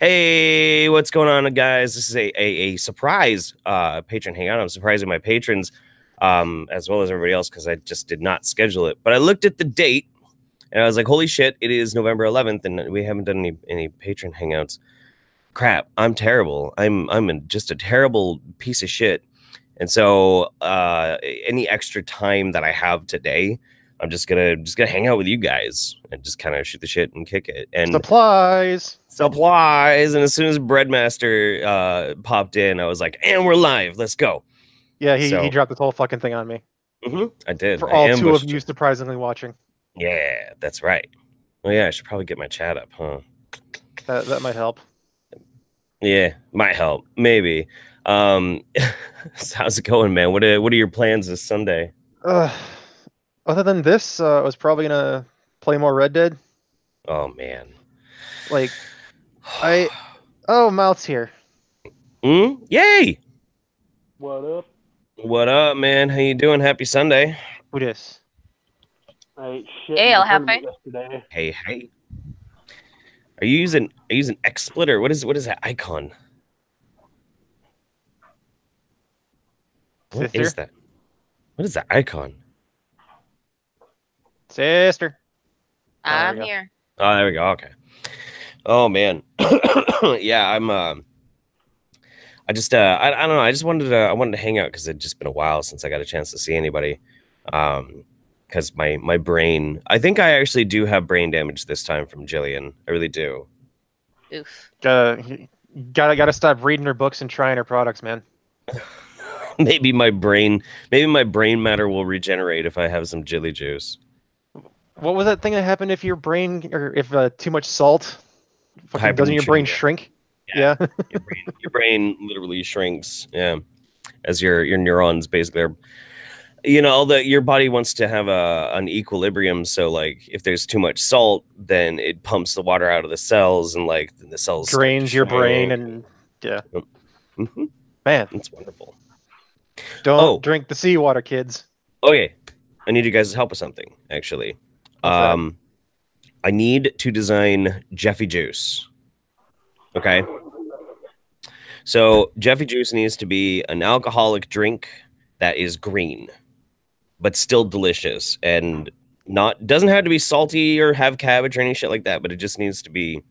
Hey, what's going on, guys? This is a surprise patron hangout. I'm surprising my patrons as well as everybody else because I just did not schedule it. But I looked at the date and I was like, holy shit, it is November 11th and we haven't done any patron hangouts. Crap, I'm terrible. Just a terrible piece of shit. And so any extra time that I have today, I'm just gonna hang out with you guys and just kind of shoot the shit and kick it. And supplies. And as soon as Breadmaster popped in, I was like, and we're live, let's go. Yeah, he dropped this whole fucking thing on me. I did. For all two of you surprisingly watching. Yeah, that's right. Oh yeah, I should probably get my chat up, huh? That might help. Yeah, might help. Maybe. So how's it going, man? What are your plans this Sunday? Other than this, I was probably gonna play more Red Dead. Oh man. Like Mouth's here. Yay! What up? What up, man? How you doing? Happy Sunday. Who dis? I ate shit Hey, I'll have yesterday. Hey. Are you using XSplit or what is that icon? What Sister? is that? What is that icon? Sister. I'm here. Oh, there we go. Okay. Oh man. Yeah, I'm I don't know. I wanted to hang out because it'd just been a while since I got a chance to see anybody. Because my brain, I think I actually do have brain damage this time from Jillian. I really do. Oof. Gotta stop reading her books and trying her products, man. Maybe my brain matter will regenerate if I have some Jilly juice. What was that thing that happened if your brain, or if too much salt doesn't your brain shrink? Yeah. your brain literally shrinks. Yeah, as your neurons basically are. You know, your body wants to have an equilibrium. So like, if there's too much salt, then it pumps the water out of the cells, and like the cells drains your brain, and yeah. Man, it's wonderful. Don't drink the seawater, kids. Okay, I need you guys to help with something. Actually, I need to design Jeffy Juice. Okay. So Jeffy Juice needs to be an alcoholic drink that is green, but still delicious, and doesn't have to be salty or have cabbage or any shit like that, but it just needs to be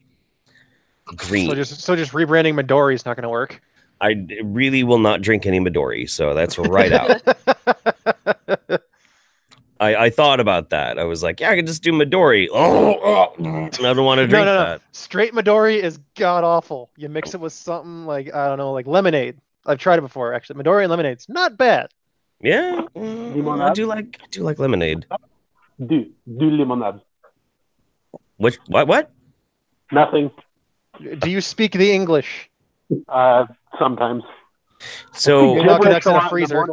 green. So just rebranding Midori is not going to work. I really will not drink any Midori, so that's right out. I thought about that. I was like, yeah, I could just do Midori. I don't want to drink that. Straight Midori is god awful. You mix it with something like, I don't know, like lemonade. I've tried it before, actually. Midori and lemonade's not bad. Yeah, I do like lemonade. Do limonade. What? Nothing. Do you speak the English? Sometimes. So that's in a freezer.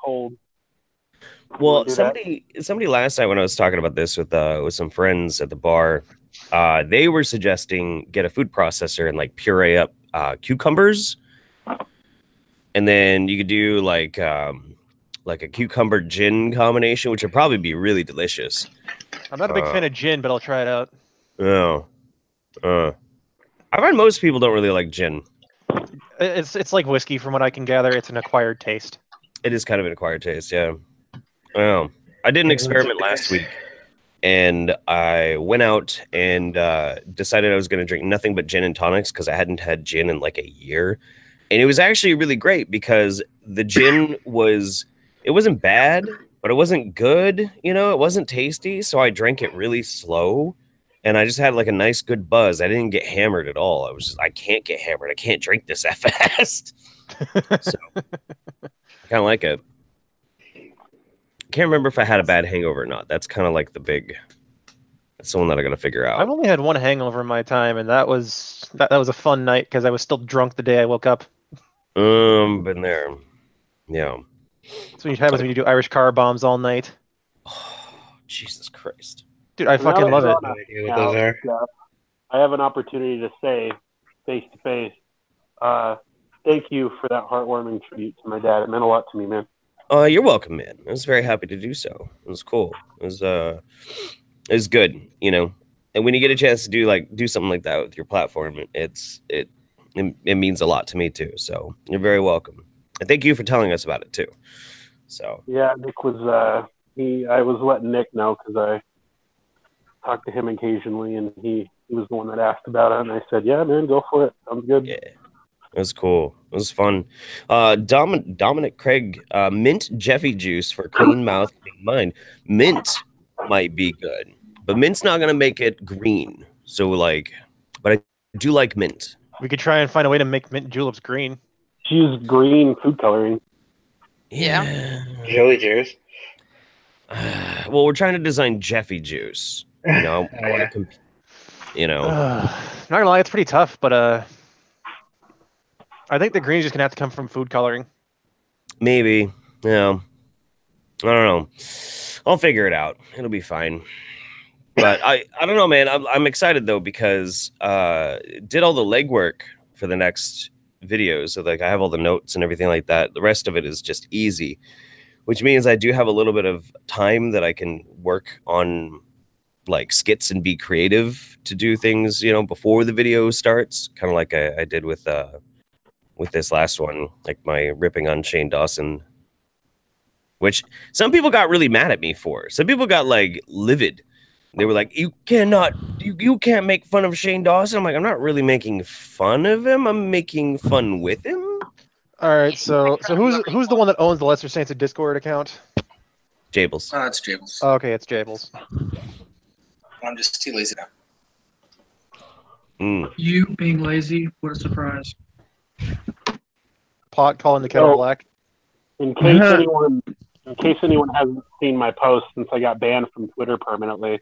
Cold. Well, somebody last night when I was talking about this with some friends at the bar, they were suggesting get a food processor and like puree up cucumbers, and then you could do like a cucumber gin combination, which would probably be really delicious. I'm not a big fan of gin, but I'll try it out. Oh, I find most people don't really like gin. It's like whiskey, from what I can gather. It's an acquired taste. It is kind of an acquired taste, yeah. Well, I did an experiment last week, and I went out and decided I was going to drink nothing but gin and tonics because I hadn't had gin in like a year. And it was actually really great because the gin it wasn't bad, but it wasn't good. You know, it wasn't tasty. So I drank it really slow, and I just had like a nice good buzz. I didn't get hammered at all. I can't get hammered. I can't drink this that fast. So I kind of like it. Can't remember if I had a bad hangover or not. That's kind of like that's the one that I gotta figure out. I've only had one hangover in my time, and that was a fun night because I was still drunk the day I woke up. Been there. Yeah. That's what happens when you do Irish car bombs all night. Oh, Jesus Christ. Dude, I fucking love it. I have an opportunity to say face to face, thank you for that heartwarming tribute to my dad. It meant a lot to me, man. You're welcome, man. I was very happy to do so. It was cool. It was good, you know. And when you get a chance to do something like that with your platform, it means a lot to me too. So you're very welcome. And thank you for telling us about it too. So yeah, Nick was I was letting Nick know because I talked to him occasionally, and he was the one that asked about it, and I said, yeah, man, go for it. Sounds good. yeah. It was cool. It was fun. Dominic Craig, mint Jeffy juice for clean mouth, clean mind. Mint might be good, but mint's not gonna make it green. So but I do like mint. We could try and find a way to make mint juleps green. Use green food coloring. Yeah. Chili juice. Well, we're trying to design Jeffy juice. You know, I want to compete. You know, not gonna lie, it's pretty tough, but I think the green's just gonna have to come from food coloring. maybe. Yeah. I don't know. I'll figure it out. It'll be fine. But I don't know, man. I'm excited though because did all the legwork for the next videos. So I have all the notes and everything like that. The rest of it is just easy, which means I do have a little bit of time that I can work on skits and be creative to do things, before the video starts, kind of like I did with this last one, like my ripping on Shane Dawson, which some people got really mad at me for. Some people got livid. They were like, you can't make fun of Shane Dawson. I'm like, I'm not really making fun of him. I'm making fun with him. All right, so who's the one that owns the Lesser Saints of Discord account? Jables. It's Jables. Oh, okay, it's Jables. I'm just too lazy now. Mm. You being lazy, what a surprise. Pot calling the kettle black. In case anyone hasn't seen my post since I got banned from Twitter permanently.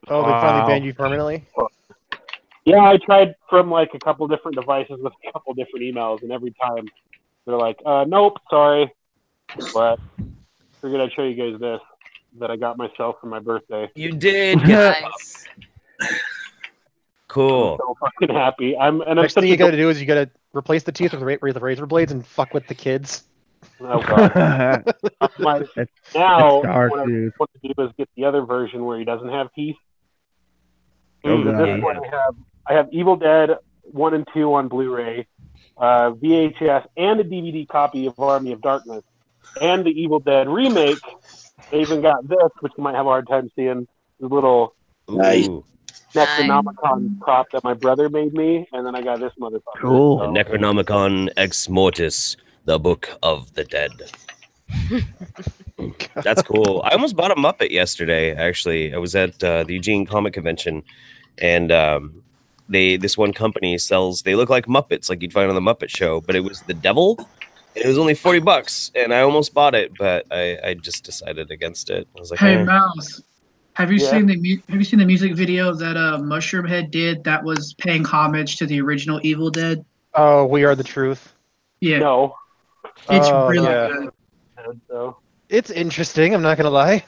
Oh, they finally banned you permanently? Yeah, I tried from a couple different devices with a couple different emails, and every time they're like, nope, sorry. But figured I'd show you guys this that I got myself for my birthday. You did. Nice. Cool. I'm so fucking happy. Next thing you gotta do is you gotta replace the teeth with razor blades and fuck with the kids. Oh god. Now, dark, what I dude. want to do is get the other version where he doesn't have teeth. Oh, So God. this one I have Evil Dead 1 and 2 on Blu-ray, VHS, and a DVD copy of Army of Darkness, and the Evil Dead remake. I even got this, which you might have a hard time seeing, the little Ooh. Necronomicon prop that my brother made me, and then I got this motherfucker. Cool. The So, Necronomicon Ex Mortis, the Book of the Dead. That's cool. I almost bought a Muppet yesterday, actually. I was at the Eugene Comic Convention, and this one company they look like Muppets, like you'd find on the Muppet Show, but it was the devil, and it was only $40, and I almost bought it, but I just decided against it. I was like, Hey, Mouse, have you Yeah. seen the music video that Mushroom Head did that was paying homage to the original Evil Dead? Oh, We Are the Truth. Yeah, no. it's Oh, really yeah. good. So, It's interesting, I'm not gonna lie.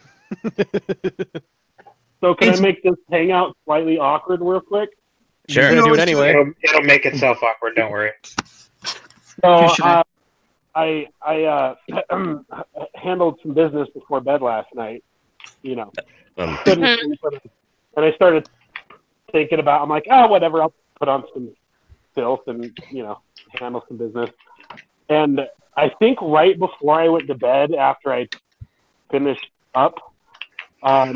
so can It's- I make this hangout slightly awkward real quick? sure. You're gonna do it anyway. It'll make itself awkward. Don't worry. So You should. I handled some business before bed last night. Couldn't sleep, and I started thinking about. I'm like, whatever. I'll put on some filth and handle some business. And I think right before I went to bed, after I finished up, Shot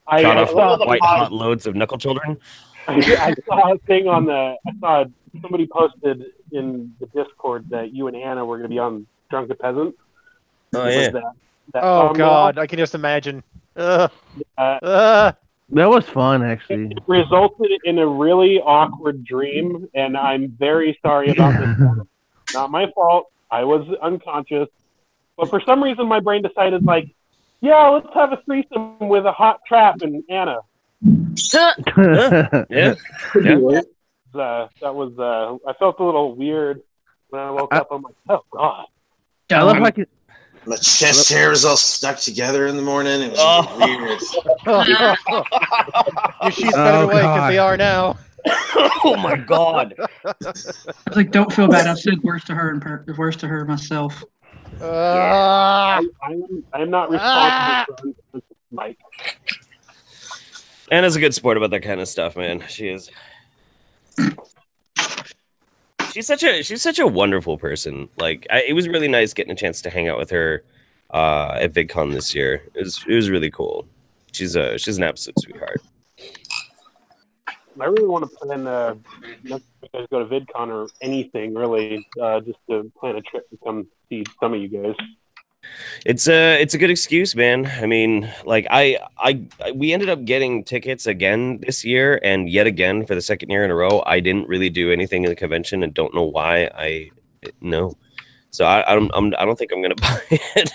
I off saw white hot loads of knuckle children. I saw a thing I saw somebody posted in the Discord that you and Anna were going to be on Drunken Peasant. Oh yeah. That Oh song god, I can just imagine. Uh, That was fun, actually. It resulted in a really awkward dream, and I'm very sorry about this. Not my fault. I was unconscious. But for some reason, my brain decided, let's have a threesome with a hot trap and Anna. Yeah. That was, I felt a little weird when I woke up. I'm like, oh, God. I love how I can, My chest hair was all stuck together in the morning. It was weird. Your sheets better away because God. they are now. Oh my god. I was like, don't feel bad. I've said worse to her myself. I am not responsible for Mike. Anna's a good sport about that kind of stuff, man. She is. She's such a wonderful person. Like, it was really nice getting a chance to hang out with her at VidCon this year. It was really cool. She's an absolute sweetheart. I really want to plan not to go to VidCon or anything really, just to plan a trip to come see some of you guys. It's a good excuse, man. I mean, like we ended up getting tickets again this year, and yet again for the second year in a row. I didn't really do anything in the convention, and don't know why. So I don't think I'm gonna buy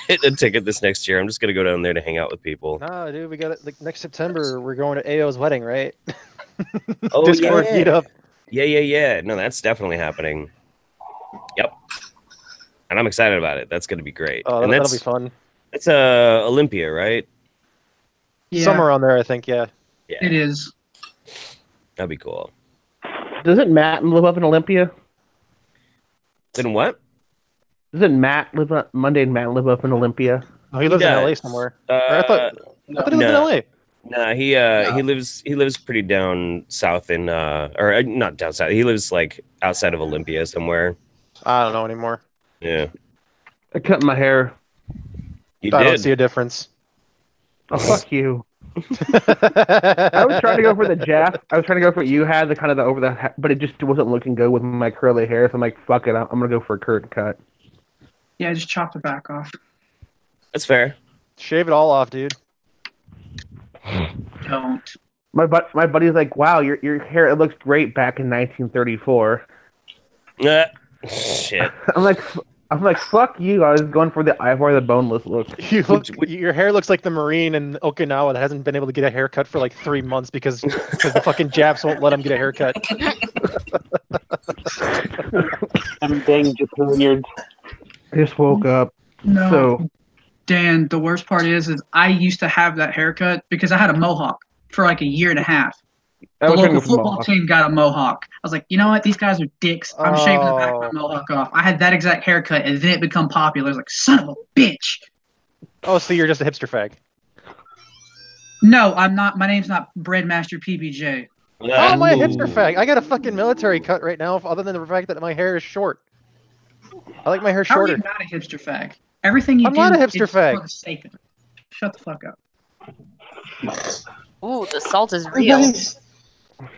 a ticket this next year. I'm just gonna go down there to hang out with people. No, dude, we got it. Like next September, we're going to AO's wedding, right? Oh, Discord yeah. meetup. Yeah. No, that's definitely happening. Yep. And I'm excited about it. That's going to be great. Oh, and that'll be fun. It's Olympia, right? Yeah, Somewhere on there, I think. Yeah. it is. That'd be cool. Doesn't Matt live up in Olympia? Then what? Doesn't Matt live up? Monday and Matt live up in Olympia? Oh, he lives in LA does. somewhere. Or I thought he lived in LA. Nah, he lives pretty down south in or not down south. He lives like outside of Olympia somewhere. I don't know anymore. Yeah. I cut my hair. You I don't did. see a difference. Oh, fuck you. I was trying to go for the Jeff. I was trying to go for what you had, the kind of the over the, but it just wasn't looking good with my curly hair. So I'm like, fuck it. I'm gonna go for a curtain cut. Yeah, just chop the back off. That's fair. Shave it all off, dude. Don't. My buddy's like, wow, your hair, it looks great back in 1934. Shit. I'm like, fuck you. I was going for the Ivor the Boneless look. Your hair looks like the Marine in Okinawa that hasn't been able to get a haircut for like 3 months because the fucking Japs won't let him get a haircut. I'm dang Japaniards. I just woke up. No. So Dan, the worst part is I used to have that haircut because I had a mohawk for like a year and a half. I The was trying to local go for football Mohawk. team got a mohawk. I was like, you know what? These guys are dicks. I'm shaving the back of my mohawk off. I had that exact haircut, and then it become popular. I was like, son of a bitch. Oh, so you're just a hipster fag. No, I'm not. My name's not Breadmaster PBJ. How am I a hipster fag? I got a fucking military cut right now, other than the fact that my hair is short. I like my hair How are you shorter. not a hipster fag? Everything you I'm do not a is hipster for fag. the sake of it. Shut the fuck up. Ooh, the salt is real. Everybody's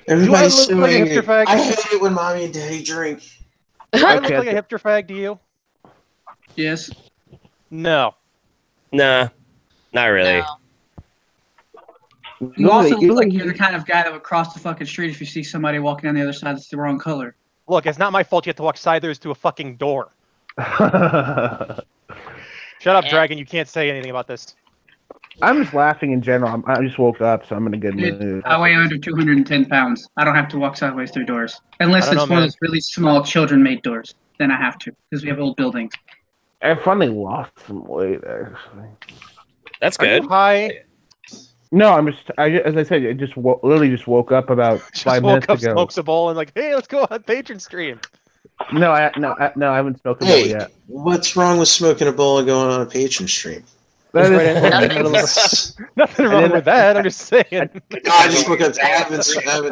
Do I look like a suing hipster you. fag? I hate it when mommy and daddy drink. Do I look Okay. like a hipster fag to you? Yes. No. Nah, not really. No. You also You look like look- you're the kind of guy that would cross the fucking street if you see somebody walking on the other side that's the wrong color. Look, it's not my fault you have to walk sideways to a fucking door. Shut up, Yeah. Dragon. You can't say anything about this. I'm just laughing in general. I just woke up, so I'm in a good Dude, mood. I weigh under 210 pounds. I don't have to walk sideways through doors. Unless I don't it's know, one man. of those really small children-made doors. Then I have to, because we have old buildings. I finally lost some weight, actually. That's Are good. you high? No, as I said, I just literally just woke up about Just 5 woke minutes up, ago. smokes a bowl, and like, hey, let's go on Patreon stream. No, I haven't smoked a bowl Hey, yet. what's wrong with smoking a bowl and going on a patron stream? That Right is, in the middle of Nothing I wrong didn't- with that. I'm just saying. No, I just woke up. I haven't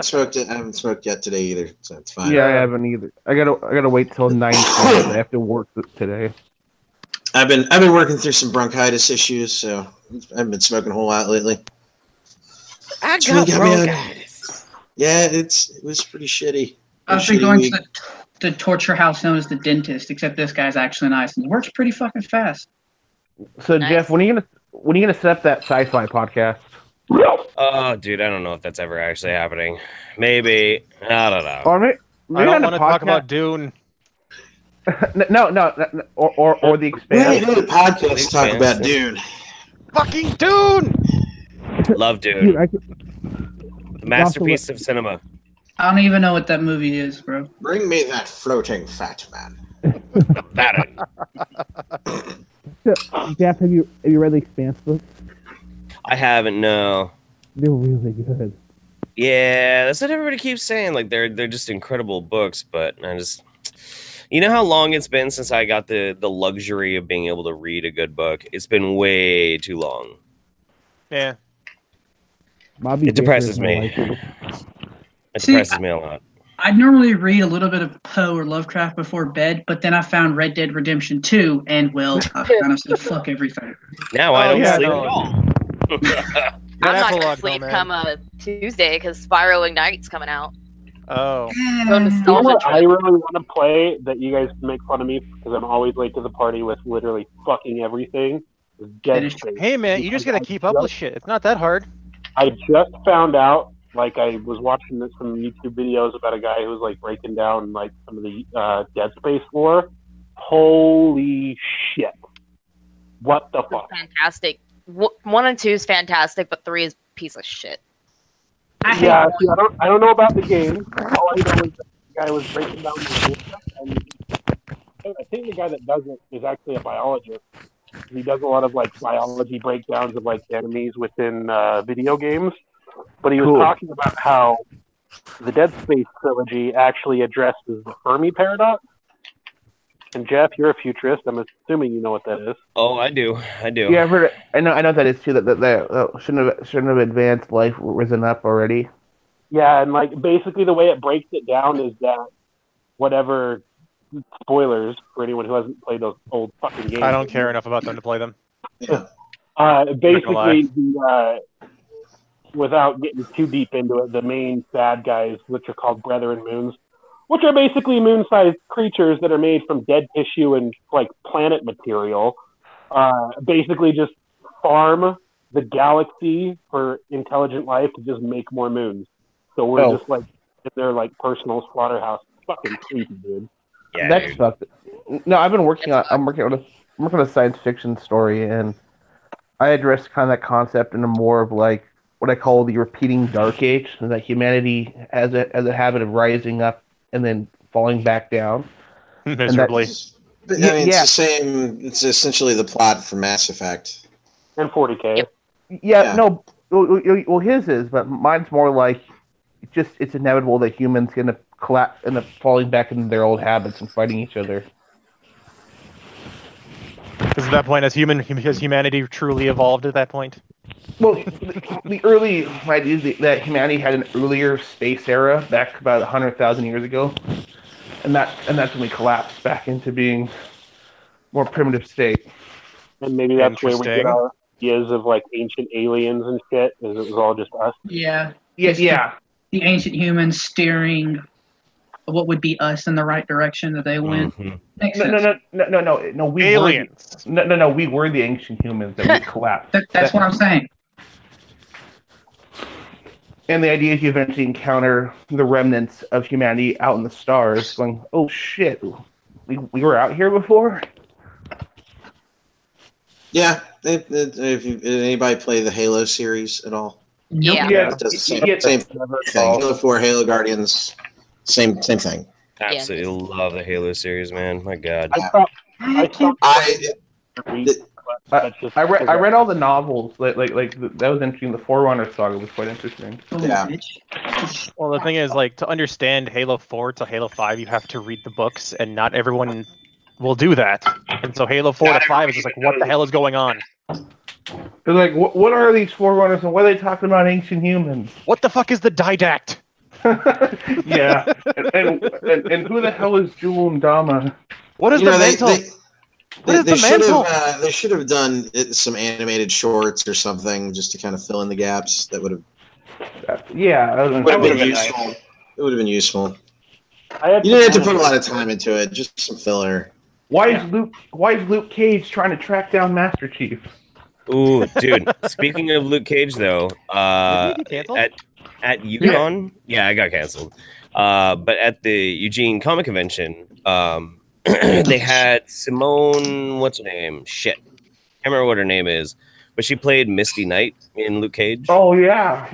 smoked it. I haven't smoked yet today either, so it's fine. yeah, I haven't either. I gotta wait till 9 p.m. I have to work today. I've been working through some bronchitis issues, so I've been smoking a whole lot lately. I It's really got got me on- bronchitis. Yeah, it was pretty shitty. I've been going to the torture house known as the dentist, except this guy's actually nice and it works pretty fucking fast. So Nice. Jeff, when are you gonna set up that sci-fi podcast? Oh, dude, I don't know if that's ever actually happening. Maybe. I don't know. Or maybe I don't not want a to talk podcast- about Dune. no, or the We Expanse. need to do a podcast to talk about Dune. Fucking Dune! Love Dude, Dune. I could, The masterpiece of cinema. I don't even know what that movie is, bro. Bring me that floating fat man. That Jeff, have you read the Expanse books? I haven't. No. They're really good. Yeah, that's what everybody keeps saying. Like they're just incredible books, but I just, you know how long it's been since I got the luxury of being able to read a good book. It's been way too long. Yeah. Bobby It depresses me. Like it. It depresses me a lot. I normally read a little bit of Poe or Lovecraft before bed, but then I found Red Dead Redemption 2, and well, I kind of said fuck everything. Now I don't yeah, sleep no. at all. I'm not gonna epilogue, sleep though, come Tuesday because Spyro Ignite's coming out. Oh. Go You know nostalgia what I trip. really want to play that you guys can make fun of me because I'm always late to the party with literally fucking everything? Is Dead Space. Hey, man, you just gotta keep up with shit. It's not that hard. I just found out, like, I was watching some YouTube videos about a guy who was, like, breaking down, like, some of the Dead Space lore. Holy shit. What the fuck? Fantastic. 1 and 2 is fantastic, but 3 is a piece of shit. Yeah, see, I don't know about the game. All I know is that the guy was breaking down the game, and I think the guy that does it is actually a biologist. He does a lot of like biology breakdowns of like enemies within video games. But he was talking about how the Dead Space trilogy actually addresses the Fermi paradox. And Jeff, you're a futurist. I'm assuming you know what that is. Oh, I do. Yeah, I've heard it. I know that is too. That shouldn't have advanced life risen up already. Yeah, and like basically the way it breaks it down is that whatever spoilers for anyone who hasn't played those old fucking games. I don't care enough about them to play them. Basically, without getting too deep into it, the main bad guys, which are called Brethren Moons, which are basically moon-sized creatures that are made from dead tissue and like planet material, basically just farm the galaxy for intelligent life to just make more moons. So we're just like in their like personal slaughterhouse. It's fucking creepy, dude. Yeah, That's fucked. No, I'm working on a science fiction story, and I addressed kind of that concept in a more of like what I call the repeating dark age, and that humanity has a habit of rising up and then falling back down miserably. It's the same. It's essentially the plot for Mass Effect and 40K. Yeah, no. Well, his is, but mine's more like it's inevitable that humans gonna collapse, end up falling back into their old habits and fighting each other. Because at that point, has humanity truly evolved at that point? Well, the early idea is that humanity had an earlier space era back about 100,000 years ago, and that's when we collapsed back into being more primitive state. And maybe that's where we get our ideas of like ancient aliens and shit. Is it was all just us? Yeah. Yeah. The ancient humans steering what would be us in the right direction that they went. Mm-hmm. Makes sense. No. We aliens. We were the ancient humans that we collapsed. That's what I'm saying. And the idea is you eventually encounter the remnants of humanity out in the stars, going, "Oh shit, we were out here before." Yeah. Did anybody play the Halo series at all? Yeah. It does the same thing. Halo 4, Halo Guardians, same thing. Absolutely love the Halo series, man. My God. I read all the novels. Like that was interesting. The Forerunner saga was quite interesting. Yeah. Well, the thing is, like, to understand Halo 4 to Halo 5, you have to read the books, and not everyone will do that. And so Halo 4 to 5 is just like, what the hell is going on? They're like, what are these Forerunners, and what are they talking about ancient humans? What the fuck is the Didact? Yeah. and who the hell is Jewel and Dama? What is the mental? They should have done some animated shorts or something just to kind of fill in the gaps. That would have. Yeah, that would have been useful. Nice. It would have been useful. You didn't have to put a lot of time into it. Just some filler. Why is Luke Cage trying to track down Master Chief? Ooh, dude. Speaking of Luke Cage, though, at UConn, yeah, I got canceled. But at the Eugene Comic Convention, they had Simone, what's her name? Shit, can't remember what her name is, but she played Misty Knight in Luke Cage. Oh yeah.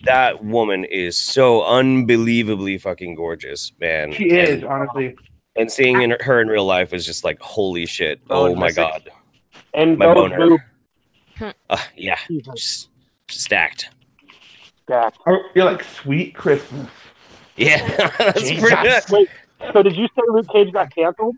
That woman is so unbelievably fucking gorgeous, man. She is, honestly. And seeing her in real life is just like, holy shit! Oh my god. And my boner. Yeah, Jesus. just stacked. You're like sweet Christmas. Yeah, that's pretty. Wait, so did you say Luke Cage got canceled?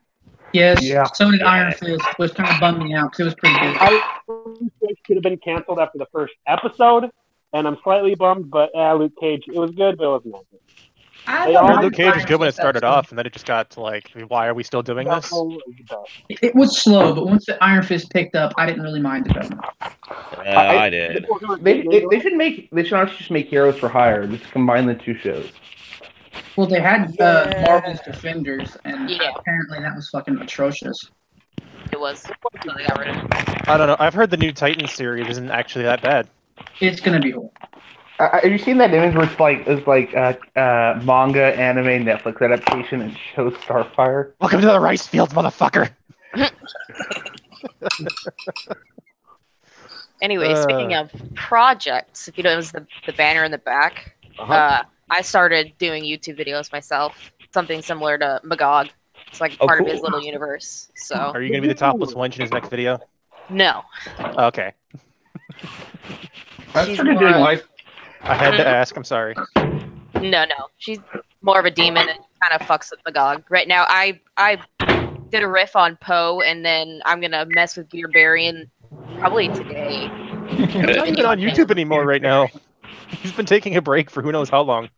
Yes. Yeah. So did Iron Fist, which kind of bummed me out because it was pretty good. Iron Fist should have been canceled after the first episode. and I'm slightly bummed. But Luke Cage, it was good, but it wasn't that good. I They all- Luke Cage was good when it started off, and then it just got to like, why are we still doing this? It was slow, but once the Iron Fist picked up, I didn't really mind it that much. I did. They should honestly just make Heroes for Hire. Just combine the two shows. Well, they had Marvel's Defenders, and apparently that was fucking atrocious. It was. So they got rid of it. I don't know. I've heard the new Titan series isn't actually that bad. It's gonna be horrible. Have you seen that image where it's like manga, anime, Netflix adaptation, and shows Starfire? Welcome to the rice fields, motherfucker. Anyway, speaking of projects, if you notice the banner in the back, I started doing YouTube videos myself. Something similar to Magog. It's like part of his little universe. So. Are you gonna be the topless wench in his next video? No. Okay. I started doing live. I had to ask. I'm sorry. No. She's more of a demon and kind of fucks with Magog. Right now, I did a riff on Poe, and then I'm gonna mess with Beerbarian probably today. He's not even on YouTube anymore right now. He's been taking a break for who knows how long.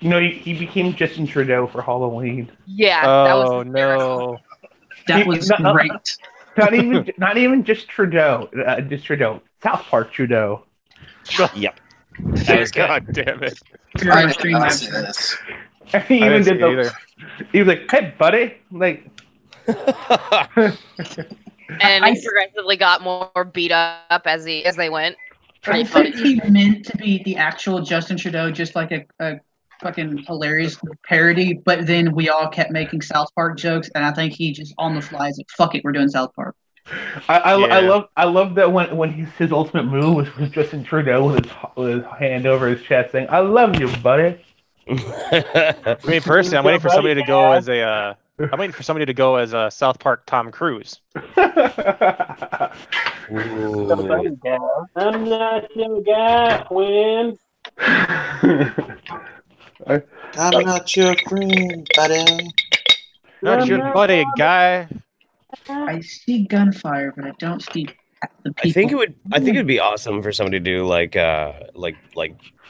You know, he became Justin Trudeau for Halloween. Yeah. Oh that was no. That was great. Not even just Trudeau. Just Trudeau. South Park Trudeau. Yep. That was good. God damn it. I did not see this. He even did the. He was like, "Hey, buddy!" Like. And he progressively got more beat up as they went. I think he meant to be the actual Justin Trudeau, just like a fucking hilarious parody, but then we all kept making South Park jokes, and I think he just on the fly is like, "Fuck it, we're doing South Park." I love that when his ultimate move was Justin Trudeau with his hand over his chest saying, "I love you, buddy." I mean, personally, I'm waiting for somebody to go as a. I'm waiting for somebody to go as a South Park Tom Cruise. I'm not your guy, Quinn. I'm not your friend, buddy. Not your buddy, guy. I see gunfire, but I don't see the people. I think it would be awesome for somebody to do like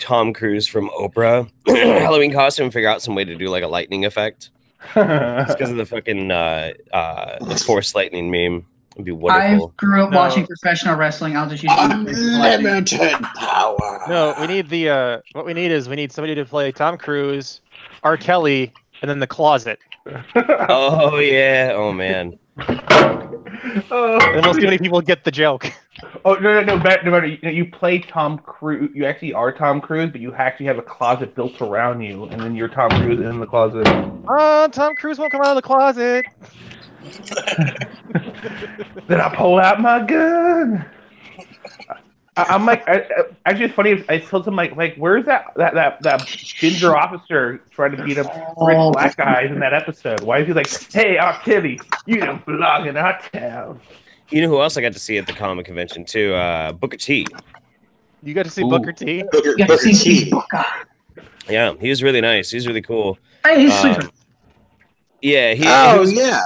Tom Cruise from Oprah Halloween costume and figure out some way to do like a lightning effect. It's because of the fucking the Force lightning meme. It'd be wonderful. I grew up watching professional wrestling. I'll just use unlimited power. No, we need the what we need is somebody to play Tom Cruise, R. Kelly, and then the closet. Oh yeah. Oh man. And we'll see how many people get the joke. Oh no better. You play Tom Cruise. You actually are Tom Cruise, but you actually have a closet built around you, and then you're Tom Cruise in the closet. Tom Cruise won't come out of the closet. Then I pull out my gun. I'm like, actually, it's funny. I told him like, where's that ginger officer trying to beat up rich black guys in that episode? Why is he like, hey, Octavie, you don't belong in our town? You know who else I got to see at the comic convention too? Booker T. You got to see Booker T. Booker T. Yeah, he was really nice. He was really cool. Hey, he's sleeping. Yeah. Yeah.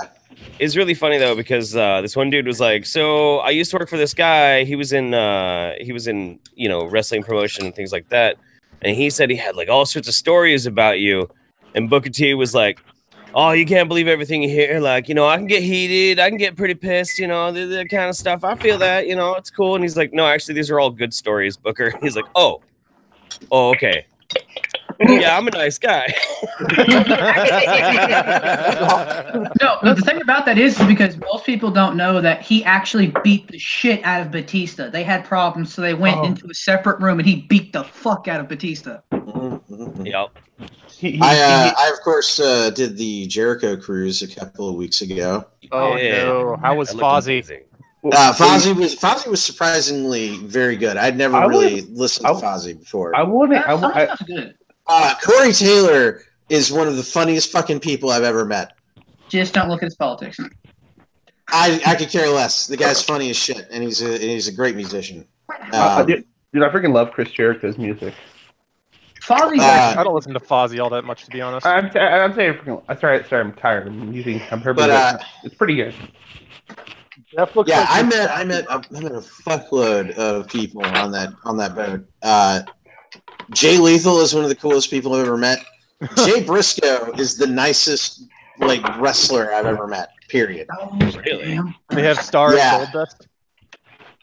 It's really funny though because this one dude was like, "So I used to work for this guy. He was in wrestling promotion and things like that, and he said he had like all sorts of stories about you." And Booker T was like, "Oh, you can't believe everything you hear. Like, I can get heated. I can get pretty pissed. The kind of stuff. I feel that. It's cool." And he's like, "No, actually, these are all good stories, Booker." He's like, "Oh, okay." Yeah, I'm a nice guy. No, the thing about that is because most people don't know that he actually beat the shit out of Batista. They had problems, so they went into a separate room and he beat the fuck out of Batista. Yep. I of course did the Jericho cruise a couple of weeks ago. Oh no! How was Fozzy? Fozzy was surprisingly very good. I'd never really listened to Fozzy before. Good. Corey Taylor is one of the funniest fucking people I've ever met. Just don't look at his politics. I could care less. The guy's funny as shit, and he's a great musician. Dude, I freaking love Chris Jericho's music. Fozzy. I don't listen to Fozzy all that much, to be honest. I'm saying, sorry, I'm tired. It's pretty good. Yeah, I met a fuckload of people on that boat. Jay Lethal is one of the coolest people I've ever met. Jay Briscoe is the nicest wrestler I've ever met. Period. Oh, Really? damn. They have Star Yeah. and Goldust.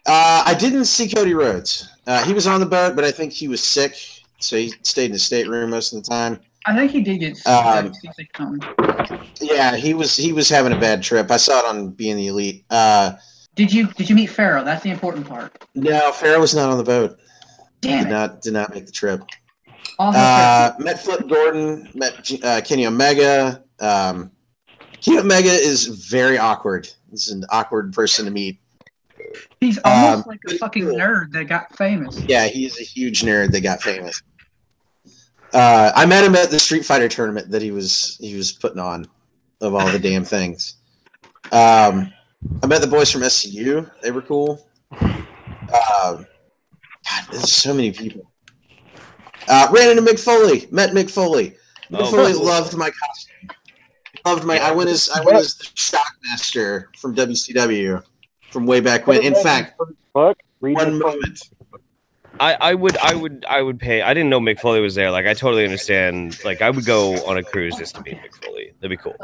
I didn't see Cody Rhodes. He was on the boat, but I think he was sick, so he stayed in his stateroom most of the time. I think he did get seasick something. Yeah, he was having a bad trip. I saw it on Being the Elite. Did you meet Pharaoh? That's the important part. No, Pharaoh was not on the boat. Damn it. Did not make the trip. Awful. Met Flip Gordon. Met Kenny Omega. Kenny Omega is very awkward. He's an awkward person to meet. He's almost like a fucking nerd that got famous. Yeah, he's a huge nerd that got famous. I met him at the Street Fighter tournament that he was putting on, of all the damn things. I met the boys from SCU. They were cool. God, there's so many people. Ran into Mick Foley. Met Mick Foley. Mick Foley loved my costume. Loved my. I went as the Shockmaster from WCW from way back when. In fact, one moment. I would pay. I didn't know Mick Foley was there. Like, I totally understand. Like, I would go on a cruise just to meet Mick Foley. That'd be cool.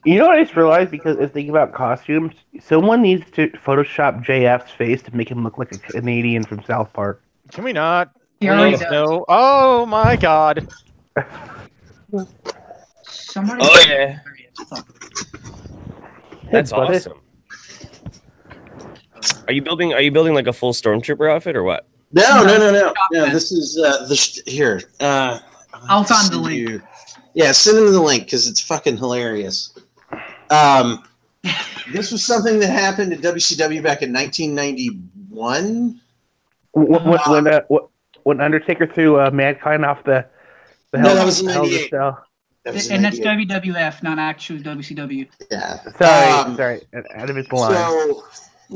You know what I just realized, because if thinking about costumes, someone needs to Photoshop JF's face to make him look like a Canadian from South Park. Can we not? He already Please, does. no. Oh my god. Somebody. Oh yeah, that's buddy. awesome. Are you building like a full stormtrooper outfit or what? No. This is here. I'll find the link. Yeah, send him the link because it's fucking hilarious. This was something that happened at WCW back in 1991. When Undertaker threw Mankind off the No, that was in Hell in a 98. Cell. And that's WWF, not actual WCW. Yeah. Sorry, out of his line. So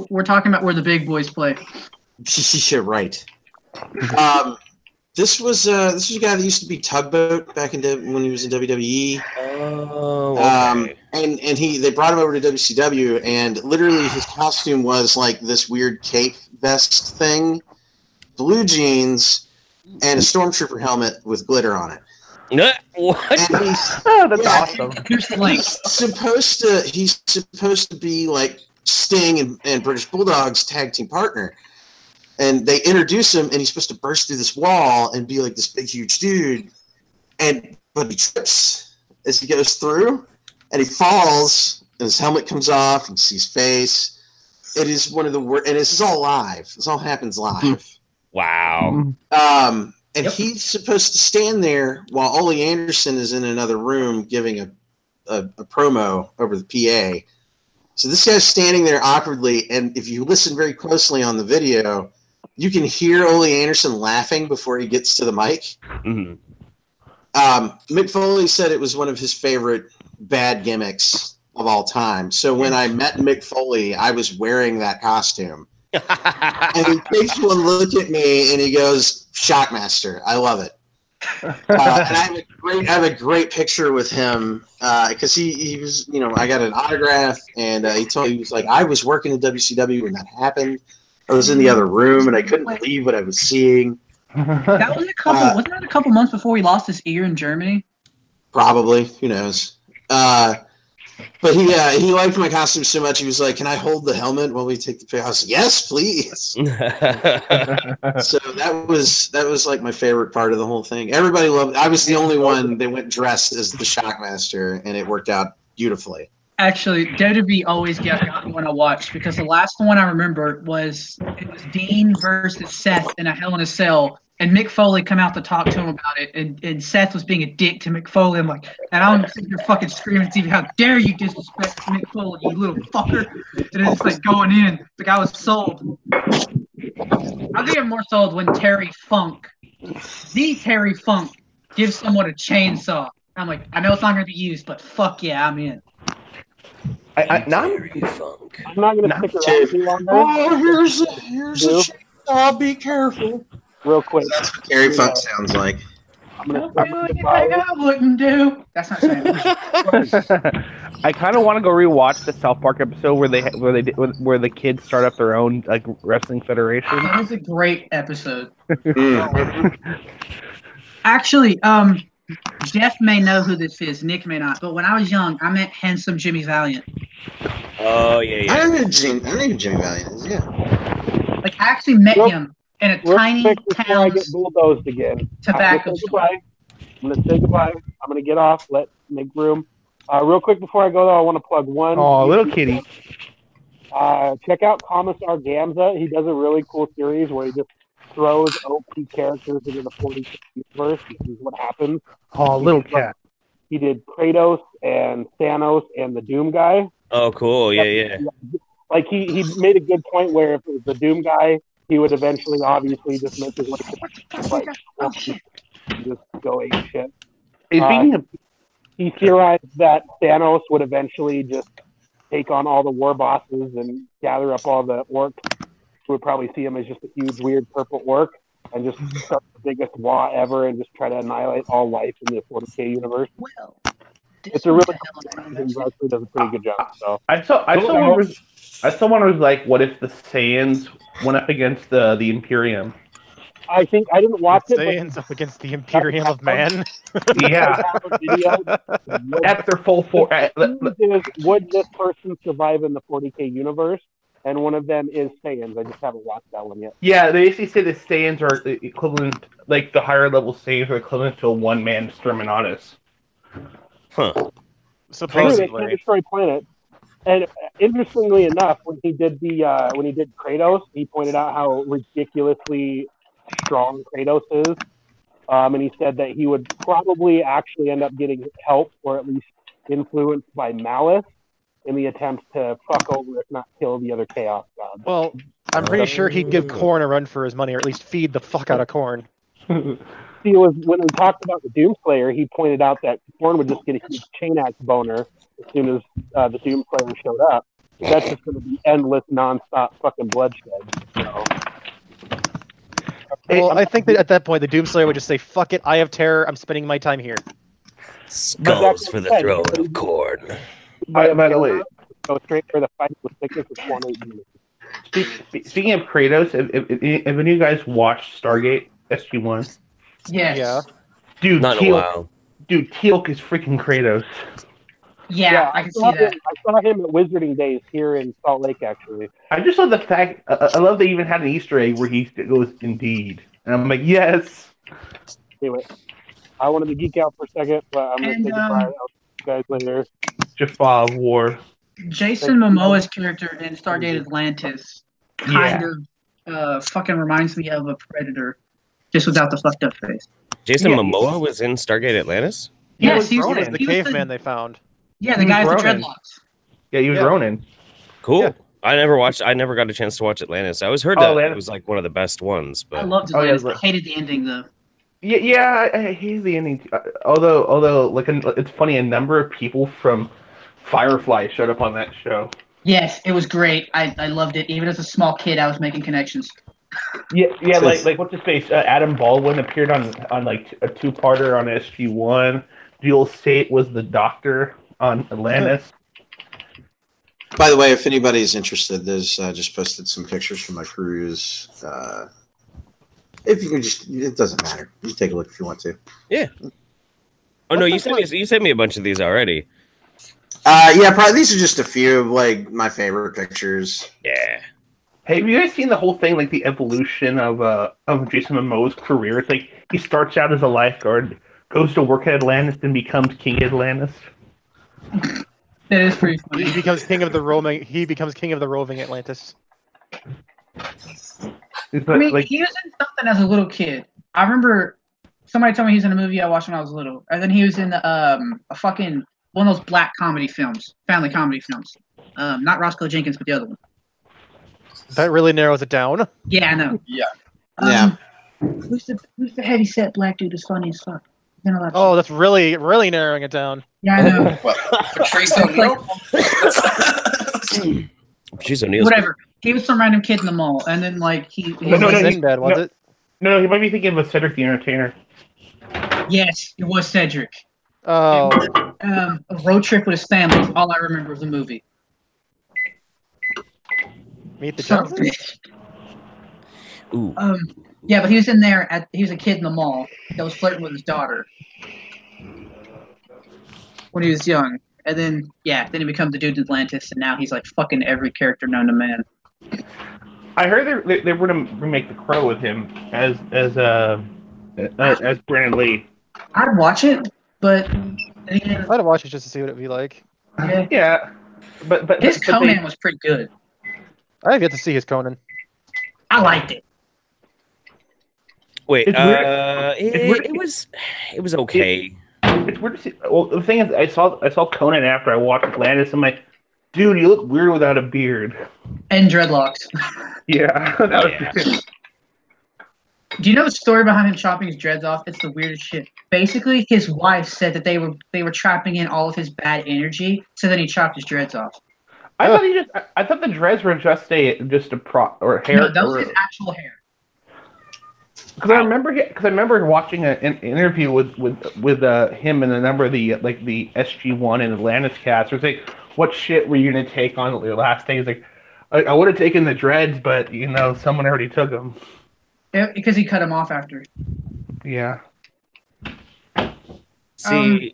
We're talking about where the big boys play. you're right. This was a guy that used to be Tugboat back when he was in WWE. Oh, okay. And they brought him over to WCW, and literally his costume was like this weird cape vest thing, blue jeans, and a stormtrooper helmet with glitter on it. What? And he's, That's awesome. Here's the link. he's supposed to be like Sting and British Bulldog's tag team partner. And they introduce him, and he's supposed to burst through this wall and be like this big, huge dude. But he trips as he goes through, and he falls, and his helmet comes off, and you see his face. It is one of the worst, and this is all live. This all happens live. Wow. And he's supposed to stand there while Ole Anderson is in another room giving a promo over the PA. So this guy's standing there awkwardly, and if you listen very closely on the video, you can hear Ole Anderson laughing before he gets to the mic. Mm-hmm. Mick Foley said it was one of his favorite bad gimmicks of all time. So when I met Mick Foley, I was wearing that costume. And he takes one look at me and he goes, "Shockmaster, I love it." And I have a great picture with him because he was, I got an autograph, and he was like, I was working at WCW when that happened. I was in the other room and I couldn't believe what I was seeing. That was wasn't that a couple months before he lost his ear in Germany? Probably, who knows? But he liked my costume so much. He was like, "Can I hold the helmet while we take the picture?" I was like, "Yes, please." So that was like my favorite part of the whole thing. Everybody loved it. I was the only one that went dressed as the Shockmaster, and it worked out beautifully. Actually, WWE always got me when I watched, because the last one I remember was Dean versus Seth in a Hell in a Cell, and Mick Foley come out to talk to him about it, and Seth was being a dick to Mick Foley. I'm like, and I'm sitting here fucking screaming, Stevie, how dare you disrespect Mick Foley, you little fucker. And it's like going in. Like, I was sold. I think I'm more sold when Terry Funk, gives someone a chainsaw. I'm like, I know it's not going to be used, but fuck yeah, I'm in. I'm not going to stick around too long. Oh, here's a chainsaw. Be careful. Real quick. That's what Terry Funk sounds like. I'm going Don't do anything I wouldn't do. That's not saying. I kind of want to go rewatch the South Park episode where the kids start up their own like wrestling federation. That was a great episode. Actually, Jeff may know who this is. Nick may not. But when I was young, I met handsome Jimmy Valiant. Oh yeah, I yeah. don't know who Jimmy Valiant is. Yeah. Like I actually met Real- him in a Real tiny quick before I get town's bulldozed again, tobacco I'm store. gonna say goodbye. I'm gonna get off. Make room. Real quick before I go though, I want to plug one. Oh, little kitty. Check out Commissar Gamza. He does a really cool series where he just throws OP characters into the 40K universe. This is what happens. Oh, little cat. He did Kratos and Thanos and the Doom guy. Oh, cool. Yeah, yeah. Like he made a good point where if it was the Doom guy, he would eventually obviously just make his way to like just go ape shit. He theorized that Thanos would eventually just take on all the war bosses and gather up all the orcs. Who would probably see him as just a huge, weird purple orc and just start the biggest war ever and just try to annihilate all life in the 40K universe. Well, it's a really cool and Wesley does a pretty good job. So I saw one was like, what if the Saiyans went up against the Imperium? I think I didn't watch it. Saiyans up against the Imperium of Man. Yeah. At their full force. Would this person survive in the 40K universe? And one of them is Saiyans. I just haven't watched that one yet. Yeah, they basically say the Saiyans are equivalent, like the higher level Saiyans are equivalent to a one-man Exterminatus. Huh. Supposedly. They destroy planets. And interestingly enough, when he did Kratos, he pointed out how ridiculously strong Kratos is. And he said that he would probably actually end up getting help or at least influenced by malice in the attempt to fuck over, if not kill, the other Chaos gods. Well, I'm pretty sure he'd give Korn a run for his money, or at least feed the fuck out of Korn. See, when we talked about the Doomslayer, he pointed out that Korn would just get a huge chain axe boner as soon as the Doomslayer showed up. That's just going to be endless, nonstop fucking bloodshed. So. Well, I think that at that point, the Doomslayer would just say, fuck it, I have terror, I'm spending my time here. Skulls for the throne of Korn. By the way, go straight for the fight with thickness of 180. Speaking of Kratos, have any of you guys watched Stargate SG-1? Yes. Yeah. Dude, Not in a while. Dude, Teal'c is freaking Kratos. Yeah, I can see that. I saw him at Wizarding Days here in Salt Lake, actually. I just love the fact. I love they even had an Easter egg where he goes, "Indeed," and I'm like, "Yes." Anyway, I wanted to geek out for a second, but I'm going to say goodbye. I'll see you guys later. Jaffa of War. Jason Momoa's character in Stargate Atlantis kind of fucking reminds me of a Predator, just without the fucked up face. Jason Momoa was in Stargate Atlantis? Yes, he was the caveman they found. Yeah, the guy with the dreadlocks. Yeah, he was Ronin. Cool. Yeah. I never got a chance to watch Atlantis. I always heard that it was like one of the best ones. But I loved Atlantis. I hated the ending though. Yeah, I hated the ending. Although, like, it's funny. A number of people from Firefly showed up on that show. Yes, it was great. I loved it. Even as a small kid, I was making connections. Yeah, like what's his face? Adam Baldwin appeared on like a two-parter on SG-1. Dual State was the Doctor on Atlantis. By the way, if anybody's interested, there's just posted some pictures from my cruise. If you can it doesn't matter. You can take a look if you want to. Yeah. Oh no, you sent me a bunch of these already. Yeah, probably these are just a few of like my favorite pictures. Yeah. Hey, have you guys seen the whole thing, like the evolution of Jason Momoa's career? It's like he starts out as a lifeguard, goes to work at Atlantis, and becomes king of Atlantis. That is pretty funny. He becomes king of the roving Atlantis. I mean, he was in something as a little kid. I remember somebody told me he was in a movie I watched when I was little, and then he was in a fucking one of those black comedy films, family comedy films. Not Roscoe Jenkins, but the other one. That really narrows it down. Yeah, I know. Yeah. Who's the heavy set black dude that's funny as fuck? Oh, that's really narrowing it down. Yeah, I know. Patrice O'Neal? Patrice O'Neal. Whatever. He was some random kid in the mall, and then like he was Sinbad, was it? No, he might be thinking of Cedric the Entertainer. Yes, it was Cedric. Oh. A road trip with his family is all I remember of the movie. Meet the Johnsons? Ooh. Yeah, but he was in there. He was a kid in the mall that was flirting with his daughter when he was young. And then he becomes the dude in Atlantis, and now he's like fucking every character known to man. I heard they were going to remake The Crow with him as Brandon Lee. I'd watch it, but I'd watch it just to see what it'd be like. Yeah, but his Conan was pretty good. I have yet to see his Conan. I liked it. Wait, it was okay. It's weird to see. Well, the thing is, I saw Conan after I watched Atlantis. I'm like, dude, you look weird without a beard and dreadlocks. Yeah. Do you know the story behind him chopping his dreads off? It's the weirdest shit. Basically, his wife said that they were trapping in all of his bad energy, so then he chopped his dreads off. I thought the dreads were just a prop or hair. No, that was his actual hair. Because I remember watching an interview with him and a number of the SG1 and Atlantis cast. It was like, what shit were you gonna take on your last day? He's like, I would have taken the dreads, but someone already took them. Yeah, because he cut him off after. Yeah. See,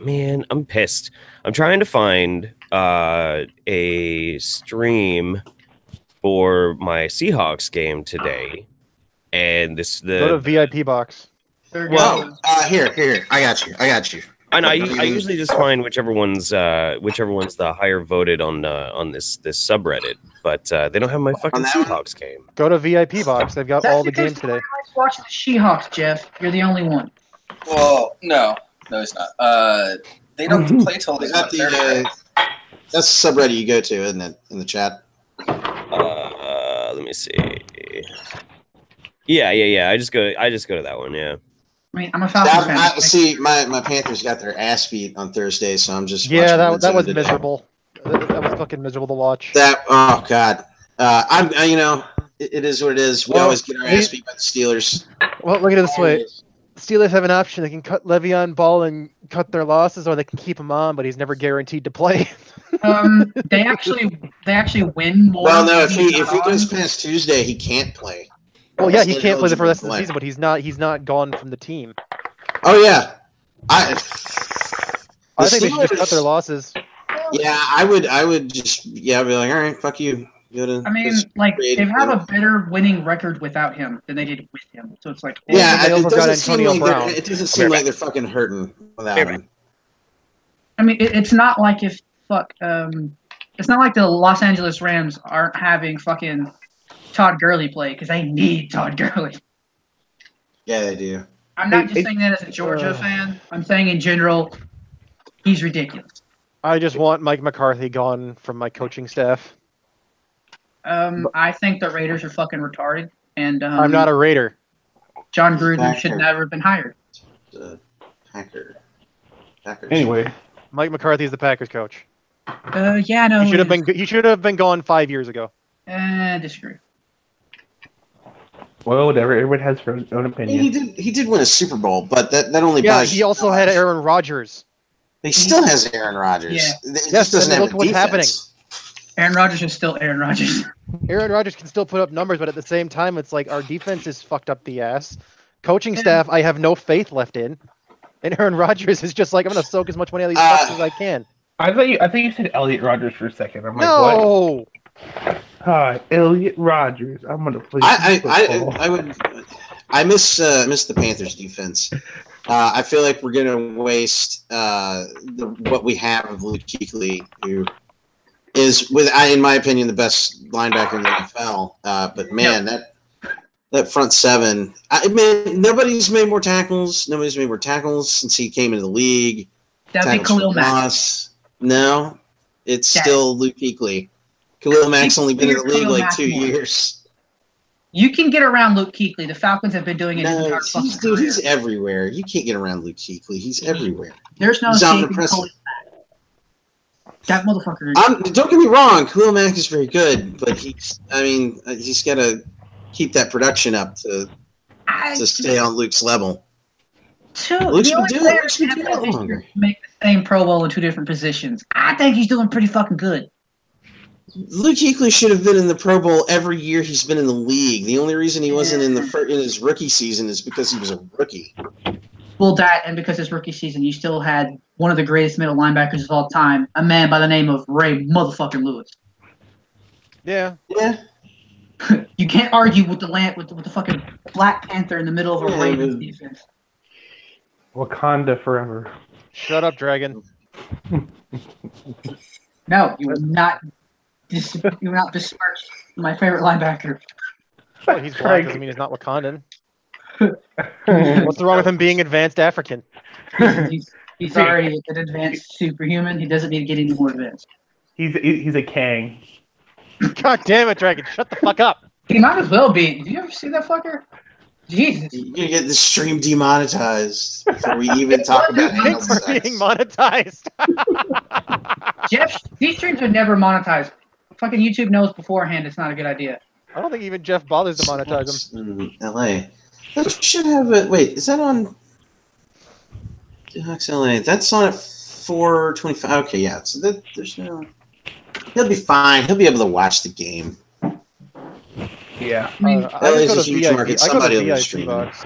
man, I'm pissed. I'm trying to find a stream for my Seahawks game today, and go to VIP box. Well, here, I got you. I know. I usually just find whichever one's the higher voted on this subreddit, but they don't have my fucking Seahawks game. Go to VIP box. They've got all the games today. Watch the Seahawks, Jeff. You're the only one. Well, no, it's not. They don't play till they that's the subreddit you go to, isn't it? In the chat. Let me see. Yeah. I just go to that one. Yeah. I mean, I'm a Falcons fan. See, my Panthers got their ass beat on Thursday, so I'm just that was miserable. That was fucking miserable to watch. Oh god, it is what it is. We always get our ass beat by the Steelers. Well, look at it this way: Steelers have an option. They can cut Le'Veon Ball and cut their losses, or they can keep him on, but he's never guaranteed to play. They actually win more. Well, no, if he goes past Tuesday, he can't play. Well, yeah, he can't play the rest of the season, but he's not gone from the team. Oh yeah, I think they should just cut their losses. Yeah, I would just be like, all right, fuck you. I mean, they have a better winning record without him than they did with him. So it's like, it doesn't seem like they're fucking hurting without him. I mean, it's not like it's not like the Los Angeles Rams aren't having fucking Todd Gurley play because they need Todd Gurley. Yeah, they do. I'm not just saying that as a Georgia fan. I'm saying in general, he's ridiculous. I just want Mike McCarthy gone from my coaching staff. I think the Raiders are fucking retarded, and I'm not a Raider. John Gruden should never have been hired. Packers. Anyway, Mike McCarthy is the Packers coach. Yeah, no. He should have been gone 5 years ago. Disagree. Well, whatever. Everyone has their own opinion. He did win a Super Bowl, but that only buys. Yeah, he also had Aaron Rodgers. He still has Aaron Rodgers. Yeah. Yes, doesn't have look what's happening. Aaron Rodgers is still Aaron Rodgers. Aaron Rodgers can still put up numbers, but at the same time, it's like our defense is fucked up the ass. Coaching staff, I have no faith left in. And Aaron Rodgers is just like, I'm going to soak as much money out of these bucks as I can. I think you said Elliot Rodgers for a second. I'm like, no! What? Hi, Elliot Rodgers. I'm going to play I miss the Panthers defense. I feel like we're going to waste what we have of Luke Kuechly, who is, in my opinion, the best linebacker in the NFL. But man, that front seven, nobody's made more tackles. Nobody's made more tackles since he came into the league. That'd be Khalil Mack. No, it's still Luke Kuechly. Khalil Mack's only been in the league like 2 years. You can get around Luke Kuechly. The Falcons have been doing it his entire fucking career. He's everywhere. You can't get around Luke Kuechly. He's everywhere. There's no escaping Khalil Mack. That motherfucker. Don't get me wrong. Khalil Mack is very good, but he's got to keep that production up to stay on Luke's level. Luke's been doing it longer. Make the same Pro Bowl in two different positions. I think he's doing pretty fucking good. Luke Kuechly should have been in the Pro Bowl every year he's been in the league. The only reason he wasn't in his rookie season is because he was a rookie. Well, that and because his rookie season, you still had one of the greatest middle linebackers of all time, a man by the name of Ray motherfucking Lewis. Yeah. Yeah. You can't argue with the fucking Black Panther in the middle of a Ravens defense. Wakanda forever. Shut up, Dragon. No, you would not. You would not besmirch my favorite linebacker. Well, he's black doesn't mean he's not Wakandan. What's wrong with him being advanced African? He's already an advanced superhuman. He doesn't need to get any more advanced. He's a Kang. God damn it, Dragon! Shut the fuck up. He might as well be. Did you ever see that fucker? Jesus. You're gonna get the stream demonetized before we even talk about anal We're sex. being monetized. Jeff, these streams are never monetized. Fucking YouTube knows beforehand it's not a good idea. I don't think even Jeff bothers to monetize them. In LA. That should have a wait. Is that on Hux LA? That's on at 4:25. Okay, yeah. So there's no. He'll be fine. He'll be able to watch the game. Yeah. I mean, I go to huge VIP. market. I go Somebody to will be VIP streaming. box.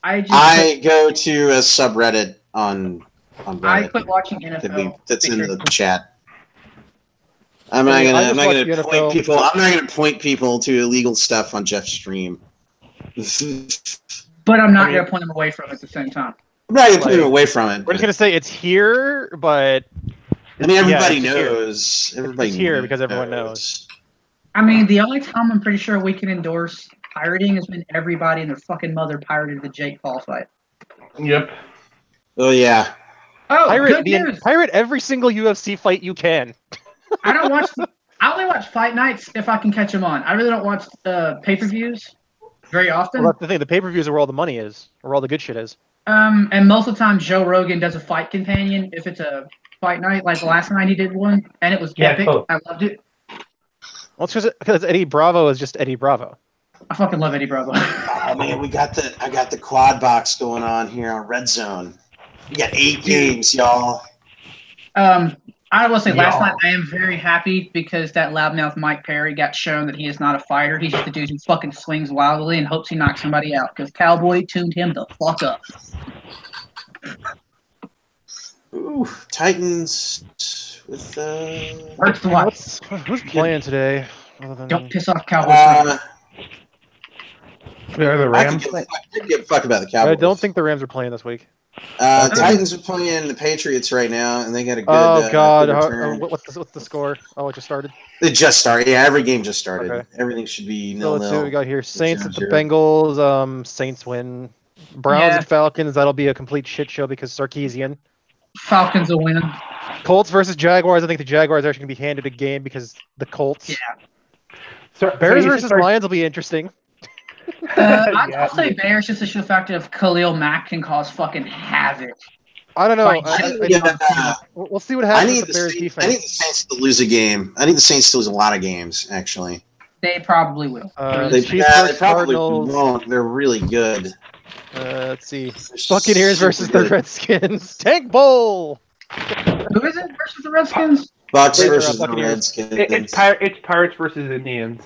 I go to a subreddit on Reddit I quit watching NFL. that's in the chat. I'm not gonna point people. I'm not gonna point people to illegal stuff on Jeff's stream. But I'm not gonna point them away from it at the same time. I'm not gonna point them away from it. We're just gonna say it's here, but I mean, everybody it's knows. Everybody it's here knows. because everyone knows. I mean, the only time I'm pretty sure we can endorse pirating is when everybody and their fucking mother pirated the Jake Paul fight. Yep. Oh yeah. Oh, Pirate, good news! pirate every single UFC fight you can. I don't watch. I only watch fight nights if I can catch them on. I really don't watch pay-per-views very often. Well, that's the thing. The pay-per-views are where all the money is, or where all the good shit is. And most of the time, Joe Rogan does a fight companion if it's a fight night. Like last night, he did one, and it was epic. I loved it. Well, it's because Eddie Bravo is just Eddie Bravo. I fucking love Eddie Bravo. Oh man, I got the quad box going on here on Red Zone. We got 8 games, y'all. I will say, last night I am very happy because that loudmouth Mike Perry got shown that he is not a fighter. He's just a dude who fucking swings wildly and hopes he knocks somebody out because Cowboy tuned him the fuck up. Ooh, Titans with Hurts to watch. Who's playing today? Don't piss off Cowboys. They're the Rams. I could give a fuck about the Cowboys. I don't think the Rams are playing this week. Titans are playing the Patriots right now, and they got a good. Oh God! Good what's the score? Oh, it just started. It just started. Yeah, every game just started. Okay. Everything should be So 0-0. let's see what we got here. Saints at the 0-0. Bengals. Saints win. Browns Yeah. and Falcons. That'll be a complete shit show because Sarkisian. Falcons will win. Colts versus Jaguars. I think the Jaguars are actually going to be handed a game because the Colts. Yeah. Bears versus Lions will be interesting. I'll say Bears just to show the fact of Khalil Mack can cause fucking havoc. I don't know. Yeah. We'll see what happens with the Bears defense. I need the Saints to lose a game. I need the Saints to lose a lot of games, actually. They probably will. They Chiefs versus probably Cardinals. won't. They're really good. Let's see. Buccaneers versus the Redskins. Tank Bowl. Who is it versus the Redskins? Bucks Wait, versus the Buccaneers. Redskins. It's Pirates versus Indians.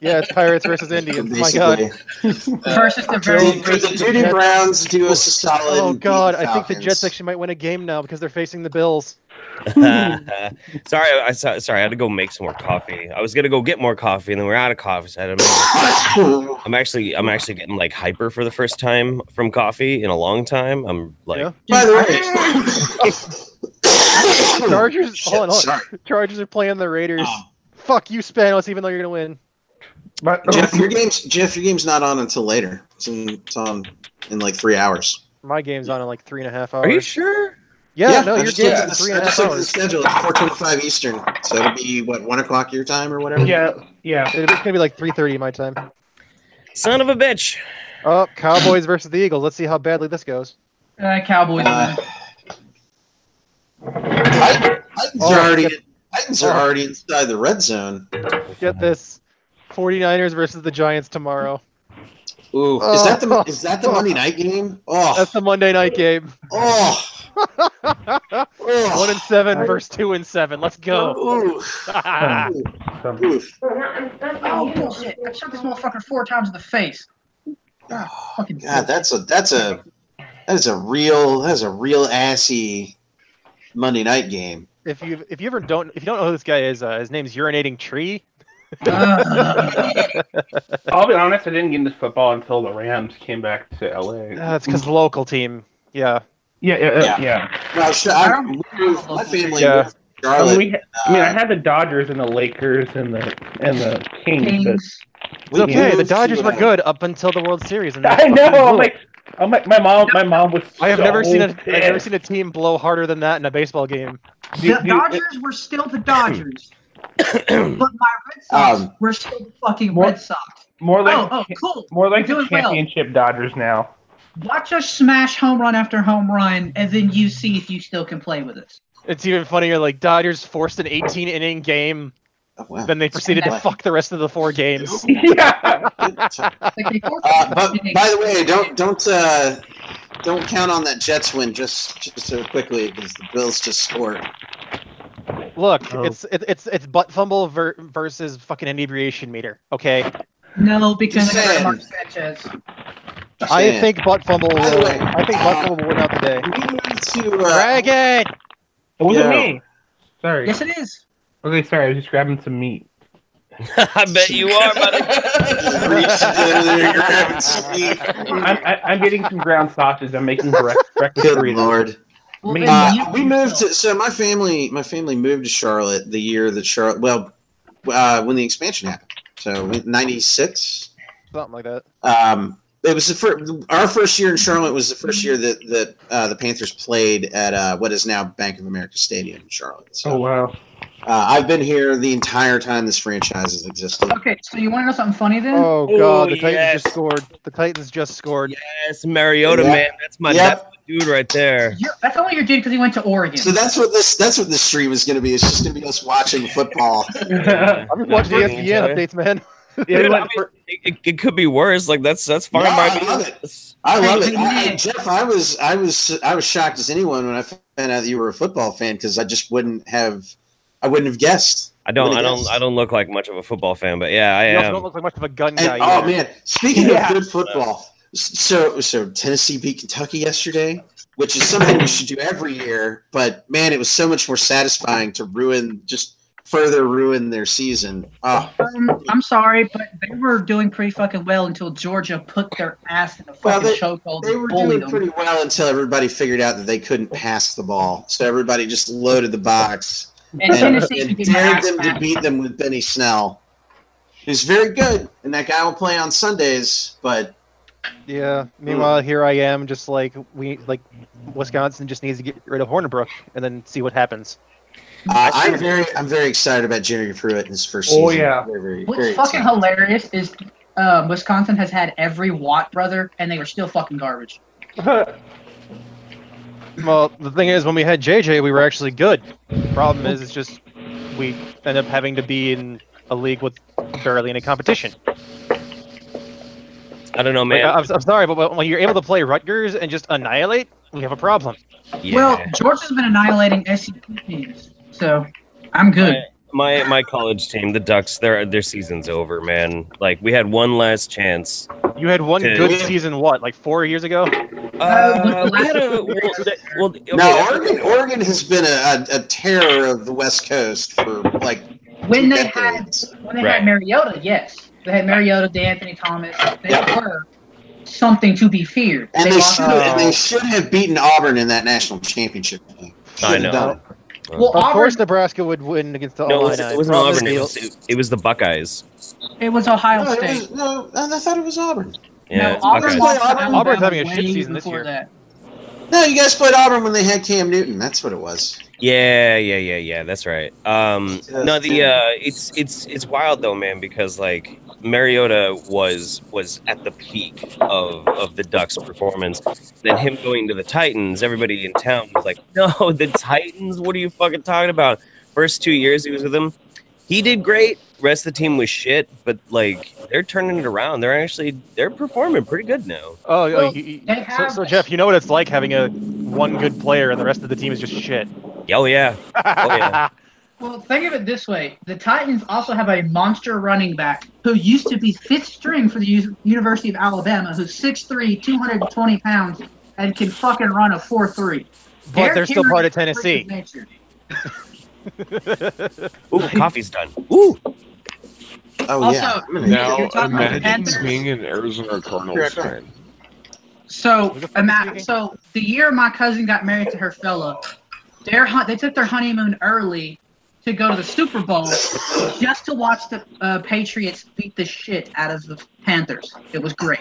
Yeah, it's Pirates versus Indians. My God. Versus the very Could the Duty Browns do us a solid? Oh and God, beat the I think the Falcons? Jets actually might win a game now because they're facing the Bills. Sorry, I had to go make some more coffee. I was gonna go get more coffee, and then we're out of coffee. So I had to make I'm actually getting like hyper for the first time from coffee in a long time. I'm like, Yeah. By the way, Chargers. Hold on. Sorry. Chargers are playing the Raiders. Fuck you, Spanos, even though you're gonna win. But Jeff, your game's not on until later. It's on in like 3 hours. My game's on in like 3.5 hours. are you sure? Yeah, no, I your just game's looked in at the 3.5 the hours. schedule. It's 4:25 Eastern, so it'll be what 1 o'clock your time or whatever. yeah. It's gonna be like 3:30 my time. Son of a bitch. Oh, Cowboys versus the Eagles. Let's see how badly this goes. Cowboys. Titans are already inside the red zone. Get this. 49ers versus the Giants tomorrow. Ooh, is that the Monday night game? Oh, That's the Monday night game. oh, oh. 1-7 versus 2-7. Let's go. Ooh. Oof. Oh bullshit! I shot this motherfucker 4 times in the face. Fucking God, that's a real assy Monday night game. If you don't know who this guy is, his name's Urinating Tree. I'll be honest, I didn't get into football until the Rams came back to LA. It's because the local team. Yeah. Yeah. Well, my family Yeah. moved to Charlotte. I had the Dodgers and the Lakers and the Kings. Kings. It's okay. The moved Dodgers to, were good up until the World Series. And I know. I'm like my mom was. I have never seen I've never pissed. seen a team blow harder than that in a baseball game. The Dodgers were still the Dodgers, but my Red Sox were still the fucking Red Sox. More like Cool. more like We're the doing well. championship Dodgers now. Watch us smash home run after home run, and then you see if you still can play with us. It's even funnier. Like Dodgers forced an 18-inning game, Oh, wow. then they proceeded to fuck the rest of the 4 games. Yeah. Like they forced But by the way, don't count on that Jets win just so quickly because the Bills just scored. Look, it's butt fumble versus fucking inebriation meter. Okay, no, because Just I got saying. Mark Sanchez. Just I saying. think butt fumble. By the way, I think butt fumble will win out the day. We need to. Dragon. It wasn't Yeah. me. Sorry. Yes, it is. Okay, sorry. I was just grabbing some meat. I bet you are, buddy. You're having sweet. I'm getting some ground sausage. I'm making breakfast Good burritos. Lord. Well, Me- then you We moved to. So my family moved to Charlotte the year that Charlotte. Well, when the expansion happened. So '96. Something like that. It was our first year in Charlotte was the first year that the Panthers played at what is now Bank of America Stadium in Charlotte. So, Oh wow. I've been here the entire time this franchise has existed. Okay, so you want to know something funny then? Oh god, Oh, the Titans yes. just scored. The Titans just scored. Yes, Mariota, Yeah. man. That's my dude right there. That's only your dude because he went to Oregon. So that's what this stream is going to be. It's just going to be us watching football. I'm just watching the ESPN updates, man. Yeah, Dude, I mean, it could be worse. Like that's fine Yeah, by I me. love it. I love it. Hey, Jeff, I was shocked as anyone when I found out that you were a football fan because I just wouldn't have guessed. I don't look like much of a football fan, but yeah, I You also am. don't look like much of a gun And, guy. oh either. man, speaking of good football, so Tennessee beat Kentucky yesterday, which is something we should do every year. But man, it was so much more satisfying to further ruin their season. Oh, I'm sorry, but they were doing pretty fucking well until Georgia put their ass in the Well, fucking chokehold they and were bullied doing them. pretty well until everybody figured out that they couldn't pass the ball. So everybody just loaded the box And Tennessee and could get dared their them ass to back. beat them with Benny Snell, who's very good, and that guy will play on Sundays. But Yeah. Meanwhile, here I am, just like Wisconsin just needs to get rid of Hornibrook and then see what happens. I'm very excited about Jerry Pruitt in his first season. Oh, yeah. Very, very, What's very fucking excited. hilarious is Wisconsin has had every Watt brother, and they were still fucking garbage. Well, the thing is, when we had JJ, we were actually good. The problem is, it's just we end up having to be in a league with barely any competition. I don't know, Like, man. I'm sorry, but when you're able to play Rutgers and just annihilate, we have a problem. Yeah. Well, Georgia's been annihilating SEC teams, so I'm good. My college team, the Ducks, their season's over, man. Like we had one last chance. You had one Okay. good season, what, like 4 years ago? We had okay. No, Oregon has been a terror of the West Coast for like When 2 they decades. Right. Right. Mariota, yes. They had Mariota, DeAnthony Thomas. They Yeah. were something to be feared. And lost- they should have beaten Auburn in that national championship game. Should I have know. done it. Well, Of Auburn, course, Nebraska would win against the No, Illini. it wasn't Problem is Auburn. It was the Buckeyes. it was Ohio No, State. I thought it was Auburn. Yeah, no, it's Auburn Buckeyes. lost to Auburn's Alabama having a shit way season this before year. that. No, you guys played Auburn when they had Cam Newton. That's what it was. Yeah. That's right. No, it's wild though, man, because like Mariota was at the peak of the Ducks' performance. Then him going to the Titans, everybody in town was like, "No, the Titans! What are you fucking talking about?" First 2 years he was with them, he did great. Rest of the team was shit, but like they're turning it around. They're performing pretty good now. Oh, Well, so, they have- so Jeff, you know what it's like having one good player and the rest of the team is just shit. Oh yeah. Oh yeah. Well, think of it this way: the Titans also have a monster running back who used to be fifth string for the University of Alabama, who's 6'3", 220 pounds, and can fucking run a 4.3. But they're still part of Tennessee. Ooh, coffee's done. Ooh. Oh Also, yeah. Now talking about the imagine Panthers. being an Arizona Cardinals fan. So the year my cousin got married to her fella, they took their honeymoon early to go to the Super Bowl just to watch the Patriots beat the shit out of the Panthers. It was great.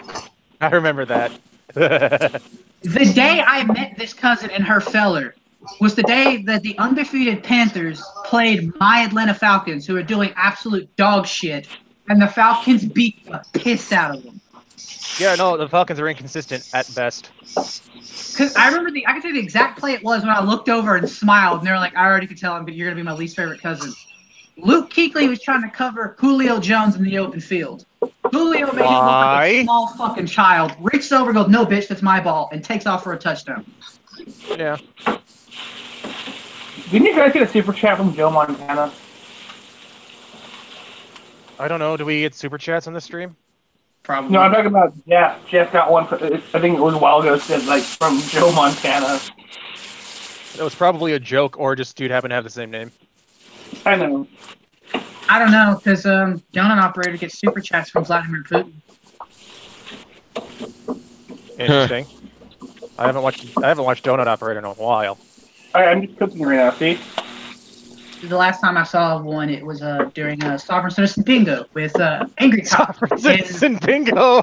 I remember that. The day I met this cousin and her feller was the day that the undefeated Panthers played my Atlanta Falcons, who are doing absolute dog shit, and the Falcons beat the piss out of them. Yeah, no, the Falcons are inconsistent at best. Because I remember I can tell you the exact play it was when I looked over and smiled, and they're like, I already could tell him, but you're going to be my least favorite cousin. Luke Kuechly was trying to cover Julio Jones in the open field. Julio made him look like a small fucking child, reaches over, goes, no, bitch, that's my ball, and takes off for a touchdown. Yeah. Didn't you guys get a super chat from Joe Montana? I don't know. Do we get super chats on this stream? Probably. No, I'm talking about Jeff. Jeff got one. I think it was a while ago. Said like from Joe Montana. It was probably a joke, or just dude happened to have the same name. I know. I don't know, because Donut Operator gets super chats from Vladimir Putin. Interesting. I haven't watched Donut Operator in a while. I'm just cooking right now. See. The last time I saw one, it was during Sovereign Citizen Bingo with Angry Cops. Sovereign Citizen Bingo.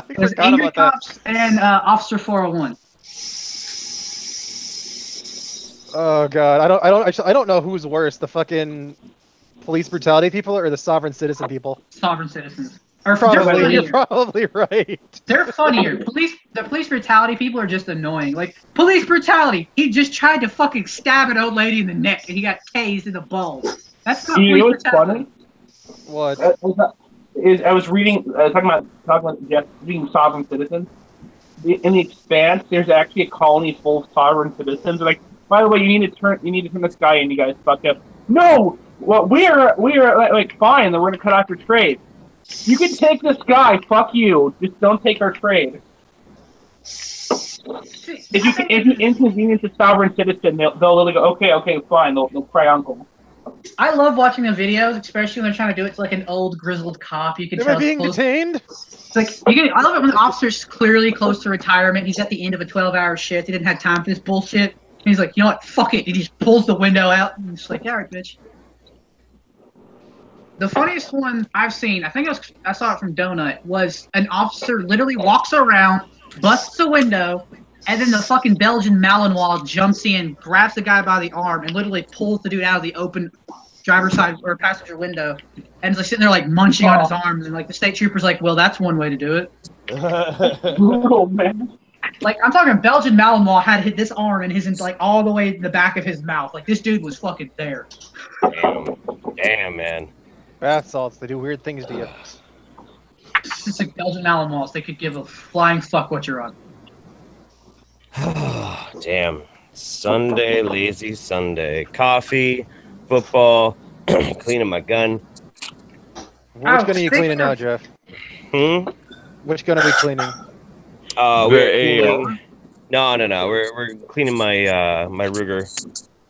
It was Angry Cops and Officer 401. Oh god, I don't know who's worse, the fucking police brutality people or the sovereign citizen people. Sovereign citizens. You're probably right. They're funnier. The police brutality people are just annoying. Like, police brutality. He just tried to fucking stab an old lady in the neck and he got tased in the balls. That's not police brutality. What? I was reading, talking about Jeff being sovereign citizens. In the Expanse, there's actually a colony full of sovereign citizens. They're like, by the way, you need to turn this guy in. You guys fucked up. No, well, we are like fine. Then we're gonna cut off your trade. You can take this guy. Fuck you. Just don't take our trade. If you inconvenience a sovereign citizen, they'll literally go, okay, fine. They'll cry uncle. I love watching the videos, especially when they're trying to do it to like an old grizzled cop. You can tell. Am I being detained? It's like I love it when the officer's clearly close to retirement. He's at the end of a 12-hour shift. He didn't have time for this bullshit. And he's like, you know what? Fuck it. He just pulls the window out and it's like, all right, bitch. The funniest one I've seen, I saw it from Donut, was an officer literally walks around, busts a window, and then the fucking Belgian Malinois jumps in, grabs the guy by the arm, and literally pulls the dude out of the open driver's side or passenger window, and is like sitting there like munching on his arms, and like the state trooper's like, well, that's one way to do it. Oh man. Like, I'm talking Belgian Malinois had hit this arm and his like all the way in the back of his mouth. Like, this dude was fucking there. Damn, man. Bath salts, they do weird things to you. It's like Belgian Malinois. They could give a flying fuck what you're on. Damn. Sunday, lazy Sunday. Coffee, football, cleaning my gun. Which gun are you cleaning now, Jeff? Which gun are we cleaning? We're cleaning... No. We're cleaning my my Ruger.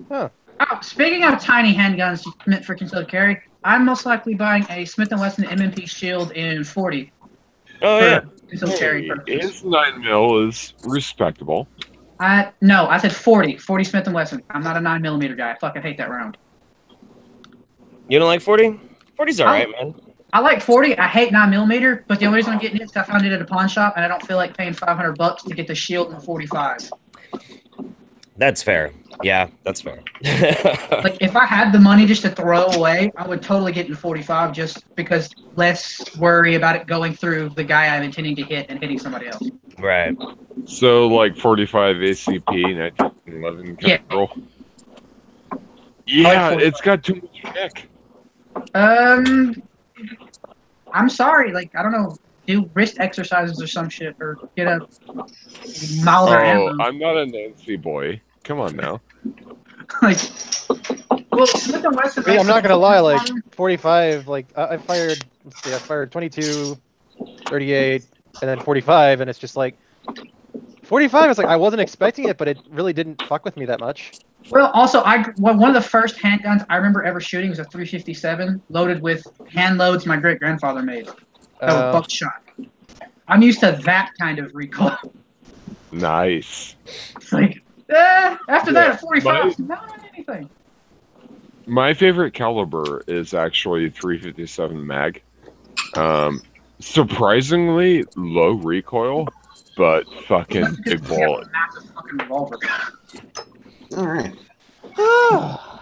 Huh. Oh, speaking of tiny handguns meant for concealed carry, I'm most likely buying a Smith & Wesson M&P Shield in 40. Oh yeah. Concealed carry purposes. His 9mm is respectable. No, I said 40. 40 Smith & Wesson. I'm not a 9mm guy. I fucking hate that round. You don't like 40? 40's alright, man. I like 40. I hate 9mm, but the only reason I'm getting it is I found it at a pawn shop, and I don't feel like paying $500 to get the Shield and 45. That's fair. Yeah, that's fair. Like, if I had the money just to throw away, I would totally get in 45 just because less worry about it going through the guy I'm intending to hit and hitting somebody else. Right. So, like 45 ACP, 1911 Capital. Yeah, like it's got too much kick. I'm sorry. Like, I don't know. Do wrist exercises or some shit, or get a milder ammo. I'm not a Nancy boy. Come on now. Like, well, Smith and Wesson. I mean, I'm not gonna lie, like 45, like I fired. Let's see, I fired 22, 38, and then 45, and it's just like 45 is like I wasn't expecting it, but it really didn't fuck with me that much. Well, also, one of the first handguns I remember ever shooting was a 357 loaded with hand loads my great grandfather made. That was buckshot. I'm used to that kind of recoil. Nice. It's like, after that, at 45, not anything. My favorite caliber is actually 357 mag. Surprisingly low recoil, but fucking big bullet. Revolver. All right.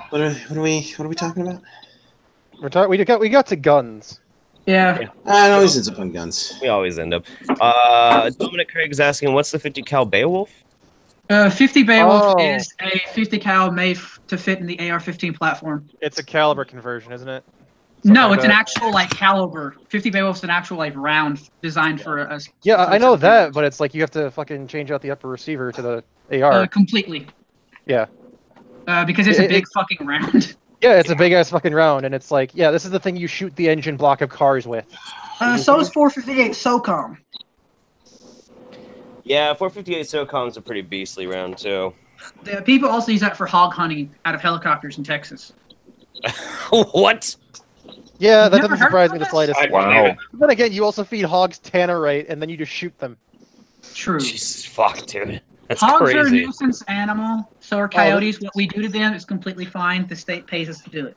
What are we talking about? We got to guns. Yeah. I always ends up on guns. We always end up. Dominic Craig's asking, what's the 50 cal Beowulf? 50 Beowulf is a 50 cal made to fit in the AR-15 platform. It's a caliber conversion, isn't it? No, it's an actual like caliber. 50 Beowulf's an actual like round designed for a. Yeah, I know that, but it's like you have to fucking change out the upper receiver to the AR. Completely. Yeah. Because it's a big fucking round. Yeah, it's a big ass fucking round, and it's like, yeah, this is the thing you shoot the engine block of cars with. So is 458 SOCOM. Yeah, 458 SOCOM's a pretty beastly round too. The people also use that for hog hunting out of helicopters in Texas. What? Yeah, that doesn't surprise me the slightest. Wow. But then again, you also feed hogs tannerite, and then you just shoot them. True. Jesus fuck, dude. That's Hogs crazy. are a nuisance animal. So are coyotes. What we do to them is completely fine. The state pays us to do it.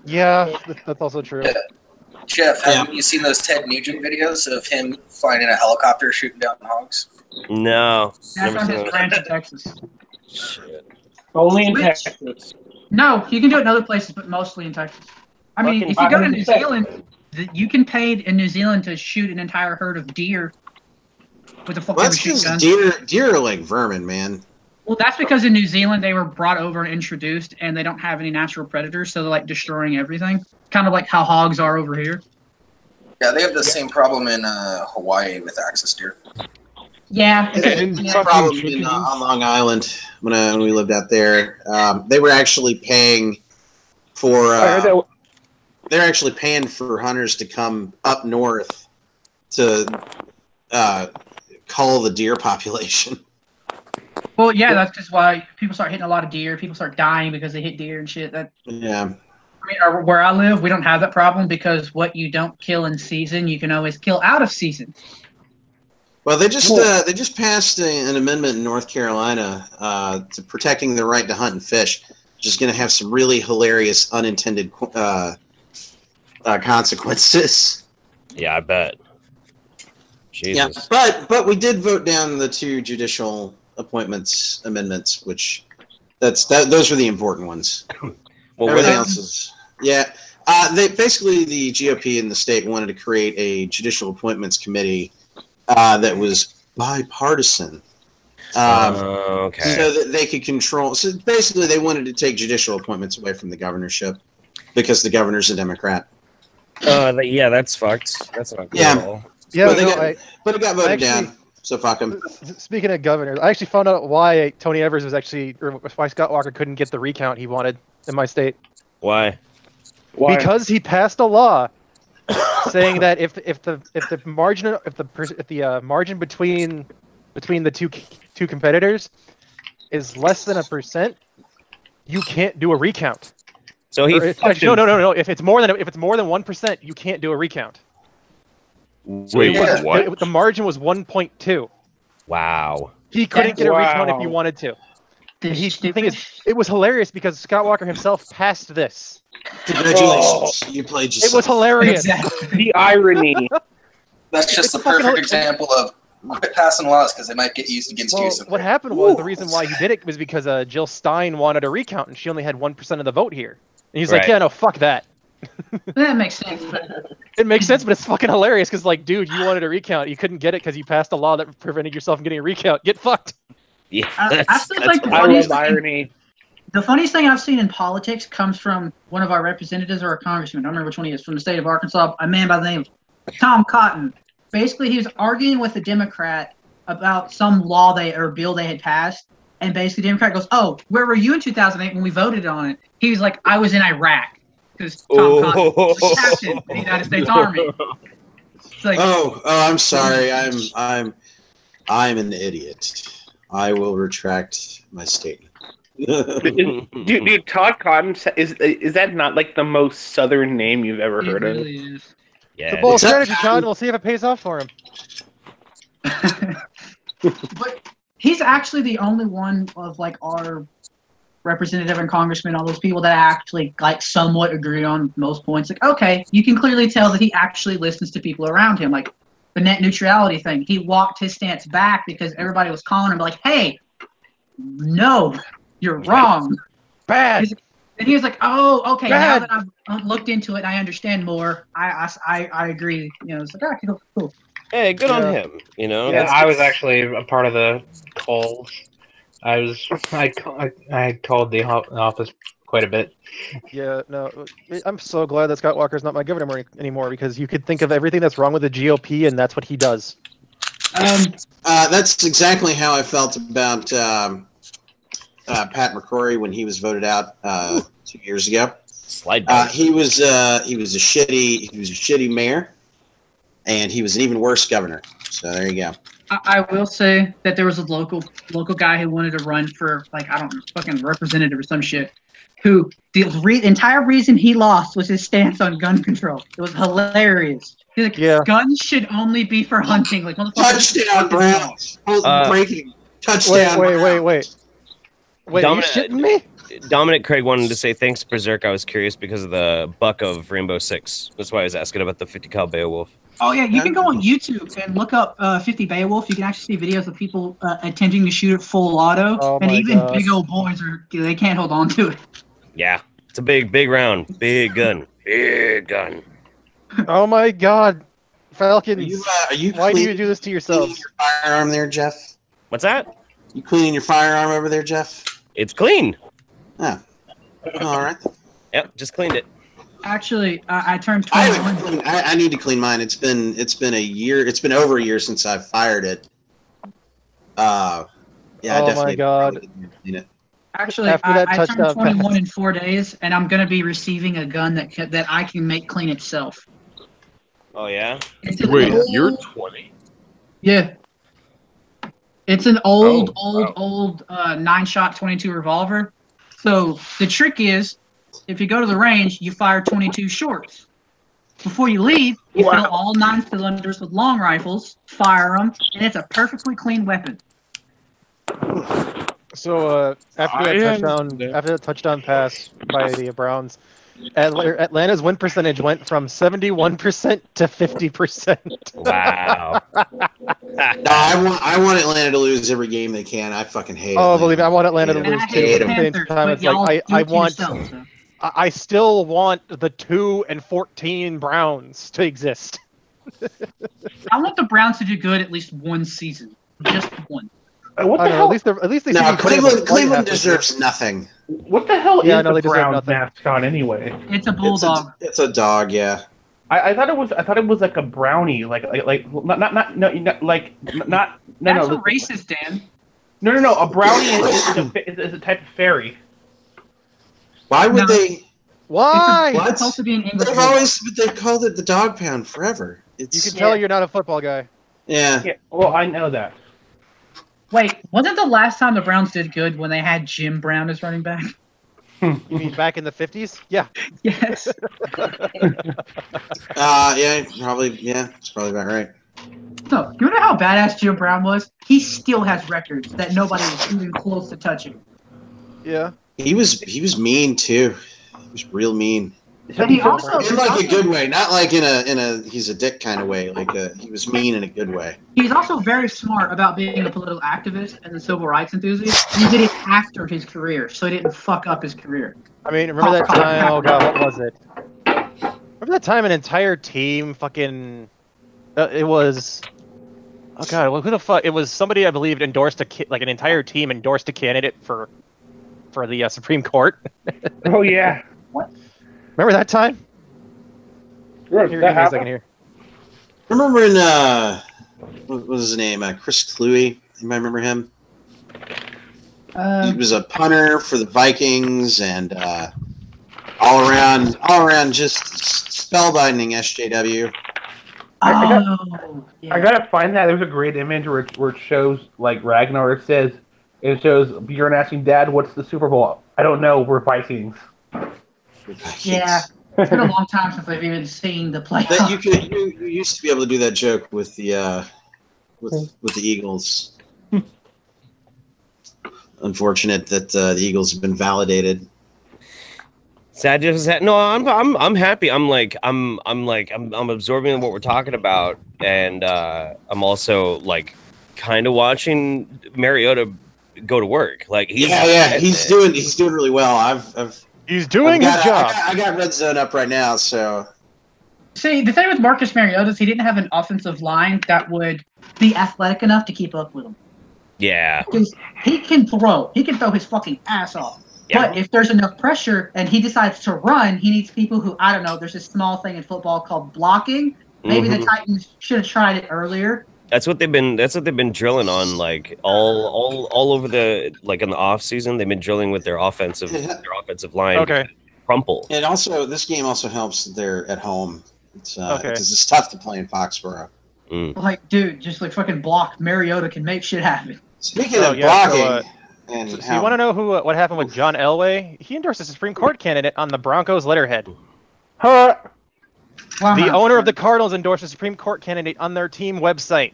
Yeah, that's also true. Jeff, haven't you seen those Ted Nugent videos of him flying in a helicopter shooting down hogs? No. That's on his ranch in Texas. Shit. Only in Texas. No, you can do it in other places, but mostly in Texas. I mean, if you go to New Zealand, you can pay in New Zealand to shoot an entire herd of deer with a fucking machine gun. Deer are like vermin, man. Well, that's because in New Zealand they were brought over and introduced, and they don't have any natural predators, so they're like destroying everything. Kind of like how hogs are over here. Yeah, they have the same problem in Hawaii with axis deer. Yeah, Problem on Long Island when we lived out there. They were actually paying for. They're actually paying for hunters to come up north to cull the deer population. Well, yeah, that's just why people start hitting a lot of deer. People start dying because they hit deer and shit. Yeah. I mean, where I live, we don't have that problem because what you don't kill in season, you can always kill out of season. Well, they just passed an amendment in North Carolina to protecting the right to hunt and fish, which is going to have some really hilarious unintended consequences. Yeah, I bet. Jesus. Yeah, but we did vote down the 2 judicial amendments, which those are the important ones. Well, everything else is basically the GOP in the state wanted to create a judicial appointments committee that was bipartisan. Okay. So that they could control. So basically, they wanted to take judicial appointments away from the governorship because the governor's a Democrat. Yeah, that's fucked. That's not good at all. Yeah, but it got voted down. So fuck him. Speaking of governors, I actually found out why Tony Evers was why Scott Walker couldn't get the recount he wanted in my state. Why? Because he passed a law saying that if the margin between the two competitors is less than 1%, you can't do a recount. So he no. If it's more than 1%, you can't do a recount. Wait, what? The margin was 1.2. Wow. He couldn't get a recount if he wanted to. The thing is, it was hilarious because Scott Walker himself passed this. Congratulations, you played yourself. It was hilarious. The irony. That's just the perfect example of quit passing laws because they might get used against you. What happened was the reason why he did it was because Jill Stein wanted a recount and she only had 1% of the vote here. And he's like, yeah, no, fuck that. That makes sense. It makes sense, but it's fucking hilarious because, like, dude, you wanted a recount. You couldn't get it because you passed a law that prevented yourself from getting a recount. Get fucked. Yeah, I still think the funniest thing I've seen in politics comes from one of our representatives or a congressman. I don't remember which one he is, from the state of Arkansas. A man by the name of Tom Cotton. Basically, he was arguing with a Democrat about some law or bill they had passed, And basically, Democrat goes, "Oh, where were you in 2008 when we voted on it?" He was like, "I was in Iraq because Tom Cotton was captain of the United States Army." It's like, I'm sorry. I'm an idiot. I will retract my statement. Dude, Todd Cotton is that not like the most southern name you've ever heard of? It really is. Yeah. It's a bold Except strategy, Cotton. Todd. We'll see if it pays off for him. But he's actually the only one of like our representative and congressman, all those people that actually like somewhat agree on most points. Like, okay, you can clearly tell that he actually listens to people around him. Like the net neutrality thing, he walked his stance back because everybody was calling him like, "Hey, no, you're wrong, Bad." And he was like, "Oh, okay. Now Bad. that I've looked into it and I understand more, I agree." You know, it's like, "Okay, cool." Hey, good on Yeah. him. You know. Yeah, That's- I was actually a part of the calls. I called the office quite a bit. Yeah, no, I'm so glad that Scott Walker's not my governor anymore because you could think of everything that's wrong with the GOP and that's what he does. That's exactly how I felt about Pat McCrory when he was voted out 2 years ago. Slide down. He was a shitty mayor, and he was an even worse governor. So there you go. I will say that there was a local guy who wanted to run for like I don't know, fucking representative or some shit. Who the entire reason he lost was his stance on gun control. It was hilarious. He's like, Yeah. guns should only be for hunting. Like, Touchdown, Browns! Breaking touchdown. Wait, are you Dominic- shitting me? Dominic Craig wanted to say thanks, Berserk. I was curious because of the buck of Rainbow Six. That's why I was asking about the 50 cal Beowulf. Oh yeah, you can go on YouTube and look up 50 Beowulf. You can actually see videos of people attempting to shoot it full auto, Oh and my even God. big old boys they can't hold on to it. Yeah, it's a big round, big gun. Oh my God, Falcons! Are you Why do you cleaning do this to yourselves? your firearm there, Jeff? What's that? You cleaning your firearm over there, Jeff? It's clean. Oh. All right. Yep, just cleaned it. Actually, I turned I 21. need to clean mine. It's been a year. It's been over a year since I fired it. Yeah. I Oh my definitely God. probably didn't clean it. Actually, After that I turned touchdown 21 pass. in 4 days, and I'm gonna be receiving a gun that I can make clean itself. Oh yeah. It's an Wait, old- you're 20. Yeah. It's an old 9-shot 22 revolver. So the trick is, if you go to the range, you fire 22 shorts. Before you leave, you fill all 9 cylinders with long rifles, fire them, and it's a perfectly clean weapon. So after that touchdown pass by the Browns, Atlanta's win percentage went from 71% to 50%. Wow. No, I want Atlanta to lose every game they can. I fucking hate it. Oh, believe me, I want Atlanta to Yeah. lose And I too. hate But the at the same Panthers, time, but it's like y'all I do it to want. yourself, so. I still want the 2-14 Browns to exist. I want the Browns to do good at least one season. Just one. What I the don't know, hell? at least they No, should be playing with Cleveland half deserves nothing. What the hell Yeah, is no, they the deserve Brown nothing. mascot anyway? It's a bulldog. It's a dog, yeah. I thought it was like a brownie, like not That's a racist, Dan. No. A brownie is a type of fairy. Why would No. they? Why? It's supposed to be an English They've bulldog. they've called it the dog pound forever. You It's can tell you're not a football guy. yeah. Yeah, well, I know that. Wait, wasn't the last time the Browns did good when they had Jim Brown as running back? You mean back in the 50s? Yeah. Yes. Yeah, probably. Yeah, it's probably about right. So, you know how badass Jim Brown was? He still has records that nobody was even close to touching. Yeah. He was mean too. He was real mean. But he also, In like a good way, not like in a he's a dick kind of way. Like he was mean in a good way. he's also very smart about being a political activist and a civil rights enthusiast. And he did it after his career, so he didn't fuck up his career. I mean, remember that time? Oh god, what was it? Remember that time an entire team fucking? It was. Oh god, who the fuck? It was somebody I believe endorsed an entire team endorsed a candidate for the Supreme Court. Oh yeah. Remember that time? Sure, Here, that give me a happened. second here. I remember in what was his name? Chris Cluey. Anybody remember him? He was a punter for the Vikings, and all around, just spellbinding SJW. I gotta find that. There's a great image where it shows like Ragnar. It shows Bjorn asking Dad, "What's the Super Bowl?" I don't know. We're Vikings. Yeah, it's been a long time since I've even seen the playoffs. You used to be able to do that joke with the with the Eagles. Unfortunate that the Eagles have been validated. Sad. No, I'm happy. I'm absorbing what we're talking about, and I'm also like kind of watching Mariota go to work. Like he's doing really well. He's doing his job. I got Red Zone up right now, so. See, the thing with Marcus Mariota is he didn't have an offensive line that would be athletic enough to keep up with him. Yeah. Because he can throw his fucking ass off. Yeah. But if there's enough pressure and he decides to run, he needs people who, I don't know, there's this small thing in football called blocking. Maybe the Titans should have tried it earlier. That's what they've been drilling on, like all over the, like in the off season. They've been drilling with their offensive line. Okay. Crumple. And also, this game also helps that they're at home. It's because it's tough to play in Foxborough. Like, dude, just like fucking block. Mariota can make shit happen. Speaking of blocking, so you want to know what happened with John Elway? He endorsed a Supreme Court candidate on the Broncos letterhead. Huh? The owner of the Cardinals endorsed a Supreme Court candidate on their team website.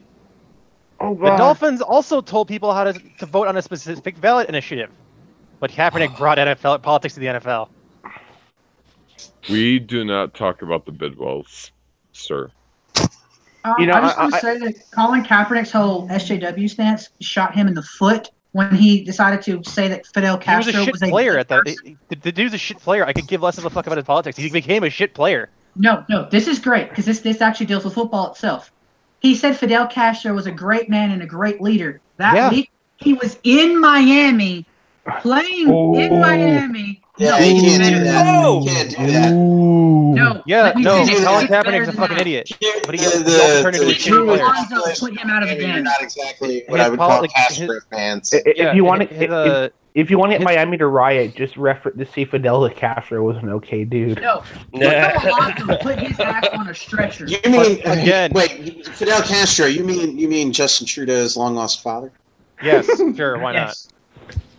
Oh, God. The Dolphins also told people how to vote on a specific ballot initiative, but Kaepernick brought NFL politics to the NFL. We do not talk about the Bidwells, sir. I just want to say that Colin Kaepernick's whole SJW stance shot him in the foot when he decided to say that Fidel Castro was a shit player. The dude's a shit player. I could give less of a fuck about his politics. He became a shit player. No, this is great because this actually deals with football itself. He said Fidel Castro was a great man and a great leader. That week, he was in Miami, playing in Miami. Yeah, he can't do that. He can't do that. No. Yeah, no. Colin Kaepernick's a fucking idiot. But he also turned into a shitty player. Put him out of the game. Not exactly what I would call Castro fans. If you want to hit Miami to riot, just reference to see Fidel Castro was an okay dude. No. Put his ass on a stretcher. You mean again? Wait, Fidel Castro? You mean Justin Trudeau's long lost father? Yes, sure. Why not?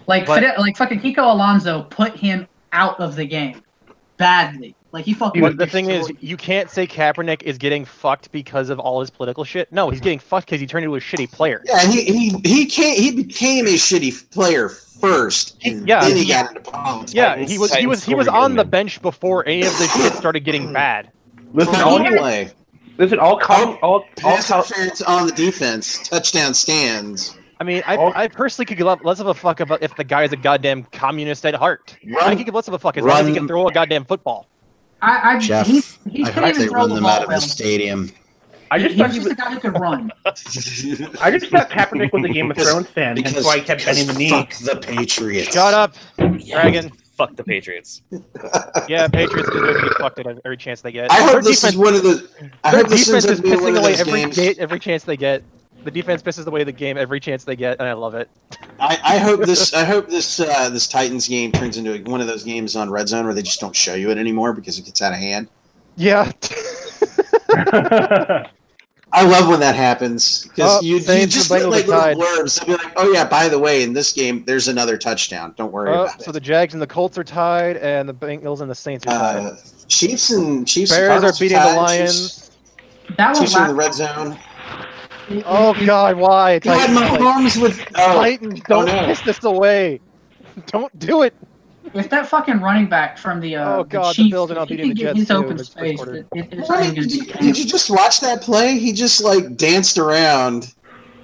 Like fucking Kiko Alonso put him out of the game badly. Like he fucking. But the thing is, you can't say Kaepernick is getting fucked because of all his political shit. No, he's getting fucked because he turned into a shitty player. Yeah, he became a shitty player first. And then he got into politics. Yeah, he was on the bench before any of this shit started getting bad. Listen, all pass interference on the defense, touchdown stands. I mean, I personally could give less of a fuck about if the guy is a goddamn communist at heart. I could give less of a fuck as long as he can throw a goddamn football. Jeff, I hope they run them out of the stadium. He's just a guy who can run. I just thought Kaepernick was a Game of Thrones fan, and that's why I kept bending the knee. Fuck the Patriots. Shut up, Dragon. Fuck the Patriots. Yeah, Patriots deserve to get fucked at every chance they get. I hope this is one of the. Their defense is pissing away every chance they get. The defense pisses away the game every chance they get, and I love it. I hope this this Titans game turns into one of those games on Red Zone where they just don't show you it anymore because it gets out of hand. Yeah. I love when that happens because you just get like little blurbs. They'll be like, "Oh yeah, by the way, in this game, there's another touchdown. Don't worry about it." So the Jags and the Colts are tied, and the Bengals and the Saints are tied. Chiefs Bears are beating the Lions. Chiefs are in the red zone. Oh God, why? God, Mahomes with Titans, don't piss this away. Don't do it. If that fucking running back from the the Chiefs, Bills are not beating the Jets his too. open space. Did you just watch that play? He just like danced around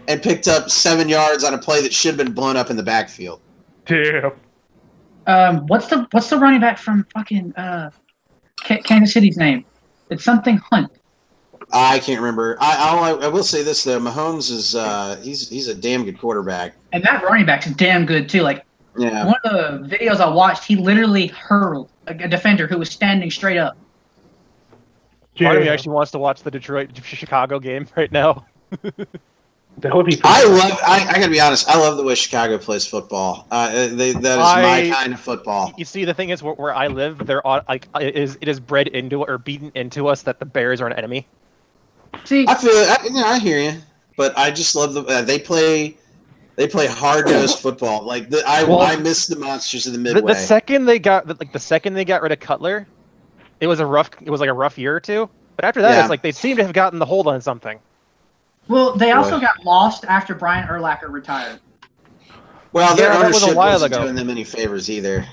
and picked up 7 yards on a play that should have been blown up in the backfield. Damn. What's the running back from fucking Kansas City's name? It's something Hunt. I can't remember. I will say this though: Mahomes is he's a damn good quarterback, and that running back's damn good too. Like, yeah. One of the videos I watched, he literally hurled a defender who was standing straight up. Part of me actually wants to watch the Detroit-Chicago game right now. That would be. I gotta be honest. I love the way Chicago plays football. That is my kind of football. You see, the thing is, where I live, it is bred into or beaten into us that the Bears are an enemy. See, I hear you, but I just love they play hard nosed football. Like I miss the monsters in the Midway. The second they got rid of Cutler, it was a rough year or two. But after that, it's like they seem to have gotten the hold on something. Well, they also got lost after Brian Urlacher retired. Well, their that was a ownership while wasn't ago. doing them any favors either.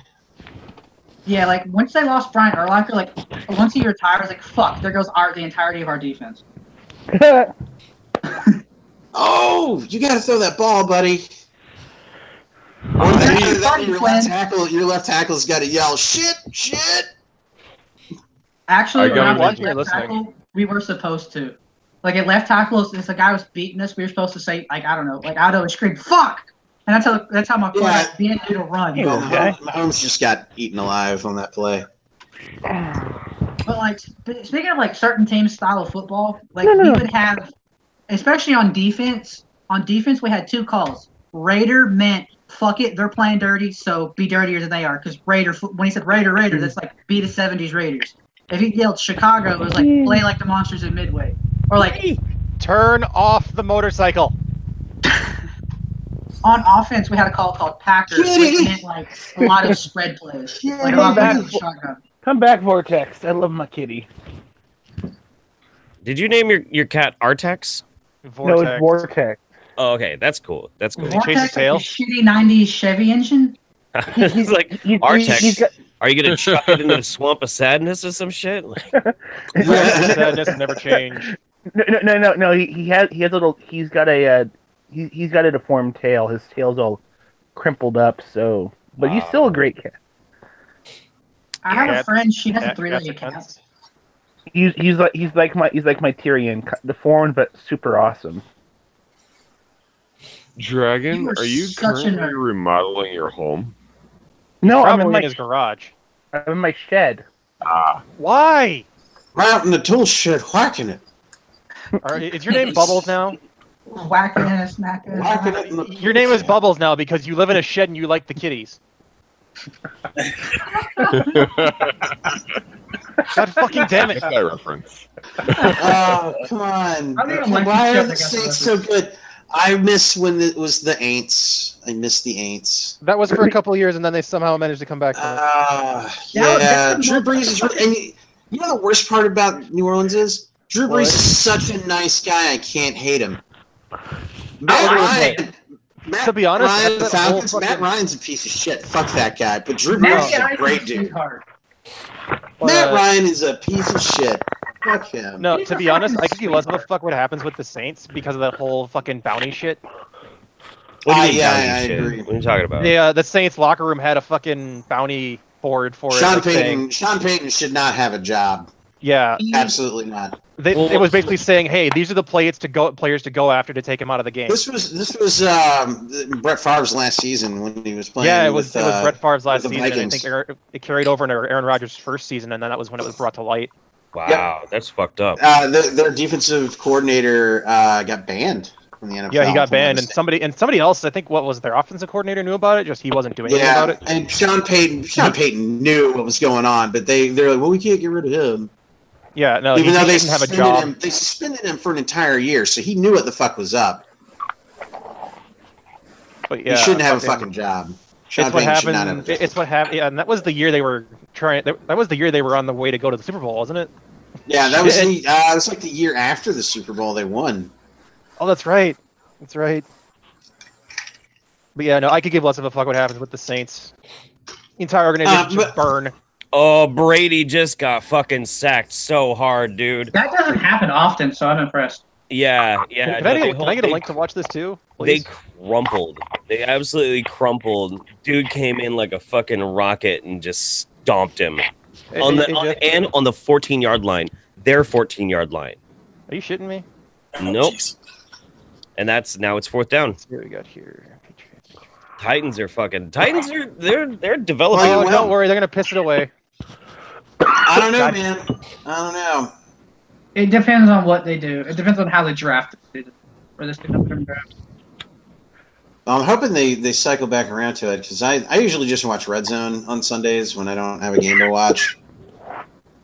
Yeah, like once they lost Brian Urlacher, like once he retired, it's like fuck, there goes the entirety of our defense. Oh, you got to throw that ball, buddy. Your left tackle's got to yell, shit. Actually, when I was here left tackle, we were supposed to. Like at left tackle, if a guy was beating us, we were supposed to say, like, I don't know, like Otto would scream, fuck! And that's how my quarterback began to run. Mahomes just got eaten alive on that play. But like speaking of like certain teams' style of football, like we would have, especially on defense. On defense, we had two calls. Raider meant fuck it, they're playing dirty, so be dirtier than they are. Because Raider, when he said Raider, that's like be the '70s Raiders. If he yelled Chicago, it was like play like the monsters in Midway, or like turn off the motorcycle. On offense, we had a call called Packers, which meant like a lot of spread plays, like a lot of shotgun. Come back, Vortex. I love my kitty. Did you name your cat Artex? No, it's Vortex. Oh, okay, that's cool. That's cool. Vortex, chase his tail? Like the shitty '90s Chevy engine. He's like Artex. Are you gonna chuck it into the swamp of sadness or some shit? Sadness never change. No. He has a little. He's got a deformed tail. His tail's all crimpled up. So, but he's still a great cat. I have a friend. She has a three-legged cat. He's like my Tyrion, deformed but super awesome. Dragon, are you currently remodeling your home? No, I'm in his garage. I'm in my shed. Why? Right out in the tool shed, whacking it. Is your name Bubbles now? Whacking it, smacking it. Your name is Bubbles now because you live in a shed and you like the kitties. God fucking damn it! I get that reference. Oh, come on! Why are the Saints so good? I miss when it was the Aints. I miss the Aints. That was for a couple of years, and then they somehow managed to come back. Yeah, Drew Brees is. And you know the worst part about New Orleans is Drew Brees is such a nice guy. I can't hate him. To be honest, Matt Ryan's a piece of shit. Fuck that guy. But Drew Brees is a great dude. Matt Ryan is a piece of shit. Fuck him. No, to be honest, I could give less of a fuck what happens with the Saints because of that whole fucking bounty shit. What do you mean I agree. What are you talking about? Yeah, the Saints locker room had a fucking bounty board for Sean Payton should not have a job. Yeah, absolutely not. It was basically saying, "Hey, these are the players to go after to take him out of the game." This was Brett Favre's last season when he was playing. Yeah, it was Brett Favre's last season. Vikings. And I think it carried over into Aaron Rodgers' first season, and then that was when it was brought to light. Wow, that's fucked up. Their defensive coordinator got banned from the NFL. Yeah, he got banned, and somebody else, I think, what was their offensive coordinator knew about it. Just he wasn't doing anything about it. And Sean Payton knew what was going on, but they're like, well, we can't get rid of him. Yeah, no, even though they didn't have a job. They suspended him for an entire year, so he knew what the fuck was up. But yeah, he shouldn't have a fucking job. It's what happened. It's what happened. Yeah, and that was the year they were trying. That was the year they were on the way to go to the Super Bowl, wasn't it? Yeah, that was it was like the year after the Super Bowl they won. Oh, that's right. That's right. But yeah, no, I could give less of a fuck what happens with the Saints. The entire organization should burn. Oh, Brady just got fucking sacked so hard, dude. That doesn't happen often, so I'm impressed. Yeah. Can I get a link to watch this too? Please? They crumpled. They absolutely crumpled. Dude came in like a fucking rocket and just stomped him on the 14-yard line. Their 14-yard line. Are you shitting me? Nope. And now it's fourth down. Let's see what we got here. Titans are they're developing. Oh, don't worry, they're gonna piss it away. I don't know, man. I don't know. It depends on what they do. It depends on how they draft it. for this upcoming draft. I'm hoping they cycle back around to it because I usually just watch Red Zone on Sundays when I don't have a game to watch.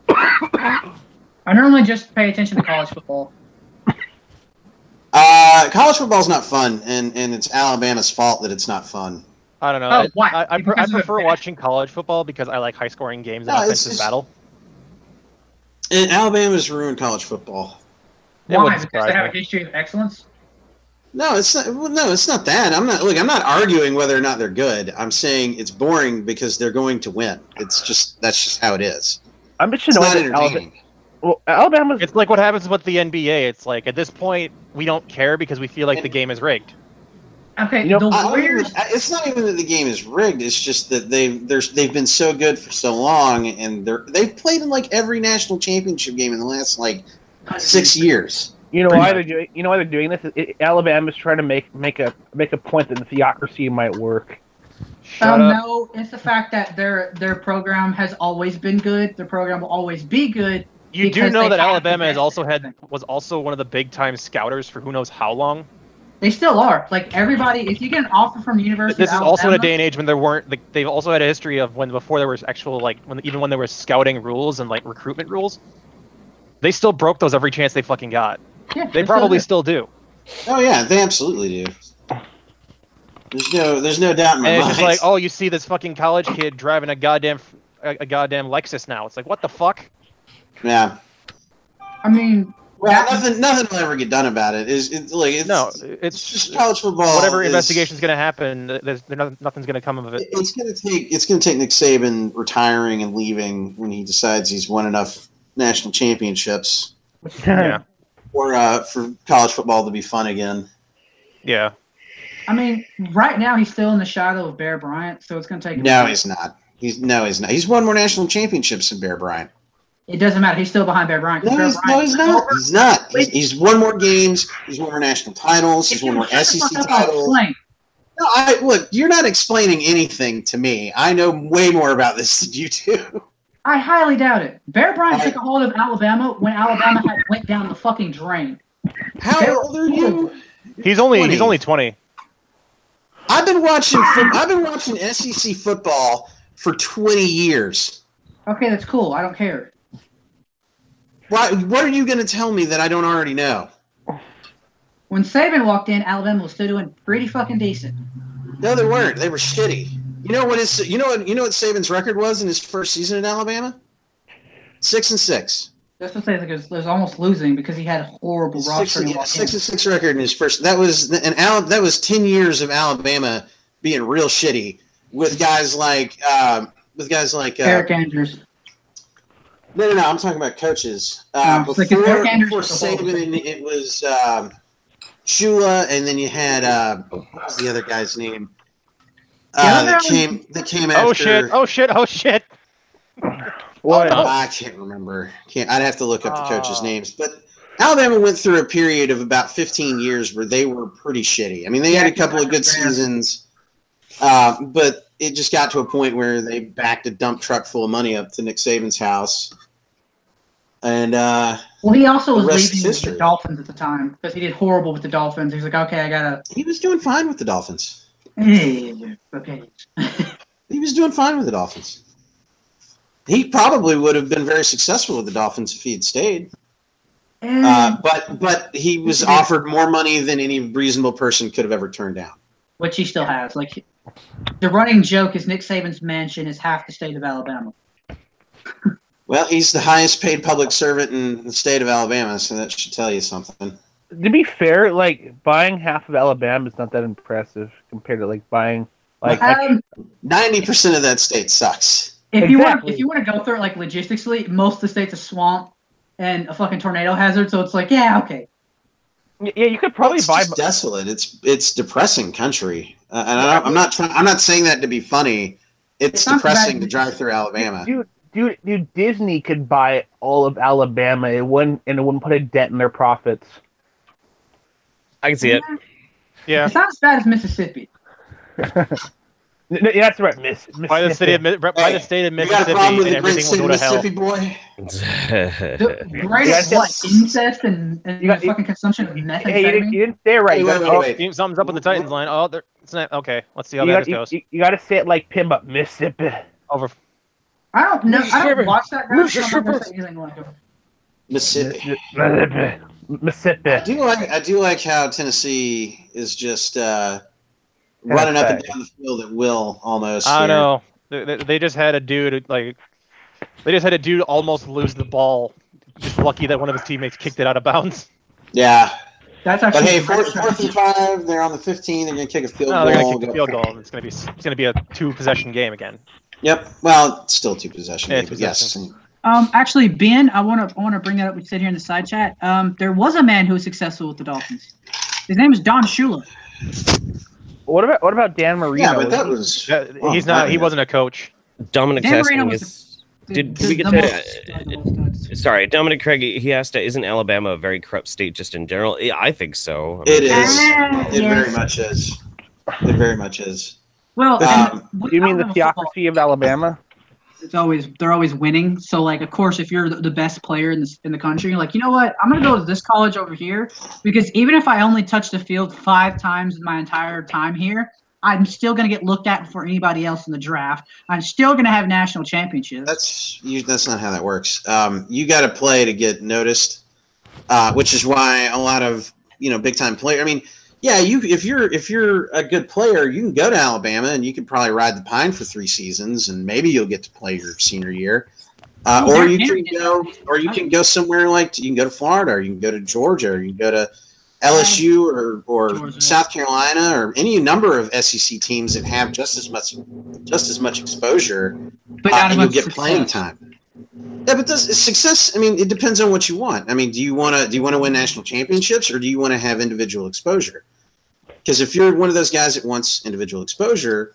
I normally just pay attention to college football. College football's not fun, and it's Alabama's fault that it's not fun. I don't know. Oh, why? I prefer watching college football because I like high-scoring games and offensive battle. And Alabama's ruined college football. Why? Because they have a history of excellence? No, it's not. Well, no, it's not that. I'm not arguing whether or not they're good. I'm saying it's boring because they're going to win. That's just how it is. I'm just not entertaining. Well, Alabama's. It's like what happens with the NBA. It's like at this point we don't care because we feel like the game is rigged. Okay, it's not even that the game is rigged. It's just that they've been so good for so long, and they've played in like every national championship game in the last like 6 years. You know why they're doing? You know why they're doing this? Alabama's trying to make a point that the theocracy might work. No, it's the fact that their program has always been good. Their program will always be good. You do know that Alabama was also one of the big time scouters for who knows how long. They still are. Like everybody, if you get an offer from University This of is Alabama, also in a day and age when there weren't. Like, they've also had a history of before there was actual when there were scouting rules and like recruitment rules. They still broke those every chance they fucking got. Yeah, they probably still do. Oh yeah, they absolutely do. There's no doubt in my mind. And it's just like, oh, you see this fucking college kid driving a goddamn Lexus now. It's like, what the fuck? Yeah. I mean, well, nothing will ever get done about it. It's just college football. Whatever investigation's going to happen, nothing's going to come of it. It's going to take Nick Saban retiring and leaving when he decides he's won enough national championships. Yeah. Or for college football to be fun again. Yeah. I mean, right now he's still in the shadow of Bear Bryant, so it's going to take. No, he's not. He's not. He's won more national championships than Bear Bryant. It doesn't matter. He's still behind Bear Bryant. No, he's not. He's not. He's won more games. He's won more national titles. He's won more SEC titles. No, look. You're not explaining anything to me. I know way more about this than you do. I highly doubt it. Bear Bryant took a hold of Alabama when Alabama went down the fucking drain. How old are you? He's only 20. I've been watching SEC football for 20 years. Okay, that's cool. I don't care. What are you going to tell me that I don't already know? When Saban walked in, Alabama was still doing pretty fucking decent. No, they weren't. They were shitty. You know what Saban's record was in his first season in Alabama? 6-6. That's what I say. It was almost losing because he had a horrible roster. 6-6 record in his first. That was 10 years of Alabama being real shitty with guys like Eric Andrews. No. I'm talking about coaches. Before Saban, it was Shula, and then you had what was the other guy's name? That came after. Oh shit! What? I can't remember. I'd have to look up the coaches' names. But Alabama went through a period of about 15 years where they were pretty shitty. I mean, they had a couple of good seasons, but it just got to a point where they backed a dump truck full of money up to Nick Saban's house. And he also was leaving with the Dolphins at the time because he did horrible with the Dolphins. He was like, okay, I gotta. He was doing fine with the Dolphins. Okay. He was doing fine with the Dolphins. He probably would have been very successful with the Dolphins if he had stayed. But he was offered more money than any reasonable person could have ever turned down. Which he still has. Like, the running joke is Nick Saban's mansion is half the state of Alabama. Well, he's the highest paid public servant in the state of Alabama, so that should tell you something. To be fair, like, buying half of Alabama is not that impressive compared to, like, buying, like... 90% of that state sucks. If you want to go through it, like, logistically, most of the state's a swamp and a fucking tornado hazard, so it's like, yeah, okay. Yeah, you could probably buy... It's desolate. It's depressing country. And I'm not saying that to be funny. It's depressing to drive through Alabama. Dude, Disney could buy all of Alabama. It wouldn't put a dent in their profits. I can see it. Yeah. It's not as bad as Mississippi. Yeah, that's right, by the state of You got a problem Mississippi, with and the great everything state will of go to hell. Mississippi, boy? The greatest what? Incest and fucking consumption of methamphetamine? You didn't say it right. Hey, wait. Something's up with the Titans line. Oh, it's not okay. Let's see how You that got, goes. you got to say it like Pimba, Mississippi. Over. I don't know. I don't watch that guy. So I'm not gonna Mississippi. say anything like him. Mississippi. Mississippi. I do like how Tennessee is just running up and down the field at will almost. I know. They just had a dude almost lose the ball. Just lucky that one of his teammates kicked it out of bounds. Yeah. That's actually. But hey, 4th and 5. They're on the 15. They're gonna kick a field goal. They're gonna kick a field goal, and it's gonna be a 2-possession game again. Yep. Well, it's still 2-possession. Yeah, Yes. Actually, Ben, I want to bring that up. We said here in the side chat. There was a man who was successful with the Dolphins. His name is Don Shula. What about Dan Marino? Yeah, but that was. He's not. He wasn't a coach. Dominic Dan asking Marino is. Did we get to? Sorry, Dominic Craig. He asked, "Isn't Alabama a very corrupt state just in general?" Yeah, I think so. It is. It very much is. It very much is. Well, do you mean the theocracy of Alabama? They're always winning. So like, of course, if you're the best player in the country, you're like, you know what? I'm gonna go to this college over here because even if I only touch the field 5 times in my entire time here, I'm still gonna get looked at before anybody else in the draft. I'm still gonna have national championships. That's not how that works. You got to play to get noticed, which is why a lot of big time players. I mean, yeah, if you're a good player, you can go to Alabama and you can probably ride the pine for 3 seasons, and maybe you'll get to play your senior year. Or you can go somewhere like you can go to Florida, or you can go to Georgia, or you can go to LSU or South Carolina, or any number of SEC teams that have just as much exposure, and you'll get playing time. Yeah, but success. I mean, it depends on what you want. I mean, do you want to win national championships, or do you want to have individual exposure? Because if you're one of those guys that wants individual exposure,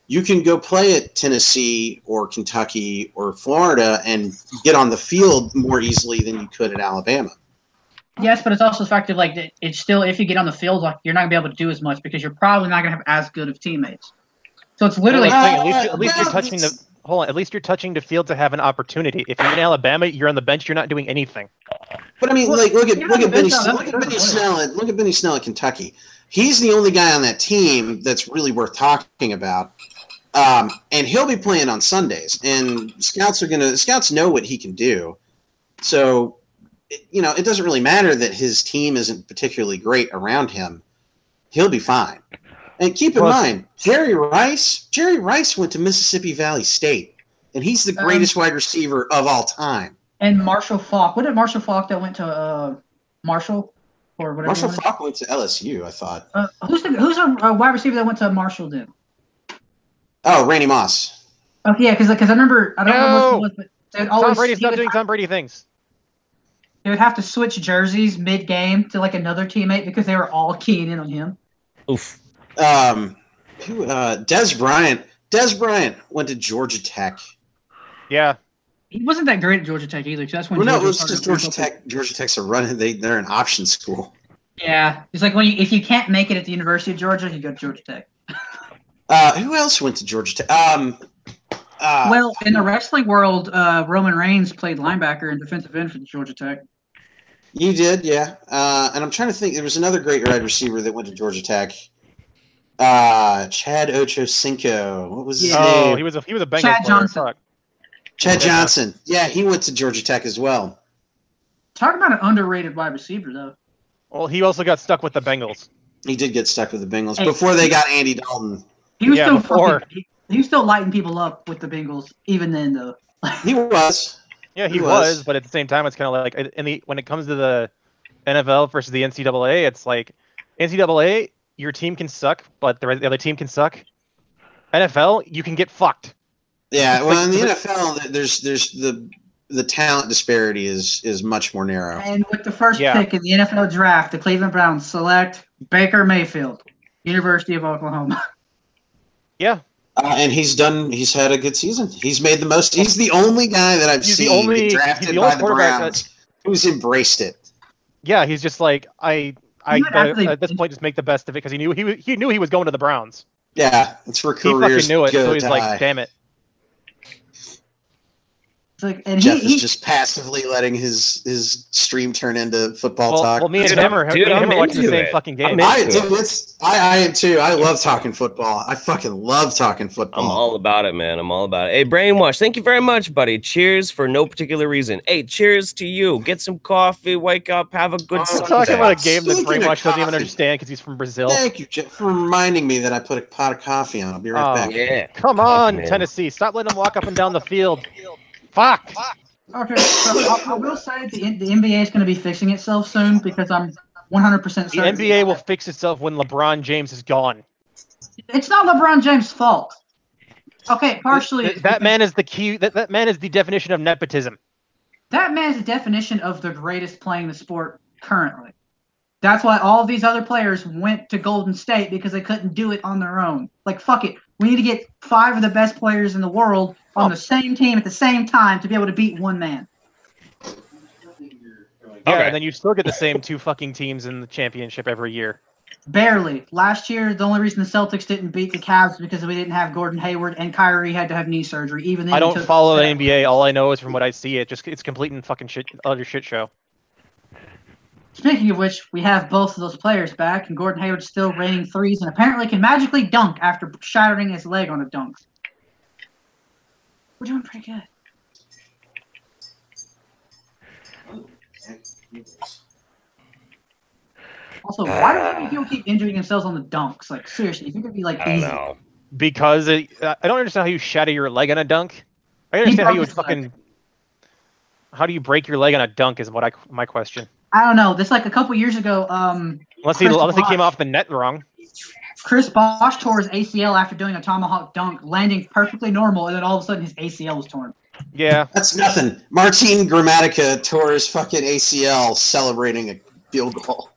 you can go play at Tennessee or Kentucky or Florida and get on the field more easily than you could at Alabama. Yes, but it's also the fact of like it's still if you get on the field, like you're not gonna be able to do as much because you're probably not gonna have as good of teammates. So it's literally at least you're touching the. Hold on. At least you're touching the field to have an opportunity. If you're in Alabama, you're on the bench. You're not doing anything. But I mean, like, look at Benny Snell at Kentucky. He's the only guy on that team that's really worth talking about, and he'll be playing on Sundays. And scouts know what he can do. So, it doesn't really matter that his team isn't particularly great around him. He'll be fine. And keep in mind, Jerry Rice went to Mississippi Valley State, and he's the greatest wide receiver of all time. And Marshall Faulk. What did Marshall Faulk that went to Marshall or whatever? Marshall Faulk went to LSU, I thought. Who's a wide receiver that went to Marshall then? Oh, Randy Moss. Oh yeah, because I remember I don't know what it was, but Tom Brady's not doing Tom Brady things. They would have to switch jerseys mid-game to like another teammate because they were all keying in on him. Oof. Des Bryant went to Georgia Tech. Yeah. He wasn't that great at Georgia Tech either. Cause that's when it was just Georgia Tech. Georgia Tech's a run. They're an option school. Yeah, it's like if you can't make it at the University of Georgia, you go to Georgia Tech. Who else went to Georgia Tech? Well, in the wrestling world, Roman Reigns played linebacker and defensive end for Georgia Tech. You did, yeah. And I'm trying to think. There was another great wide receiver that went to Georgia Tech. Chad Ochocinco. What was his name? He was a Bengals Chad player. Johnson. Chad Johnson. Yeah, he went to Georgia Tech as well. Talk about an underrated wide receiver, though. Well, he also got stuck with the Bengals. He did get stuck with the Bengals before they got Andy Dalton. He was he was still lighting people up with the Bengals, even then, though. He was. Yeah, he was, but at the same time, it's kind of like when it comes to the NFL versus the NCAA, it's like NCAA, your team can suck, but the other team can suck. NFL, you can get fucked. Yeah, well, in the NFL, there's the talent disparity is much more narrow. And with the first pick in the NFL draft, the Cleveland Browns select Baker Mayfield, University of Oklahoma. Yeah. And he's had a good season. He's made the most. He's the only guy that I've seen get drafted by the Browns who's embraced it. Yeah, he's just like I at this point just make the best of it because he knew he was going to the Browns. Yeah, that's where He careers fucking knew it, go so he's to like, die. damn it. It's like, and Jeff is just passively letting his stream turn into football talk. Well, me and Dude, him I'm are watching the into same it. fucking game. I'm I am too. I love talking football. I fucking love talking football. I'm all about it, man. I'm all about it. Hey, Brainwash, thank you very much, buddy. Cheers for no particular reason. Hey, cheers to you. Get some coffee, wake up, have a good We're Sunday. talking about a game that Speaking of Brainwash doesn't even coffee. understand because he's from Brazil. Thank you, Jeff, for reminding me that I put a pot of coffee on. I'll be right Oh, back. Yeah. Come Coffee, on, man. Tennessee. Stop letting him walk up and down the field. Fuck. Okay, so I will say the NBA is going to be fixing itself soon because I'm 100% The certain. NBA will fix itself when LeBron James is gone. It's not LeBron James' fault. Okay, partially. That man is the key. That man is the definition of nepotism. That man is the definition of the greatest playing the sport currently. That's why all these other players went to Golden State because they couldn't do it on their own. Like, fuck it. We need to get 5 of the best players in the world on the same team at the same time to be able to beat one man. Yeah, Okay. and then you still get the same 2 fucking teams in the championship every year. Barely. Last year, the only reason the Celtics didn't beat the Cavs was because we didn't have Gordon Hayward and Kyrie had to have knee surgery. Even then, I don't follow the NBA. All I know is from what I see, it's complete and fucking utter shit show. Speaking of which, we have both of those players back, and Gordon Hayward's still raining threes and apparently can magically dunk after shattering his leg on a dunk. We're doing pretty good. Also, why do people keep injuring themselves on the dunks? Like, seriously, if you could be like I don't easy. know. Because I don't understand how you shatter your leg on a dunk. I understand how you would fucking. How do you break your leg on a dunk? Is my question. I don't know. This like a couple years ago. Unless he came off the net wrong. Chris Bosh tore his ACL after doing a tomahawk dunk, landing perfectly normal, and then all of a sudden his ACL was torn. Yeah. That's nothing. Martin Gramatica tore his fucking ACL celebrating a field goal.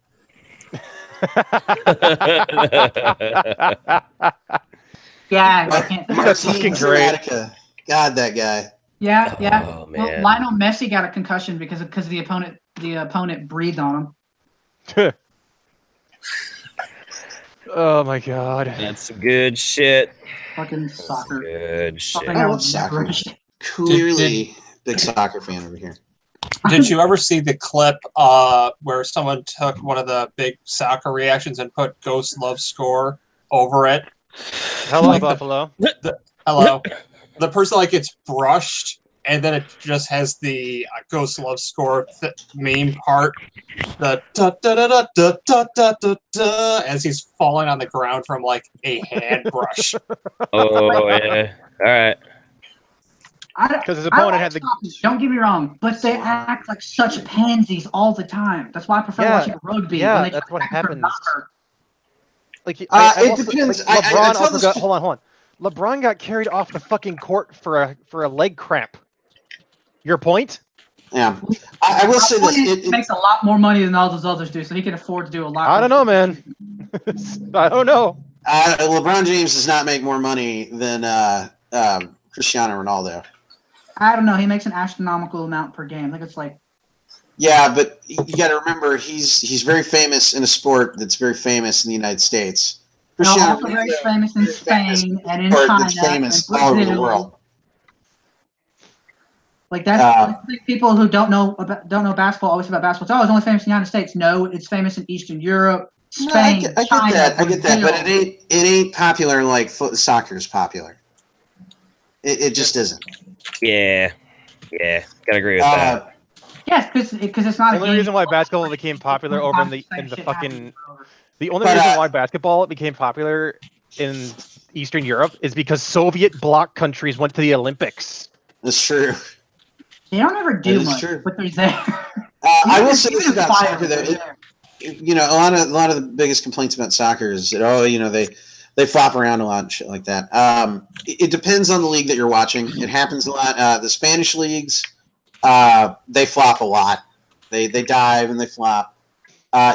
Yeah, I can't think That's of fucking it. great. Gramatica. God, that guy. Yeah, yeah. Oh, Well, man. Lionel Messi got a concussion because the opponent breathed on him. Oh my god. That's some good shit. Fucking soccer. Good shit. Something I I love would soccer. never- Clearly, big soccer fan over here. Did you ever see the clip where someone took one of the big soccer reactions and put Ghost Love Score over it? Hello, Like Buffalo. Hello. The person like gets brushed, and then it just has the Ghost Love Score meme part, the da da da da da da da da da, as he's falling on the ground from like a hand brush. Oh, yeah. All right. Because his opponent like had the. soccer, don't get me wrong, but they act like such pansies all the time. That's why I prefer Yeah, watching rugby. yeah, when they that's try what to act for happens. soccer. Like, It also, depends. Like, I LeBron tell also this- got. Hold on. LeBron got carried off the fucking court for a leg cramp. Your point? Yeah. I will say this. He makes a lot more money than all those others do, so he can afford to do a lot. I don't know, man. I don't know. LeBron James does not make more money than Cristiano Ronaldo. I don't know. He makes an astronomical amount per game. I think it's like. Yeah, but you got to remember he's very famous in a sport that's very famous in the United States. Cristiano Also very Ronaldo famous in is famous Spain and in sport China that's famous and all over the Brazil. world. Like that's like people who don't know basketball always about basketball. Oh, it's only famous in the United States. No, it's famous in Eastern Europe, No, Spain, I get China, that. I get that, but Brazil. it ain't popular like soccer is popular. It just isn't. Yeah. Yeah. Gotta agree with that. Yes, because it's not The a only game. reason why basketball became popular over in the fucking. The only But, reason why basketball became popular in Eastern Europe is because Soviet bloc countries went to the Olympics. That's true. They don't ever do That is much, true. but they're there. I will say this Even about fire, soccer, though. they're there. A lot of the biggest complaints about soccer is that they flop around a lot and shit like that. It depends on the league that you're watching. It happens a lot. The Spanish leagues, they flop a lot. They dive and they flop.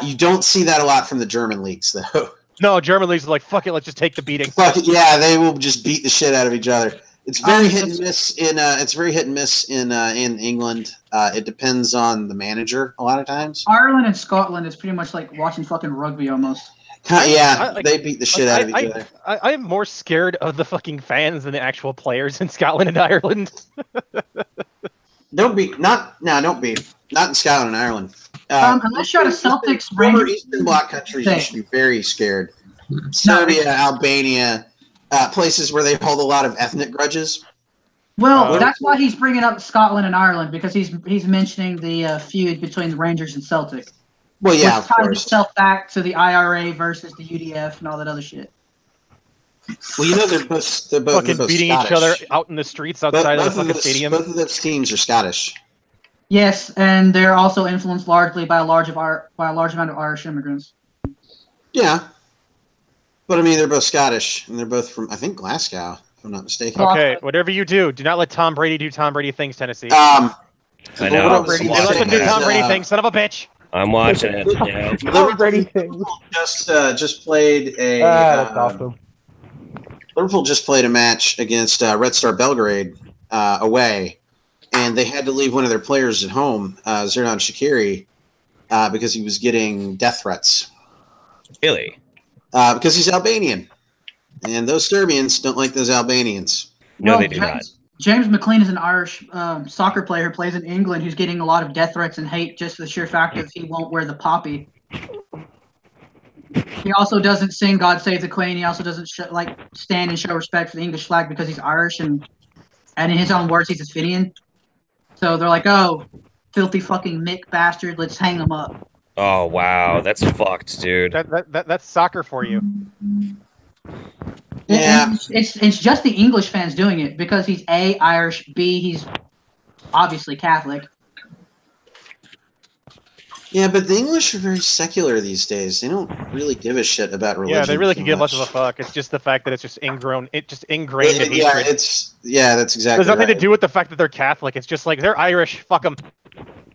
You don't see that a lot from the German leagues, though. No, German leagues are like, fuck it, let's just take the beating. Fuck it, yeah, they will just beat the shit out of each other. It's very hit and miss in. It's very hit and miss in England. It depends on the manager a lot of times. Ireland and Scotland is pretty much like watching fucking rugby almost. They beat the shit out of each other. I'm more scared of the fucking fans than the actual players in Scotland and Ireland. Don't be. Not in Scotland and Ireland. Unless you're at a Celtics former Eastern Bloc countries, you should be very scared. Serbia, Albania, places where they hold a lot of ethnic grudges. Well, that's why he's bringing up Scotland and Ireland, because he's mentioning the feud between the Rangers and Celtic. Well, yeah, which ties itself back to the IRA versus the UDF and all that other shit. Well, you know they're both fucking beating Scottish. each other out in the streets outside of the fucking stadium. Both of those teams are Scottish. Yes, and they're also influenced largely by a large amount of Irish immigrants. Yeah, but I mean they're both Scottish, and they're both from I think Glasgow, if I'm not mistaken. Okay, whatever you do not let Tom Brady do Tom Brady things, Tennessee. I know. Let him do Tom Brady things, son of a bitch. I'm watching it. Yeah. Tom Brady things. Just played a. That's awesome. Liverpool just played a match against Red Star Belgrade away, and they had to leave one of their players at home, Zerdan Shaqiri, because he was getting death threats. Really? Because he's Albanian, and those Serbians don't like those Albanians. No, they do not. James McLean is an Irish soccer player who plays in England who's getting a lot of death threats and hate just for the sheer fact that he won't wear the poppy. He also doesn't sing "God Save the Queen." He also doesn't stand and show respect for the English flag because he's Irish and in his own words, he's a Finian. So they're like, "Oh, filthy fucking Mick bastard, let's hang him up." Oh wow, that's fucked, dude. That's soccer for you. Yeah, it's just the English fans doing it because he's A, Irish, B, he's obviously Catholic. Yeah, but the English are very secular these days. They don't really give a shit about religion. Yeah, they really can give much of a fuck. It's just the fact that it's just ingrained in hatred. That's exactly. There's nothing right. to do with the fact that they're Catholic. It's just like they're Irish. Fuck them.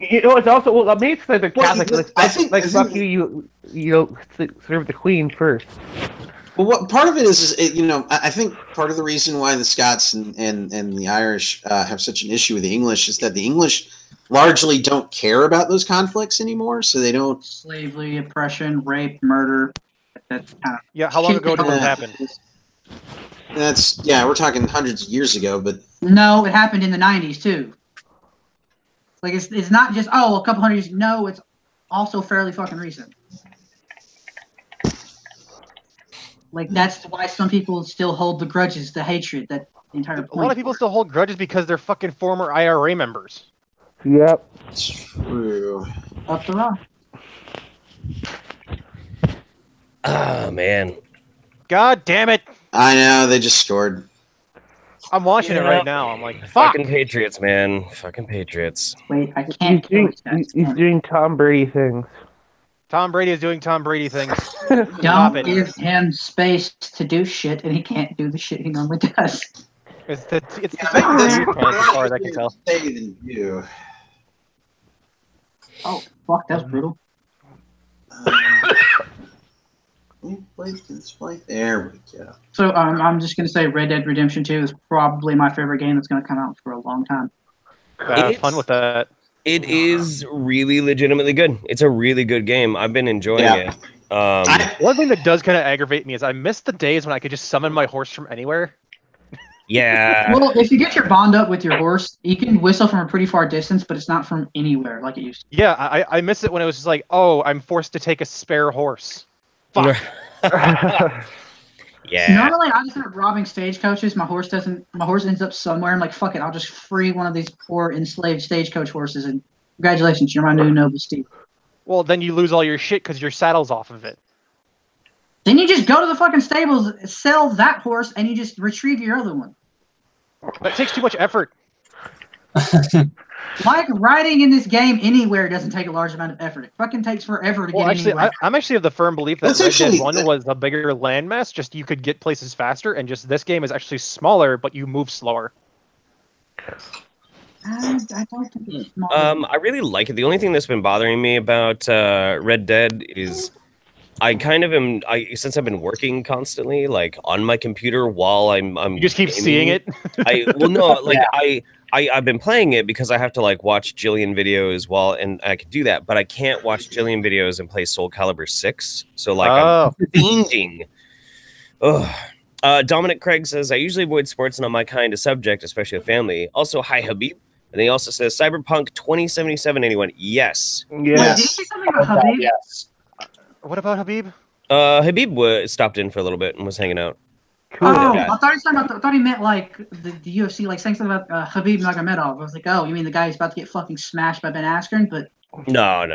You know, it's also well, amazing that they're Catholic. I think fuck you serve the Queen first. Well, part of it is I think part of the reason why the Scots and the Irish have such an issue with the English is that the English largely don't care about those conflicts anymore, so they don't. Slavery, oppression, rape, murder. That's kind of how long ago did this happen? We're talking hundreds of years ago, but no, it happened in the 90s too. Like it's not just a couple hundred years. No, it's also fairly fucking recent. Like that's why some people still hold the grudges, the hatred, that the entire point. A lot of people still hold grudges because they're fucking former IRA members. Yep. True. Up the rock. Oh man. God damn it. I know, they just scored. I'm watching it right now. I'm like, fuck. Fucking Patriots, man. Fucking Patriots. Wait, I can't. He's doing Tom Brady things. Tom Brady is doing Tom Brady things. Don't give him space to do shit, and he can't do the shit he normally does. It's the as far as I can tell. Than you. Oh, fuck, that's brutal. There we go. So I'm just going to say Red Dead Redemption 2 is probably my favorite game that's going to come out for a long time. Have fun with that. It is really legitimately good. It's a really good game. I've been enjoying it. One thing that does kind of aggravate me is I miss the days when I could just summon my horse from anywhere. Yeah. Well, if you get your bond up with your horse, you can whistle from a pretty far distance, but it's not from anywhere like it used to. Yeah, I miss it when it was just like, oh, I'm forced to take a spare horse. Fuck. Yeah. Normally, I just end up robbing stagecoaches. My horse ends up somewhere. I'm like, fuck it, I'll just free one of these poor enslaved stagecoach horses, and congratulations, you're my new noble steed. Well, then you lose all your shit because your saddle's off of it. Then you just go to the fucking stables, sell that horse, and you just retrieve your other one. That takes too much effort. Like riding in this game anywhere doesn't take a large amount of effort. It fucking takes forever to get anywhere. I'm actually of the firm belief that Red Dead 1 was a bigger landmass, just you could get places faster, and just this game is actually smaller, but you move slower. I don't think it's smaller. I really like it. The only thing that's been bothering me about Red Dead is I kind of am. Since I've been working constantly, like on my computer while I'm you just keep gaming, seeing it. I I've been playing it because I have to like watch Jillian videos and I could do that, but I can't watch Jillian videos and play Soul Calibur 6. So like I'm fiending. Ugh. Dominic Craig says, I usually avoid sports not my kind of subject, especially with family. Also, hi Habib. And he also says Cyberpunk 2077, anyone? Yes. Wait, did you say something about Habib? Yes. What about Habib? Habib stopped in for a little bit and was hanging out. Cool. Oh, I thought he was talking about. I thought he meant like the UFC, like saying something about Habib Nurmagomedov. I was like, oh, you mean the guy who's about to get fucking smashed by Ben Askren? But no.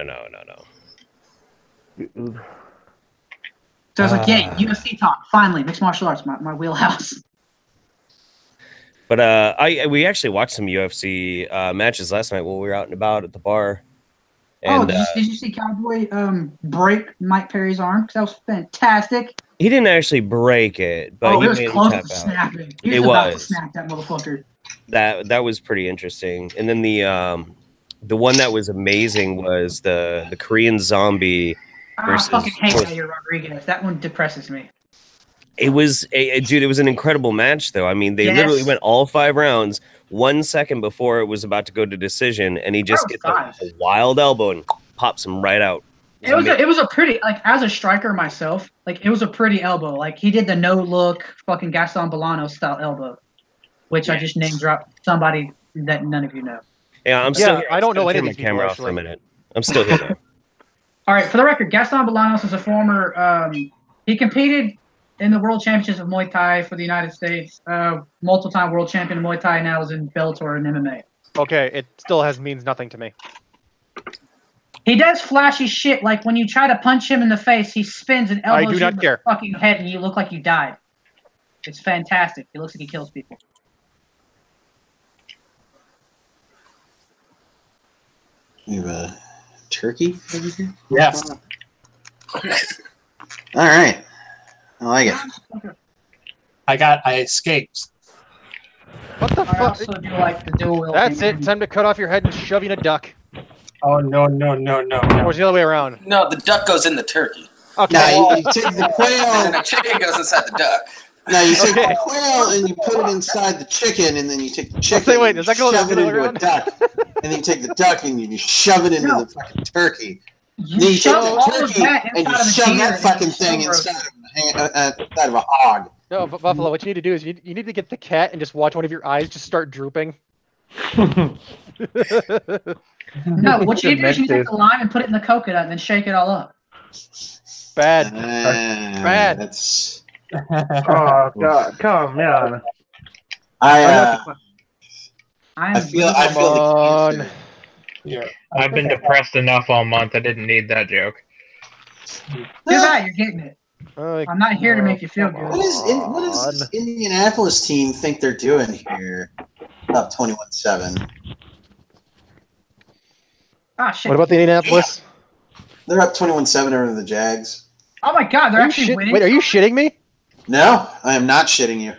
So I was like, yeah, UFC talk. Finally, mixed martial arts, my wheelhouse. But we actually watched some UFC matches last night while we were out and about at the bar. And, did you see Cowboy break Mike Perry's arm? Because that was fantastic. He didn't actually break it, but he it was made close him to tap out. snapping. He was about to snap that motherfucker. That was pretty interesting. And then the one that was amazing was the Korean Zombie versus. I fucking hate Yair Rodriguez. That one depresses me. It was dude. It was an incredible match, though. I mean, they literally went all 5 rounds. 1 second before it was about to go to decision, and he just gets a wild elbow and pops him right out. It was a pretty, like, as a striker myself, like, it was a pretty elbow. Like, he did the no-look fucking Gaston Bolanos style elbow, which I just name dropped somebody that none of you know. Yeah, I'm still here. I don't know any of my these camera people, off for a minute. I'm still here, though. All right, for the record, Gaston Bolanos is a former, he competed in the World Championships of Muay Thai for the United States, multiple-time world champion of Muay Thai, now is in Bellator and MMA. Okay, it still means nothing to me. He does flashy shit, like when you try to punch him in the face, he spins and elbows you in the fucking head and you look like you died. It's fantastic. It looks like he kills people. You have a turkey over here? Yes. All right. I like it. I escaped. What the I fuck? also do like the dual. That's it. Time to cut off your head and shove you in a duck. Oh no. Or is the other way around? No, the duck goes in the turkey. Okay. Now you take the quail. And the chicken goes inside the duck. Now you take the quail and you put it inside the chicken, and then you take the chicken wait, does that go shove it the other into way a duck, and then you take the duck and you shove it into the fucking turkey. Then you take the turkey and you shove that fucking thing inside of a hog. No, but Buffalo, what you need to do is you need to get the cat and just watch one of your eyes just start drooping. No, what you need to do is you take the lime and put it in the coconut and then shake it all up. Bad. Bad. That's... Oh God, come on. I feel the cancer. Yeah, I've been depressed enough all month. I didn't need that joke. Too bad you're getting it. I'm not here to make you feel good. What does this Indianapolis team think they're doing here? Up 21-7. Ah, shit. What about the Indianapolis? They're up 21-7 over the Jags. Oh my God, they're actually winning. Wait, are you shitting me? No, I am not shitting you.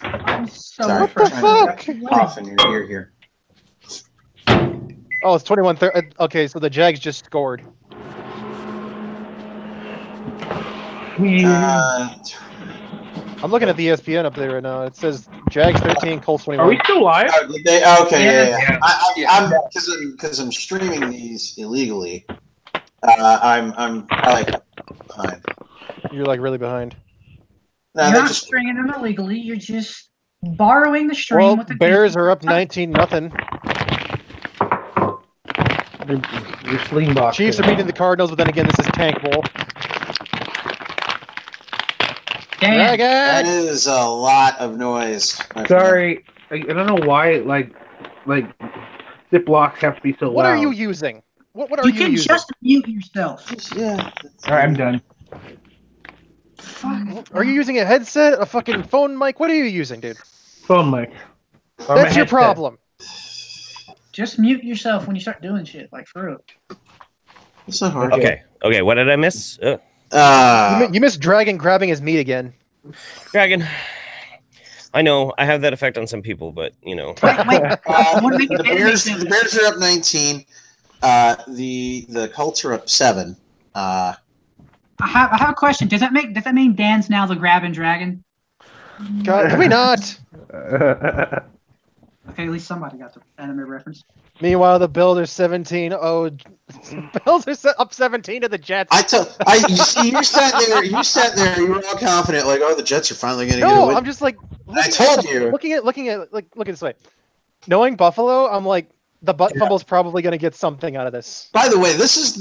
I'm so Sorry. What the fuck? Cough in your ear here. Oh, it's 21-30. Okay, so the Jags just scored. I'm looking at the ESPN up there right now. It says Jags 13, Colts 21. Are we still live? Okay, yeah. Because I'm streaming these illegally. I'm like behind. You're like really behind. No, you're not stringing them illegally. You're just borrowing the string. With the Bears are up 19-0. Your sling box. Chiefs are beating the Cardinals, but then again, this is Tank Bowl. Damn. That is a lot of noise. Sorry, I don't know why like zip blocks have to be so loud. What are you using? What are you using? You can just mute yourself. Yeah. All right, I'm done. Fuck. Are you using a headset, a fucking phone mic? What are you using, dude? Phone mic. That's your problem. Just mute yourself when you start doing shit, like for real. It's not hard. Okay. What did I miss? You missed Dragon grabbing his meat again. Dragon. I know I have that effect on some people, but you know. The Bears are up 19. The Colts are up 7. I have a question. Does that mean Dan's now the grabbing dragon? God, did we not? Okay, at least somebody got the anime reference. Meanwhile, the Bills are 17. Oh, Bills are up 17 to the Jets. You see, you sat there. You sat there. You were all confident, like, "Oh, the Jets are finally going to get a No, win." I'm just like. I told you. Looking at look at this way. Knowing Buffalo, I'm like the butt fumble's probably going to get something out of this. By the way, this is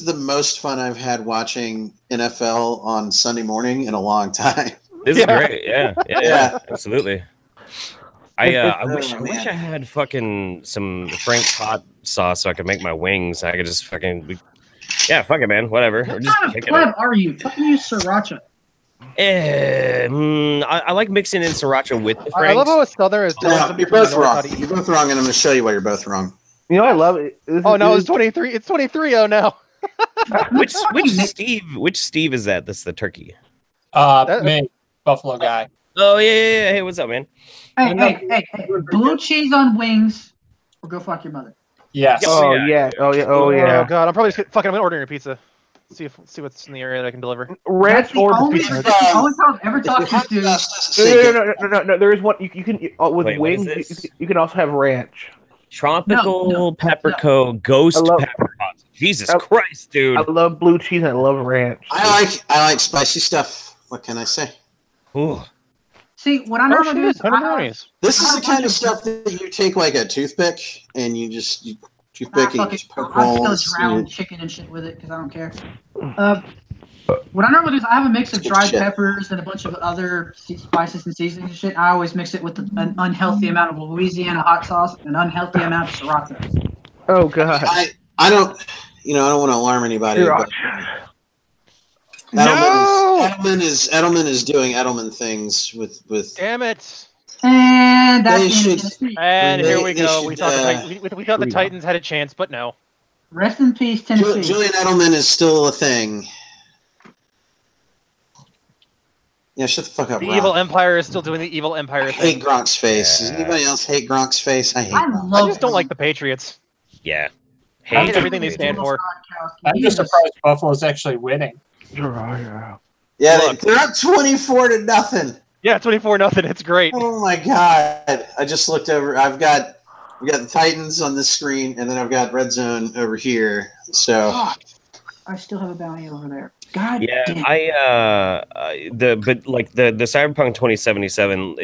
the most fun I've had watching NFL on Sunday morning in a long time. This is great. Yeah, absolutely. I wish man. I had fucking some Frank's hot sauce so I could make my wings. I could just fucking fuck it, man. Whatever. What kind of pleb are you? Fucking use sriracha. I like mixing in sriracha with the Franks. I love how a Southern is doing something. You're both wrong. You're both wrong, and I'm going to show you why you're both wrong. You know, I love it. It's 23. It's 23-0 now. which Steve is that? That's the turkey. Me, Buffalo guy. Oh yeah. Hey, what's up, man? Hey. Blue cheese on wings, or go fuck your mother. Yes. Oh yeah. Oh god, I'm probably just I'm gonna order your pizza. See what's in the area that I can deliver. Ranch or only pizza. the only time I've ever talked to you. No. There is one you can with Wait, wings. You can also have ranch. Tropical Pepperco Ghost Pepper Pots. Jesus Christ, dude! I love blue cheese and I love ranch. I like spicy stuff. What can I say? Ooh. See, what I normally do is this is the kind of stuff that you take like a toothpick and you toothpick and you just poke holes. I'll still drown chicken and shit with it because I don't care. What I normally do is I have a mix of dried peppers and a bunch of other spices and seasonings and shit. I always mix it with an unhealthy amount of Louisiana hot sauce and an unhealthy amount of sriracha. Oh god! I don't want to alarm anybody. But Edelman is doing Edelman things with. Damn it! And that's and here we go. We thought the Titans had a chance, but no. Rest in peace, Tennessee. Julian Edelman is still a thing. Yeah, shut the fuck up. The Rob. evil empire is still doing the evil empire thing. I hate Gronk's face. Does anybody else hate Gronk's face? I hate Gronk. I just don't like the Patriots. Yeah. I hate everything they stand for. I'm just surprised Buffalo's actually winning. Yeah, they're up 24-0. Yeah, 24-0. It's great. Oh my god! I just looked over. We got the Titans on this screen, and then I've got Red Zone over here. So I still have a bounty over there. God yeah, damn. the Cyberpunk 2077.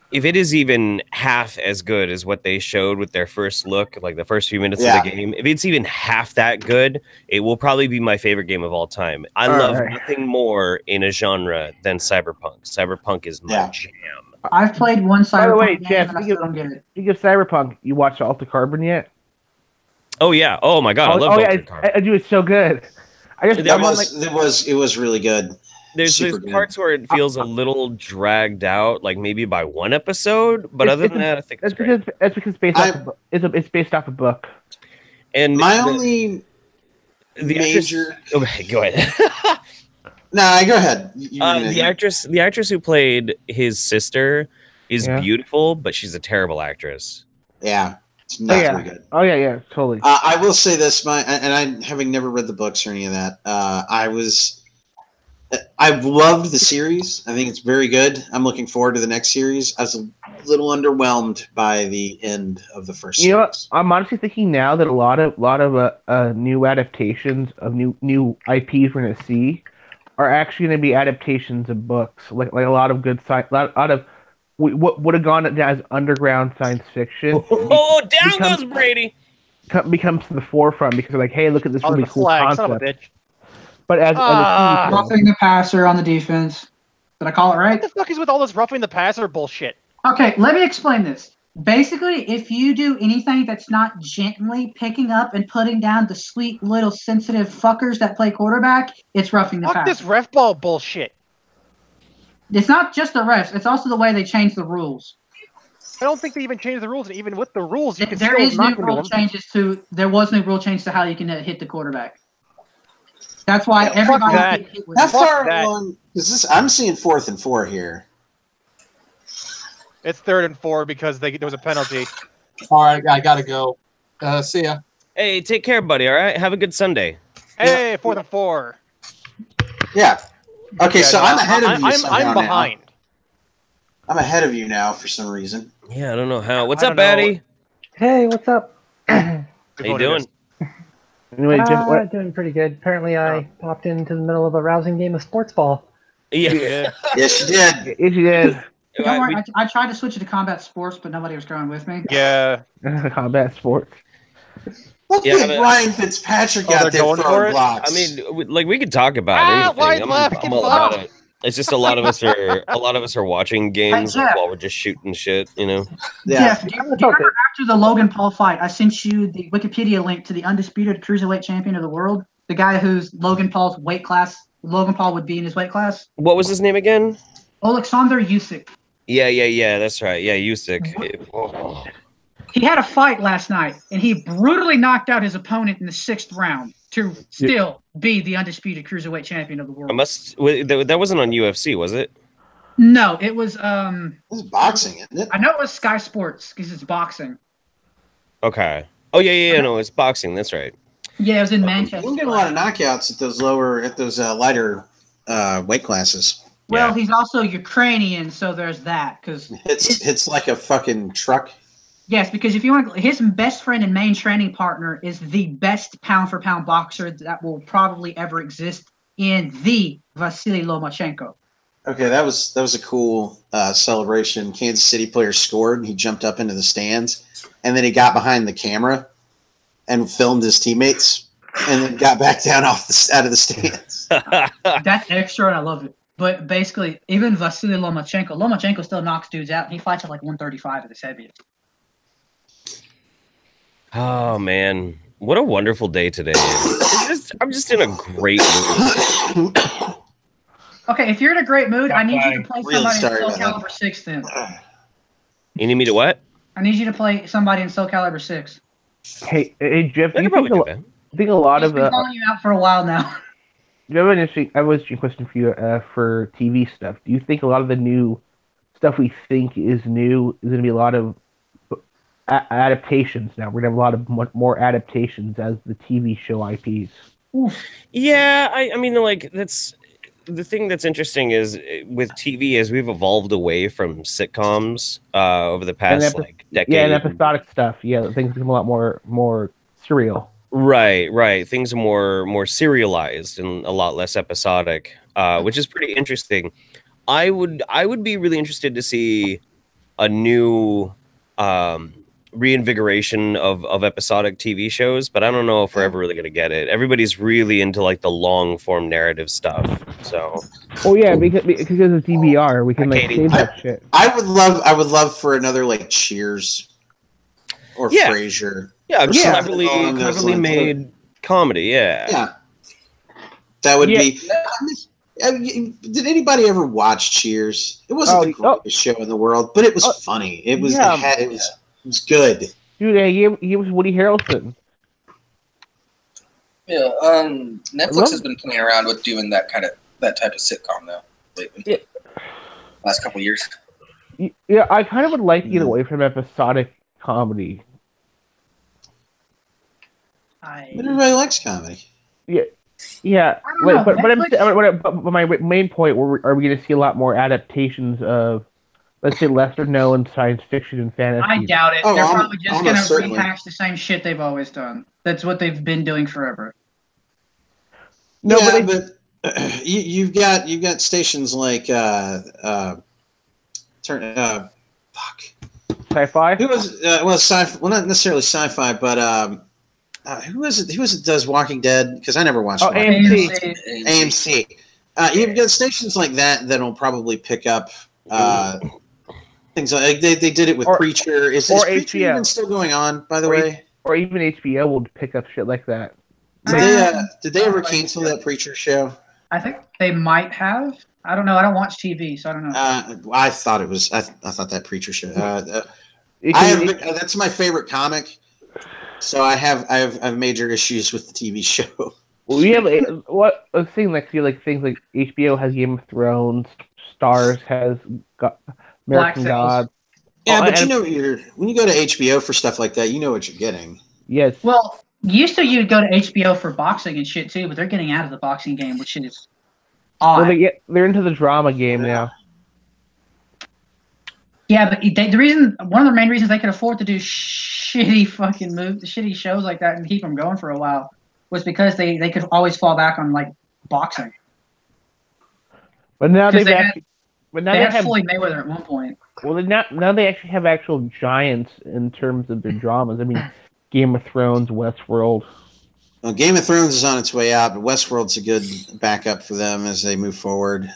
If it is even half as good as what they showed with their first look, like the first few minutes of the game, if it's even half that good, it will probably be my favorite game of all time. I love nothing more in a genre than Cyberpunk. Cyberpunk is my jam. I've played one Cyberpunk. By the way, Jeff, speaking of Cyberpunk, you watched Altered Carbon yet? Oh yeah! Oh my god! I love Altered Carbon. I do. It's so good. It was really good. There's parts where it feels a little dragged out, like maybe by one episode, but other than that, I think it's great. That's because it's based off a book. And the major. Okay, go ahead. No, go ahead. The actress who played his sister is beautiful, but she's a terrible actress. Yeah, it's not very good. Oh yeah, totally. I will say this, having never read the books or any of that, I've loved the series. I think it's very good. I'm looking forward to the next series. I was a little underwhelmed by the end of the first series. You know what? I'm honestly thinking now that a lot of new adaptations of new IPs we're going to see are actually going to be adaptations of books. Like a lot of good science, a lot of what would have gone as underground science fiction. Oh, down goes Brady. Becomes to the forefront because they're like, hey, look at this really cool concept. Son of a bitch. But as roughing the passer on the defense. Did I call it right? What the fuck is with all this roughing the passer bullshit? Okay, let me explain this. Basically, if you do anything that's not gently picking up and putting down the sweet little sensitive fuckers that play quarterback, it's roughing the passer. Fuck this ref ball bullshit. It's not just the refs; it's also the way they change the rules. I don't think they even changed the rules, and even with the rules, you can there was no rule change to how you can hit the quarterback. That's why everybody gets hit with How far along is this? I'm seeing 4th and 4 here. It's 3rd and 4 because there was a penalty. All right, I gotta go. See ya. Hey, take care, buddy. All right, have a good Sunday. Hey, 4th and 4. Yeah. Okay, Yeah, so no, I'm ahead of you I'm somehow behind. now. I'm ahead of you now for some reason. Yeah, I don't know how. What's I up, don't know. Batty? Hey, what's up? How you doing? Anyway, Jeff, what? Doing pretty good. Apparently, I popped into the middle of a rousing game of sports ball. Yeah. Yeah. Yes, you did. Yes, you did. Don't worry, I tried to switch it to combat sports, but nobody was going with me. Yeah. Combat sports. Look Yeah, at but- Ryan Fitzpatrick Oh, out they're there going for throwing it? blocks. I mean, like we could talk about anything. wide I'm, left, I'm get all fucked. about it. It's just a lot of us are watching games Jeff. while we're just shooting shit, you know. Yeah. Jeff, do you remember after the Logan Paul fight, I sent you the Wikipedia link to the undisputed cruiserweight champion of the world, the guy who's Logan Paul's weight class. Logan Paul would be in his weight class. What was his name again? Alexander Usyk. Yeah. That's right. Yeah, Usyk. He had a fight last night, and he brutally knocked out his opponent in the 6th round to still be the undisputed cruiserweight champion of the world. That wasn't on UFC, was it? No, it was This is boxing, isn't it? I know it was Sky Sports because it's boxing. Okay. Oh yeah. No, it's boxing. That's right. Yeah, it was in Manchester. We're getting a lot of knockouts at those lighter weight classes. Well, he's also Ukrainian, so there's that. Because It's like a fucking truck. yes, because if you want, his best friend and main training partner is the best pound for pound boxer that will probably ever exist in the Vasily Lomachenko. Okay, that was a cool celebration. Kansas City player scored, and he jumped up into the stands, and then he got behind the camera and filmed his teammates, and then got back down out of the stands. That's extra, and I love it. But basically, even Vasily Lomachenko still knocks dudes out, and he fights at like 135 at his heaviest. Oh man, what a wonderful day today is. I'm just in a great mood. Okay, if you're in a great mood, I need you to play Really somebody sorry in Soul about Calibur 6 then. You need me to what? I need you to play somebody in Soul Calibur 6. Hey, Jeff, I do you could probably do think that. I think a lot He's of been calling you out for a while now. I have an interesting question for you for TV stuff. Do you think a lot of the new stuff we think is new is going to be a lot of adaptations now? We're going to have a lot of more adaptations as the TV show IPs. Yeah, I mean, like that's the thing that's interesting is with TV is we've evolved away from sitcoms over the past decade. Yeah, and episodic stuff. Yeah, things become a lot more serial. Right. Things are more serialized and a lot less episodic, which is pretty interesting. I would be really interested to see a new reinvigoration of episodic TV shows, but I don't know if we're ever really going to get it. Everybody's really into like the long form narrative stuff. So, oh yeah, because of DVR, we can like save that shit. I would love for another like Cheers or Frasier. Yeah, or cleverly made comedy. Yeah. That would be. Did anybody ever watch Cheers? It wasn't the greatest show in the world, but it was funny. It was. It was good. Dude, he was Woody Harrelson. Yeah, Netflix has been playing around with doing that type of sitcom though lately. Yeah. Last couple of years. Yeah, I kind of would like to get away from episodic comedy. But everybody likes comedy. Yeah. But my main point: are we going to see a lot more adaptations of, let's say, lesser known science fiction and fantasy? I doubt it. They're probably just going to rehash the same shit they've always done. That's what they've been doing forever. No, but you've got stations like Sci-fi. Who was sci-fi? Well, not necessarily sci-fi, but who is it? Who is it? Does Walking Dead? Because I never watched. AMC. You've got stations like that'll probably pick up things like they did it with Preacher. Is Preacher even still going on? By the way, or even HBO will pick up shit like that. Did they ever cancel that Preacher show? I think they might have. I don't know. I don't watch TV, so I don't know. I thought it was. I thought that Preacher show. That's my favorite comic. So I have major issues with the TV show. Well, we have a thing like things like HBO has Game of Thrones, Stars has got American Gods. Yeah, but when you go to HBO for stuff like that, you know what you're getting. Yes. Well, used to you'd go to HBO for boxing and shit too, but they're getting out of the boxing game, which is odd. Well, they're into the drama game now. Yeah, but one of the main reasons they could afford to do shitty fucking shitty shows like that and keep them going for a while was because they could always fall back on like boxing. But now Because they had have Floyd Mayweather at one point. Well, now they actually have actual giants in terms of their dramas. I mean, Game of Thrones, Westworld. Well, Game of Thrones is on its way out, but Westworld's a good backup for them as they move forward.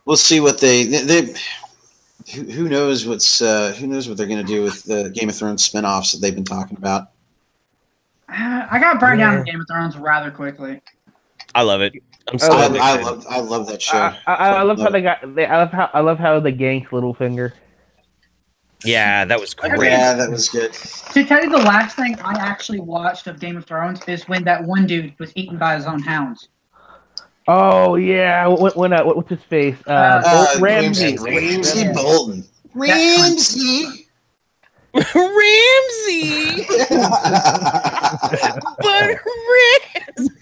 We'll see what they who knows what they're going to do with the Game of Thrones spinoffs that they've been talking about. I got burned down in Game of Thrones rather quickly. I love it. I love that show. I love how I love how they ganked Littlefinger. Yeah, that was great. Yeah, that was good. To tell you the last thing I actually watched of Game of Thrones is when that one dude was eaten by his own hounds. Oh yeah, what's his face? Ramsay Bolton. Ramsay. Ramsay. But Ramsay.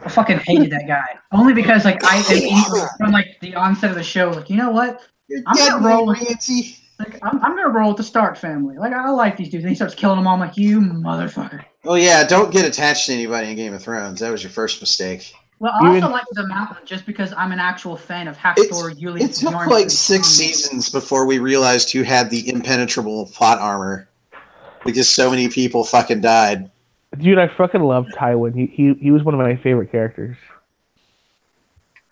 I fucking hated that guy. Only because like from like the onset of the show, like, you know what? I'm gonna roll with Ramsay. Like I'm gonna roll with the Stark family. Like I like these dudes. And he starts killing them all. I'm like, you motherfucker. Oh yeah, don't get attached to anybody in Game of Thrones. That was your first mistake. Well, I also like The Mountain just because I'm an actual fan of Hafthor, Julius. It took like 6 seasons before we realized who had the impenetrable plot armor, because so many people fucking died. Dude, I fucking love Tywin. He was one of my favorite characters.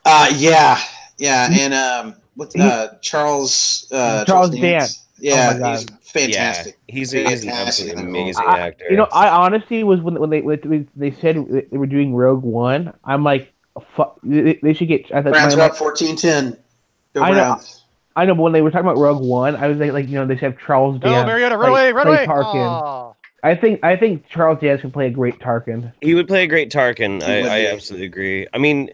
Yeah, and Charles Dance. Yeah, oh he's fantastic. Yeah, he's an absolutely amazing actor. I honestly was when they said they were doing Rogue One. I'm like, fuck, they should get. Browns up 14-10. Go Browns. I know, but when they were talking about Rogue One, I was like, they should have Charles Dance. No, Mariota, run away! Tarkin. Oh. I think Charles Dance can play a great Tarkin. He would play a great Tarkin. I absolutely agree. I mean,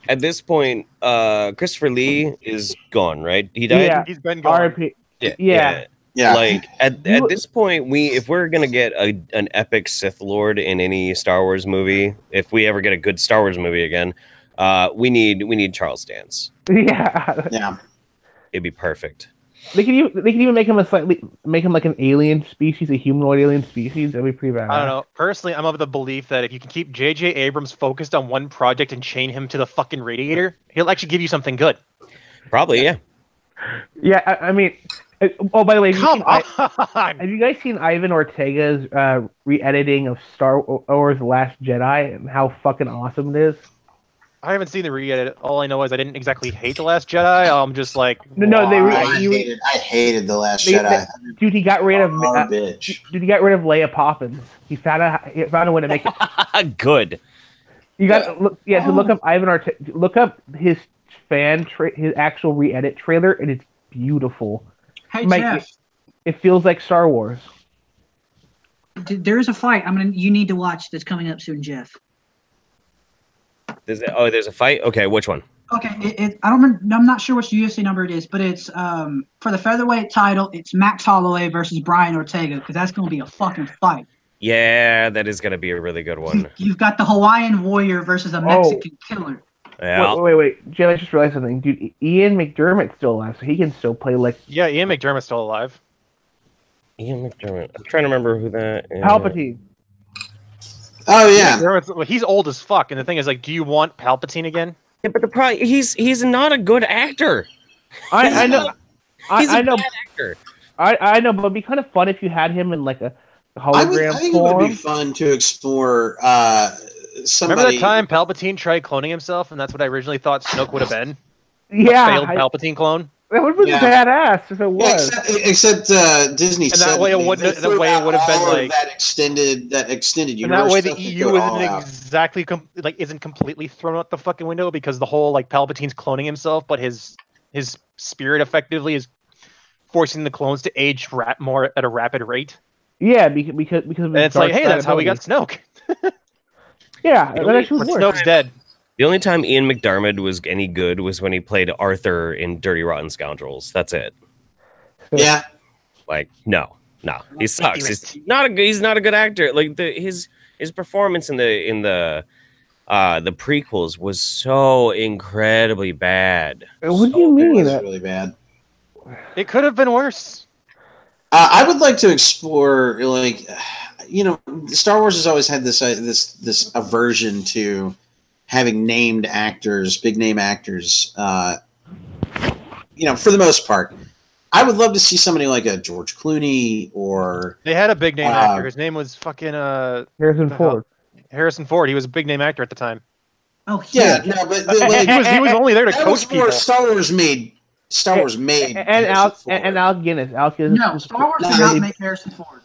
at this point, Christopher Lee is gone, right? He died. Yeah, he's been gone. RIP. Yeah. Like at this point, if we're gonna get an epic Sith Lord in any Star Wars movie, if we ever get a good Star Wars movie again, we need Charles Dance. Yeah. It'd be perfect. They can even make him like an alien species, a humanoid alien species. That'd be pretty bad. I don't know. Personally, I'm of the belief that if you can keep J.J. Abrams focused on one project and chain him to the fucking radiator, he'll actually give you something good. Probably, yeah. Yeah, I mean, oh, by the way, have you guys seen Ivan Ortega's re-editing of Star Wars: The Last Jedi and how fucking awesome it is? I haven't seen the re-edit. All I know is I didn't exactly hate The Last Jedi. I'm just like, I hated The Last Jedi. Dude, he got rid of Dude, he got rid of Leia Poppins. He found a way to make it good. You got to look up Ivan Ortega. Look up his his actual re-edit trailer, and it's beautiful. Hey, Jeff. It feels like Star Wars. There's a fight you need to watch that's coming up soon, Jeff. There's a fight? Okay, which one? Okay, I'm not sure which UFC number it is, but it's for the featherweight title. It's Max Holloway versus Brian Ortega, because that's going to be a fucking fight. Yeah, that is going to be a really good one. You've got the Hawaiian Warrior versus a Mexican killer. Yeah. Wait, Jay, I just realized something, dude. Ian McDermott's still alive, so he can still play like. Yeah, Ian McDermott's still alive. Ian McDermott. I'm trying to remember who that is. Palpatine. Oh yeah. Well, he's old as fuck, and the thing is, like, do you want Palpatine again? Yeah, but the problem he's not a good actor. I know. He's a bad actor. I know, but it'd be kind of fun if you had him in like a hologram I think form. it would be fun to explore somebody. Remember the time Palpatine tried cloning himself, and that's what I originally thought Snoke would have been? Yeah, failed Palpatine clone. That would have been badass if it was. Except Disney and said that way it would have been like that extended universe. And that way the EU isn't completely thrown out the fucking window, because the whole like Palpatine's cloning himself, but his spirit effectively is forcing the clones to age more at a rapid rate. Yeah, because of and it's like, hey, that's how we got Snoke. Yeah, that actually works. Snoke's dead. The only time Ian McDermott was any good was when he played Arthur in Dirty Rotten Scoundrels. That's it. Yeah. Like, no, he sucks. He's not a good actor. Like his performance in the The prequels was so incredibly bad. What do you It mean? was really bad. It could have been worse. I would like to explore, like, Star Wars has always had this aversion to having named actors, big name actors. For the most part, I would love to see somebody like a George Clooney or They had a big name actor. His name was fucking Harrison Ford. Harrison Ford. He was a big name actor at the time. Oh, yeah, no, but he was only there to that coach was more people. Star Wars made. And Al Guinness. Al Guinness. No, Star Wars did not make Harrison Ford.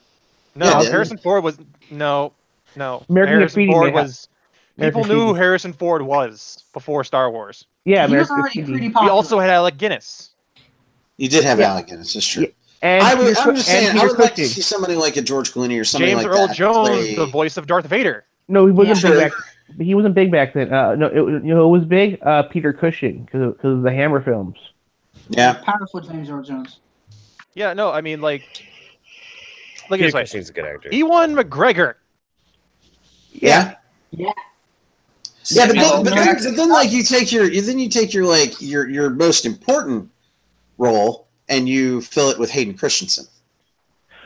No, Yeah, Harrison Ford was no. American Harrison Graffiti Ford made- was. People knew who Harrison Ford was before Star Wars. Yeah, He was American already Graffiti. pretty He popular. also had Alec Guinness. You did have Yeah. Alec Guinness, that's true. And I'm Peter just saying, I Peter would like to Cushing. see somebody like a George Clooney or somebody James like Earl that. Jones, play- the voice of Darth Vader. No, he wasn't Yeah. big back. He wasn't big back then. No, it was big. Peter Cushing because of the Hammer films. Yeah. Powerful James Earl Jones. Yeah, no, I mean look at Peter this way. Cushing's a good actor. Ewan McGregor. Yeah. Yeah. Yeah, but then like you take your most important role and you fill it with Hayden Christensen.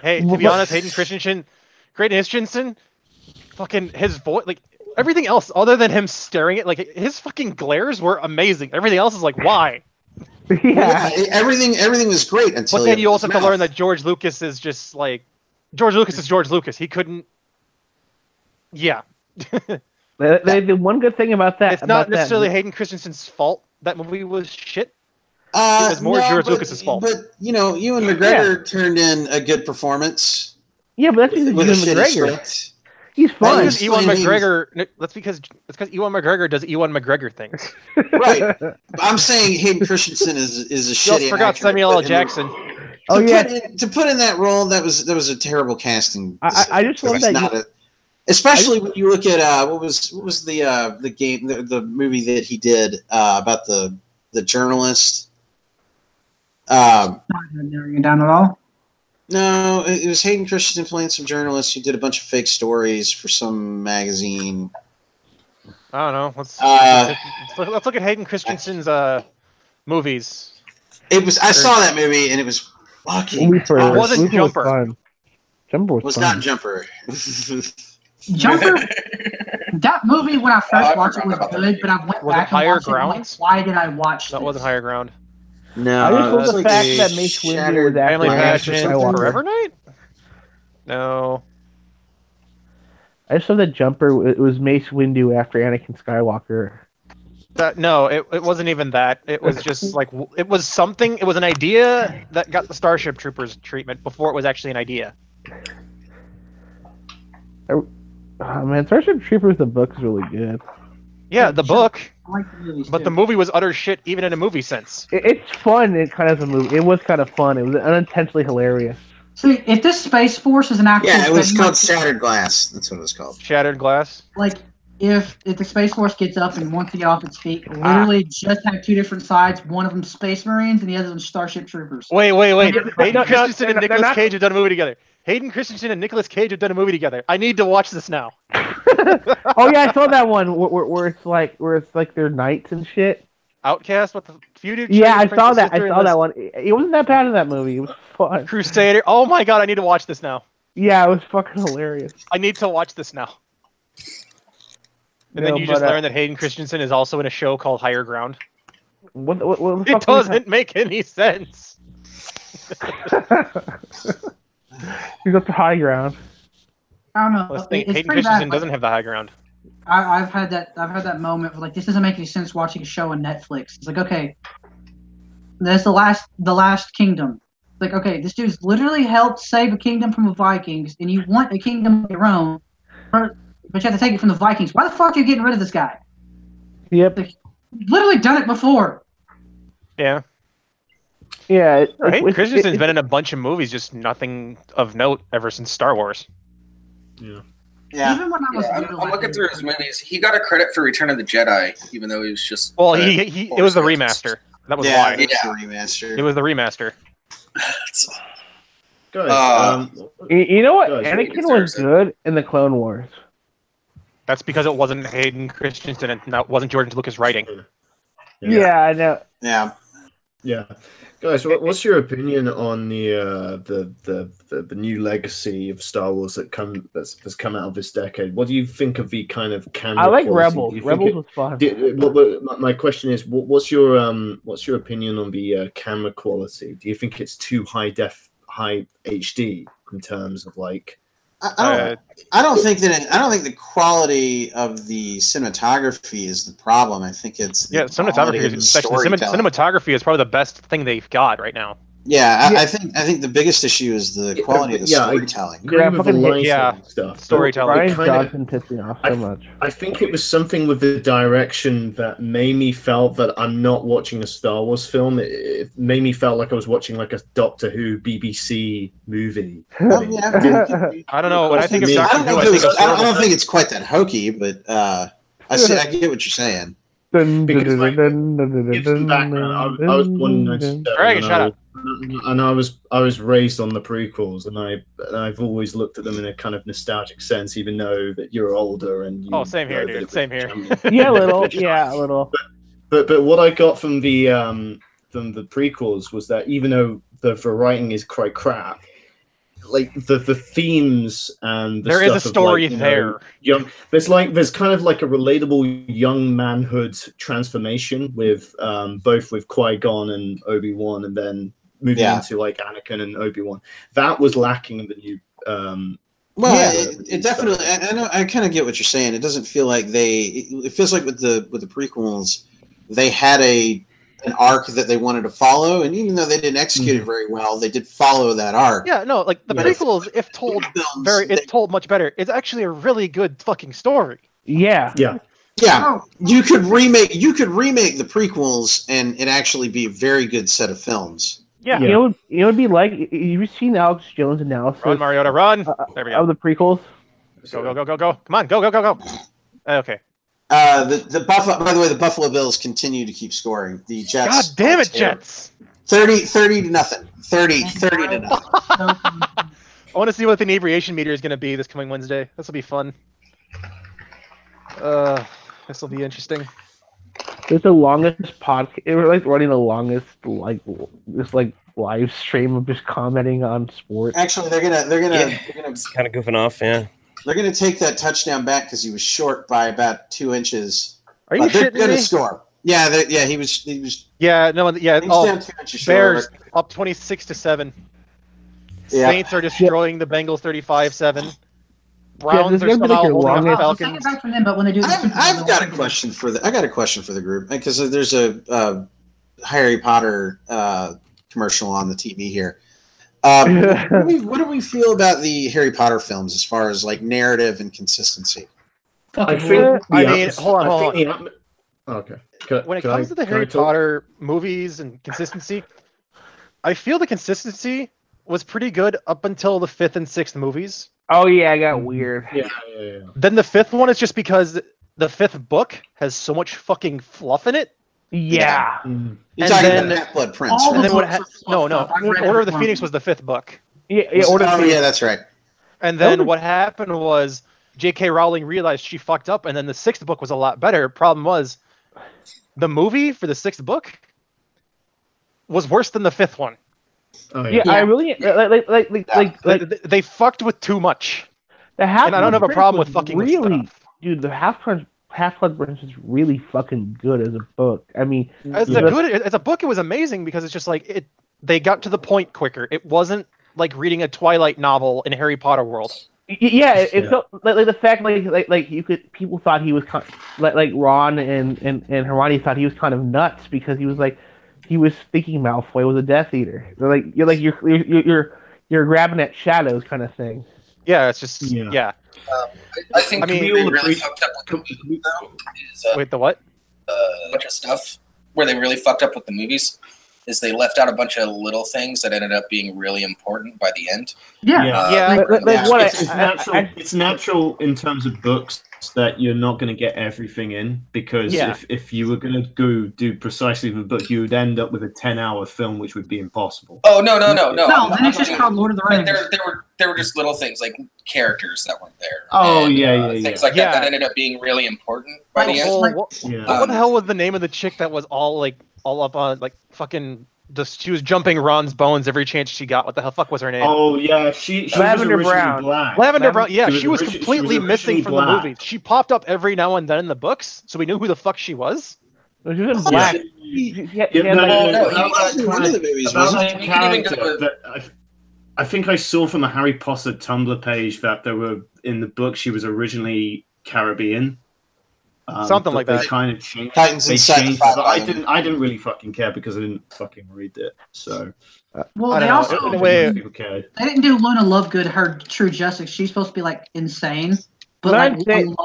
Hey, to be honest, Hayden Christensen, fucking his voice, like everything else other than him staring at, like his fucking glares were amazing. Everything else is like, why? Yeah. Everything was great until. But then you also have to learn that George Lucas is just like George Lucas is George Lucas. He couldn't. Yeah. The one good thing about that, It's not necessarily Hayden Christensen's fault that movie was shit. It was more George Lucas's fault. But Ewan McGregor turned in a good performance. Yeah, but that's because with a Ewan shitty McGregor. script. He's fun. That's Ewan McGregor. That's because Ewan McGregor does Ewan McGregor things. Right. I'm saying Hayden Christensen is a You shitty. also forgot actor, Samuel but L. in Jackson. to put in that role, that was a terrible casting. I just love that. Especially when you look at what was the game the movie that he did about the journalist. Not narrowing it down at all. No, it was Hayden Christensen playing some journalist who did a bunch of fake stories for some magazine. I don't know. Let's look at Hayden Christensen's movies. It was. I saw that movie and it was fucking. It wasn't Jumper. Jumper was fun. not Jumper. Jumper. That movie when I first watched it was good, but I went Was it back and Higher watched it. I'm like, Ground? why did I watch That this? wasn't Higher Ground. No, I just love the like fact a that Mace Windu shattered was Family after Passion, Skywalker. Forever Night? No. I just love that Jumper. It was Mace Windu after Anakin Skywalker. No, it wasn't even that. It was just like it was something. It was an idea that got the Starship Troopers treatment before it was actually an idea. Oh, man, Starship Troopers, the book is really good. Yeah, the book, I like the movies but too. the movie was utter shit, even in a movie sense. It's fun. It kind of a movie. It was kind of fun. It was unintentionally hilarious. See, if this Space Force is an actual Yeah, it was thing, called like, Shattered Glass. That's what it was called. Shattered Glass. like if the Space Force gets up and wants to get off its feet, literally just have two different sides. One of them Space Marines and the other one's Starship Troopers. Wait. Hayden no, Christensen and they're Nicolas not- Cage have done a movie together. Hayden Christensen and Nicolas Cage have done a movie together. I need to watch this now. Oh yeah, I saw that one where it's like they're knights and shit. Outcast, what the feuded? Yeah, I Princess saw that. I Sister saw and that one. It wasn't that bad in that movie. It was fun. Crusader. Oh my god, I need to watch this now. Yeah, it was fucking hilarious. I need to watch this now. And then No, you just but, learn that Hayden Christensen is also in a show called Higher Ground. What the It fuck was doesn't make any sense. He's up to high ground. I don't know. Let's It's think, Hayden pretty Christensen bad. doesn't have the high ground. I've had that moment where like this doesn't make any sense watching a show on Netflix. It's like, okay, that's the last kingdom. Like, okay, this dude's literally helped save a kingdom from the Vikings, and you want a kingdom of your own, but you have to take it from the Vikings. Why the fuck are you getting rid of this guy? Yep. Like, you've literally done it before. Yeah. Yeah. Hayden Christensen's been in a bunch of movies, just nothing of note ever since Star Wars. Yeah. Yeah. Even when I was little, I'm looking through his movies. He got a credit for Return of the Jedi, even though he was just. Well, it was the remaster. That was why. It was the remaster. It was the remaster. Guys, You know what? Guys, Anakin was good in the Clone Wars. That's because it wasn't Hayden Christensen and that wasn't George Lucas writing. Yeah, I know. Yeah. Yeah, guys, what's your opinion on the new legacy of Star Wars that's come out of this decade? What do you think of the kind of camera? I like quality? Rebels. Rebels was fun. My question is, what's your opinion on the camera quality? Do you think it's too high HD in terms of like? I don't think the quality of the cinematography is the problem. I think it's cinematography is probably the best thing they've got right now. Yeah, I think the biggest issue is the quality of the storytelling. Storytelling. Ryan Johnson pissed me off so much. I think it was something with the direction that made me felt that I'm not watching a Star Wars film. It made me felt like I was watching like a Doctor Who BBC movie. I don't know. When I think of Doctor Who, I don't think it's quite that hokey, but I get what you're saying. Because like, I was born in 97, and I was raised on the prequels, and I've always looked at them in a kind of nostalgic sense, even though that you're older and you same here, dude. Same here. Yeah, a little. Yeah, a little. But what I got from the prequels was that even though the writing is quite crap, like the themes and there is a story there. There's kind of like a relatable young manhood transformation with both with Qui-Gon and Obi-Wan, and then moving into like Anakin and Obi-Wan. That was lacking in the new. It definitely. I know. I kind of get what you're saying. It doesn't feel like it feels like with the prequels, they had an arc that they wanted to follow, and even though they didn't execute it very well, they did follow that arc. Yeah, no, like the prequels, if told it's told much better. It's actually a really good fucking story. Yeah. You could remake the prequels, and it actually be a very good set of films. Yeah. It would be like, you've seen Alex Jones' analysis. Run, Mariota, run! There we go. Of the prequels. Go! Come on, go! Okay. The Buffalo. By the way, the Buffalo Bills continue to keep scoring. The Jets. God damn it, Jets! 30 to nothing. 30 to nothing. I want to see what the inebriation meter is going to be this coming Wednesday. This will be fun. This will be interesting. It's the longest podcast. We're like running the longest live stream of just commenting on sports. Actually, they're gonna it's kind of goofing off. Yeah. They're going to take that touchdown back because he was short by about 2 inches. Are you they're shitting me? Score. Yeah, he was. Yeah, no, yeah. He was down 2 inches Bears short. up 26-7. Yeah. Saints are destroying the Bengals 35-7. Browns are somehow holding up the I'll take it back from them, but when they do, I've got a question for the group, because there's a Harry Potter commercial on the TV here. What do we feel about the Harry Potter films as far as like narrative and consistency? I think. Hold on. Okay. When it comes to the Harry Potter movies and consistency, I feel the consistency was pretty good up until the 5th and 6th movies. Oh yeah, I got weird. Yeah. Then the 5th one is just because the 5th book has so much fucking fluff in it. Yeah. You're talking about Half-Blood Prince. And then Order of the Phoenix was the 5th book. Yeah, Order of the Phoenix. Yeah, that's right. And then what happened was J.K. Rowling realized she fucked up, and then the 6th book was a lot better. Problem was, the movie for the 6th book was worse than the 5th one. Oh, yeah. I really they fucked with too much. And I don't have a problem with fucking with stuff. Dude, the Half-Blood Prince is really fucking good as a book. I mean, as a book, it was amazing because it's just like they got to the point quicker. It wasn't like reading a Twilight novel in Harry Potter world. Yeah, it felt like the fact people thought he was like Ron and Hermione thought he was kind of nuts because he was thinking Malfoy was a Death Eater. You're grabbing at shadows kind of thing. Yeah, it's just yeah. I think they really fucked up with the movies, though. Wait, the what? A bunch of stuff where they really fucked up with the movies is they left out a bunch of little things that ended up being really important by the end. It's natural in terms of books that you're not going to get everything in, because if you were going to go do precisely the book, you would end up with a 10-hour film, which would be impossible. Oh no! Then it's just called Lord of the Rings. There were just little things like characters that weren't there. Oh, and, things like that ended up being really important by the end. What the hell was the name of the chick that was all up on like fucking? She was jumping Ron's bones every chance she got. What the hell fuck was her name? Oh yeah, she Lavender was Brown. Black. Lavender Brown. Yeah, she was originally completely missing from black. the movie. She popped up every now and then in the books, so we knew who the fuck she was. She was in black. I think I saw from a Harry Potter Tumblr page that there were in the book she was originally Caribbean. Something like that. They kind of changed. They changed but I didn't really fucking care because I didn't fucking read it. So. Well, they also they didn't do Luna Lovegood her true justice. She's supposed to be like insane, but the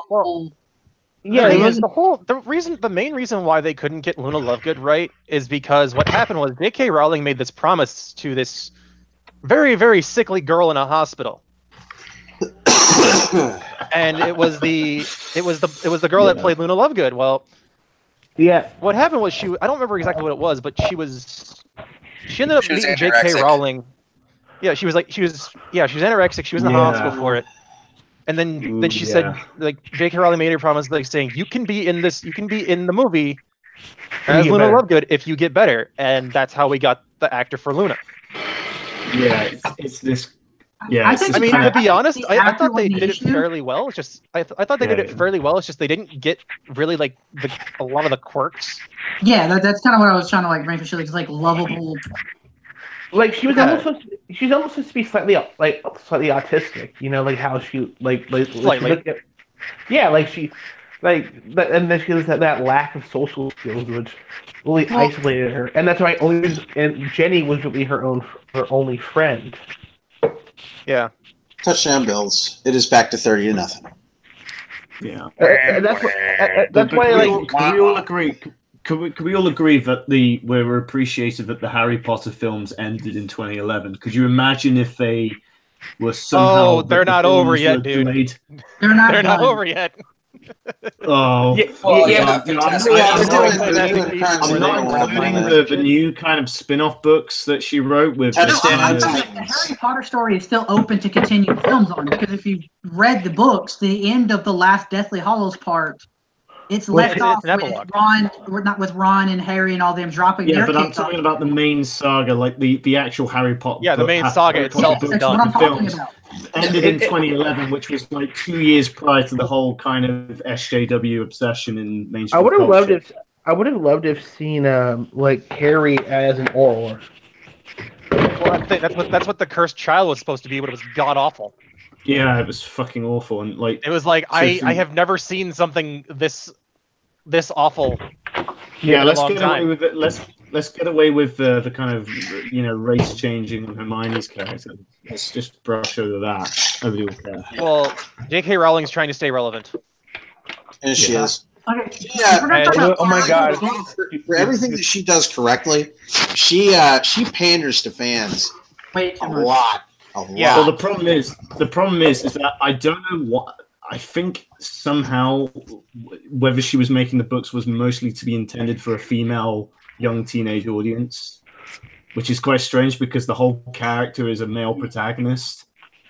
main reason why they couldn't get Luna Lovegood right is because what happened was J.K. Rowling made this promise to this very, very sickly girl in a hospital. And it was the girl that played Luna Lovegood. Well, what happened was I don't remember exactly what it was, but she ended up meeting J.K. Rowling. Yeah, she was anorexic. She was in the hospital for it. And then she said, like, J.K. Rowling made her promise, like, saying, you can be in the movie as Luna Lovegood if you get better. And that's how we got the actor for Luna. Yeah, it's this. Yeah, to be honest, I thought they did it fairly well. It's just I thought they did it fairly well. It's just they didn't get really like a lot of the quirks. Yeah, that's kind of what I was trying to like bring for. She like lovable. Like she was almost supposed to be slightly autistic. You know, like how she slightly. And then she has that lack of social skills, which really isolated her. And that's why and Jenny was really her only friend. Yeah. Touchdown Bills. It is back to 30-0. Yeah. That's why. Can we all agree? Could we all agree that we're appreciative that the Harry Potter films ended in 2011? Could you imagine if they were somehow? Oh, they're not over yet, dude. Delayed? They're not over yet. Oh, I'm not including the new kind of spin-off books that she wrote with. The Harry Potter story is still open to continue films on, because if you read the books, the end of the last Deathly Hallows part, it's left off with Ron and Harry and all them dropping their but I'm talking about the main saga, like the actual Harry Potter. Yeah, the main saga itself. That's what I'm talking about. Ended in 2011, which was like 2 years prior to the whole kind of SJW obsession in mainstream. I would have loved to have seen like Harry as an Auror. Well, that's what the cursed child was supposed to be, but it was god awful. Yeah, it was fucking awful, and like it was like I have never seen something this awful. Yeah, let's get away with it. Let's get away with the kind of race changing of Hermione's character. Let's just brush over that. Nobody will care. Well, J.K. Rowling's trying to stay relevant. And she is. Okay. Yeah. Oh my god! For everything that she does correctly, she panders to fans a lot. Yeah. Well, the problem is that I don't know what. I think somehow whether she was making the books was mostly to be intended for a female young teenage audience, which is quite strange because the whole character is a male protagonist.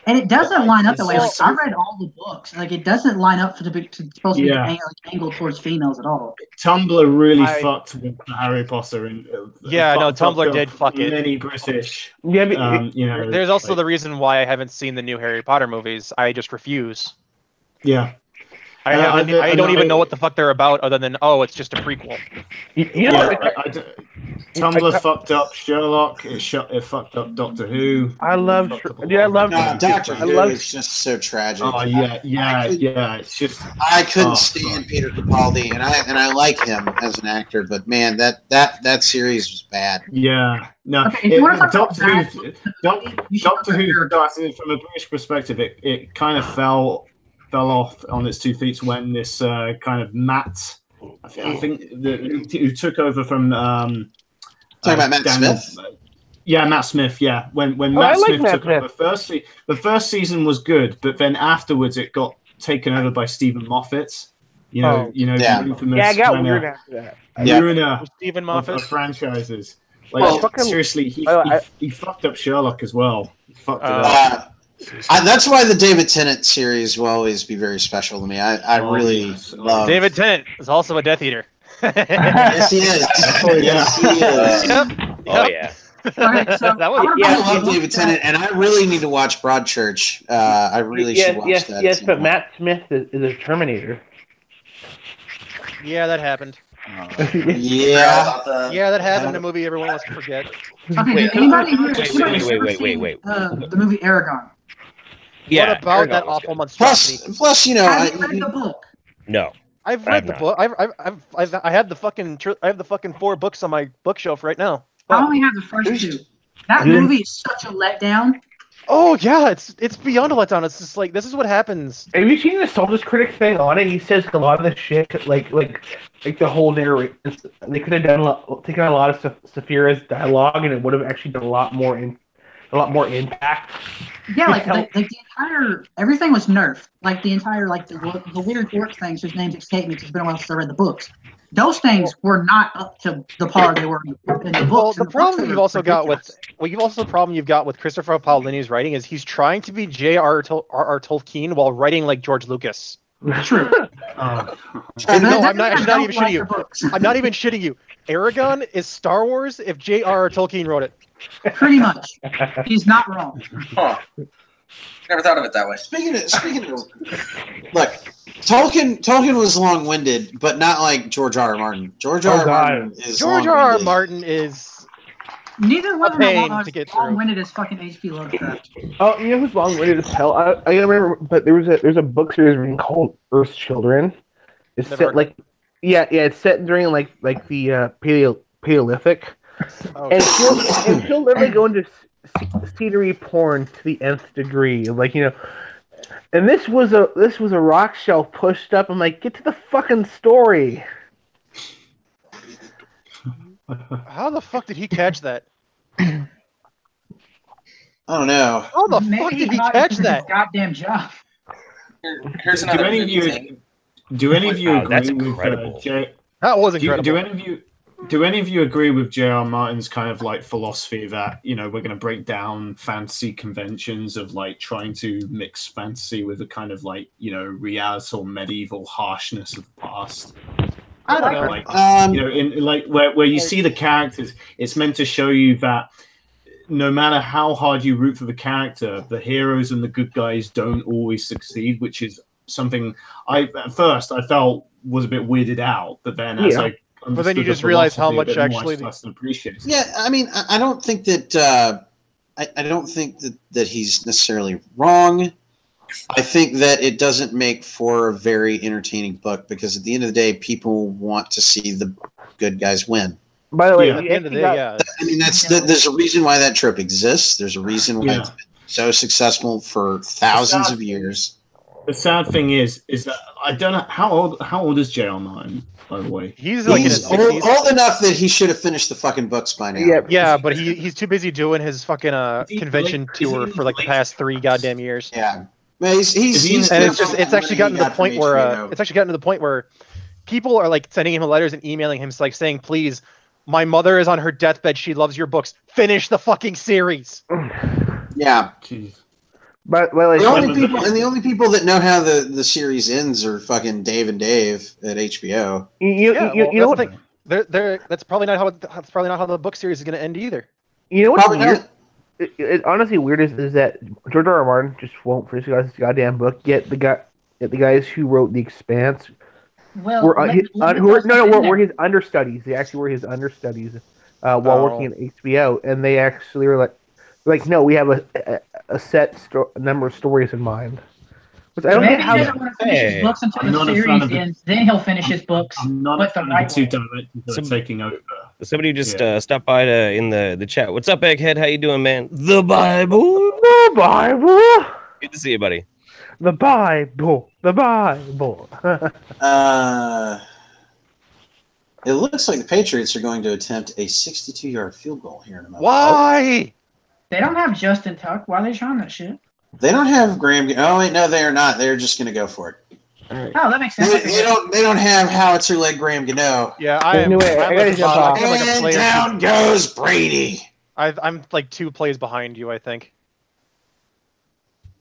And it doesn't line up that way. Like, I read all the books. Like, it doesn't line up to supposed to be angled towards females at all. Tumblr really fucked with Harry Potter. And, Tumblr did fuck it. Many British. Yeah, but, there's also the reason why I haven't seen the new Harry Potter movies. I just refuse. Yeah. I don't even know what the fuck they're about, other than it's just a prequel. Tumblr fucked up Sherlock. It fucked up Doctor Who. I love Doctor Who. It's just so tragic. Oh yeah. It's just I couldn't stand Peter Capaldi, and I like him as an actor, but man, that series was bad. Yeah. No, Doctor Who. From a British perspective, it kind of fell off on its 2 feet when this kind of Matt, I think who took over from talking about Matt Smith. Yeah, Matt Smith. Yeah, when Matt Smith took over, the first season was good, but then afterwards it got taken over by Stephen Moffat. The infamous I got kind weird of after that. ruiner Stephen of Moffat. franchises. Seriously, he fucked up Sherlock as well. He fucked it up. That's why the David Tennant series will always be very special to me. I really love David Tennant is also a Death Eater. Yes, he is. Yes, he is. Yep. Oh yeah. Okay, so I love David Tennant, and I really need to watch Broadchurch. I really should watch that. Yes, but Matt Smith is a Terminator. Yeah, that happened. Yeah. Yeah, that happened in a movie everyone wants to forget. Okay, Wait, anybody wait. the movie Aragon? Yeah. What about that awful monstrosity? Plus, Have you read the book? No. I've read the book. I have the fucking 4 books on my bookshelf right now. I only have the first 2. That movie is such a letdown. Oh yeah, it's beyond a letdown. It's just like this is what happens. Have you seen the Soldiers Critic thing on it? He says a lot of the shit, like the whole narrative. They could have taken a lot of Saphira's dialogue, and it would have actually done a lot more impact. Yeah, like the entire everything was nerfed. Like the entire the weird orc things whose names escape me. It's been a while since I read the books. Those things were not up to the par they were in the books. Well, the problem you've also got with Christopher Paolini's writing is he's trying to be J.R.R. Tolkien while writing like George Lucas. True. No, I'm not even shitting you. I'm not even shitting you. Aragon is Star Wars if J.R.R. Tolkien wrote it. Pretty much. He's not wrong. Huh. Never thought of it that way. Speaking of, look, Tolkien was long-winded, but not like George R. R. Martin. George R. R. Martin is neither one of them are to get long-winded as fucking H.P. Lovecraft. Oh, you know who's long-winded as hell? I remember, but there's a book series called Earth's Children. It's set it's set during like the Paleolithic. Oh, and she'll literally go into scenery porn to the nth degree, and this was a rock shelf pushed up. I'm like, get to the fucking story. How the fuck did he catch that? I don't know. How the fuck did he catch that? Goddamn job. Here's another Do any of you agree that's with incredible. That was incredible. Do any of you agree with J.R. Martin's kind of like philosophy that, we're going to break down fantasy conventions of like trying to mix fantasy with a kind of like, reality or medieval harshness of the past? I don't know. Like, in like where you see the characters, it's meant to show you that no matter how hard you root for the character, the heroes and the good guys don't always succeed, which is something at first I felt was a bit weirded out, but then but then you just realize how much actually appreciates. Yeah, I mean, I don't think that I don't think that he's necessarily wrong. I think that it doesn't make for a very entertaining book because at the end of the day, people want to see the good guys win. By the way, at the end of the day, yeah. I mean, there's a reason why that trope exists. There's a reason why it's been so successful for thousands of years. The sad thing is that I don't know how old is J.R. Martin, by the way. He's like old enough that he should have finished the fucking books by now. Yeah, but he's too busy doing his fucking convention tour for like the past 3 goddamn years. Yeah, man, he's and it's actually gotten to the point where people are like sending him letters and emailing him like saying, please, my mother is on her deathbed. She loves your books. Finish the fucking series. Yeah. Jeez. But the only people that know how the series ends are fucking Dave and Dave at HBO. You know what? That's probably not how the book series is going to end either. You know what's weird? It's honestly weird is that George R. R. Martin just won't finish his goddamn book. Yet the guys who wrote The Expanse were his understudies. They actually were his understudies while working at HBO, and they actually were like, no, we have a set number of stories in mind. Which I don't Maybe get how he doesn't want to finish his books until the series ends. Then he'll finish his books. I'm not with the right two way. directors that are taking over. Somebody just stopped by in the chat. What's up, Egghead? How you doing, man? The Bible. The Bible. Good to see you, buddy. The Bible. The Bible. It looks like the Patriots are going to attempt a 62-yard field goal here in a moment. Why? They don't have Justin Tuck. Why are they trying that shit? They don't have Graham. Oh wait, no, they are not. They're just going to go for it. Oh, that makes sense. They don't have howitzer leg Graham Gano. Yeah, I'm I gotta jump off. like a And player. down goes Brady. I'm like 2 plays behind you, I think.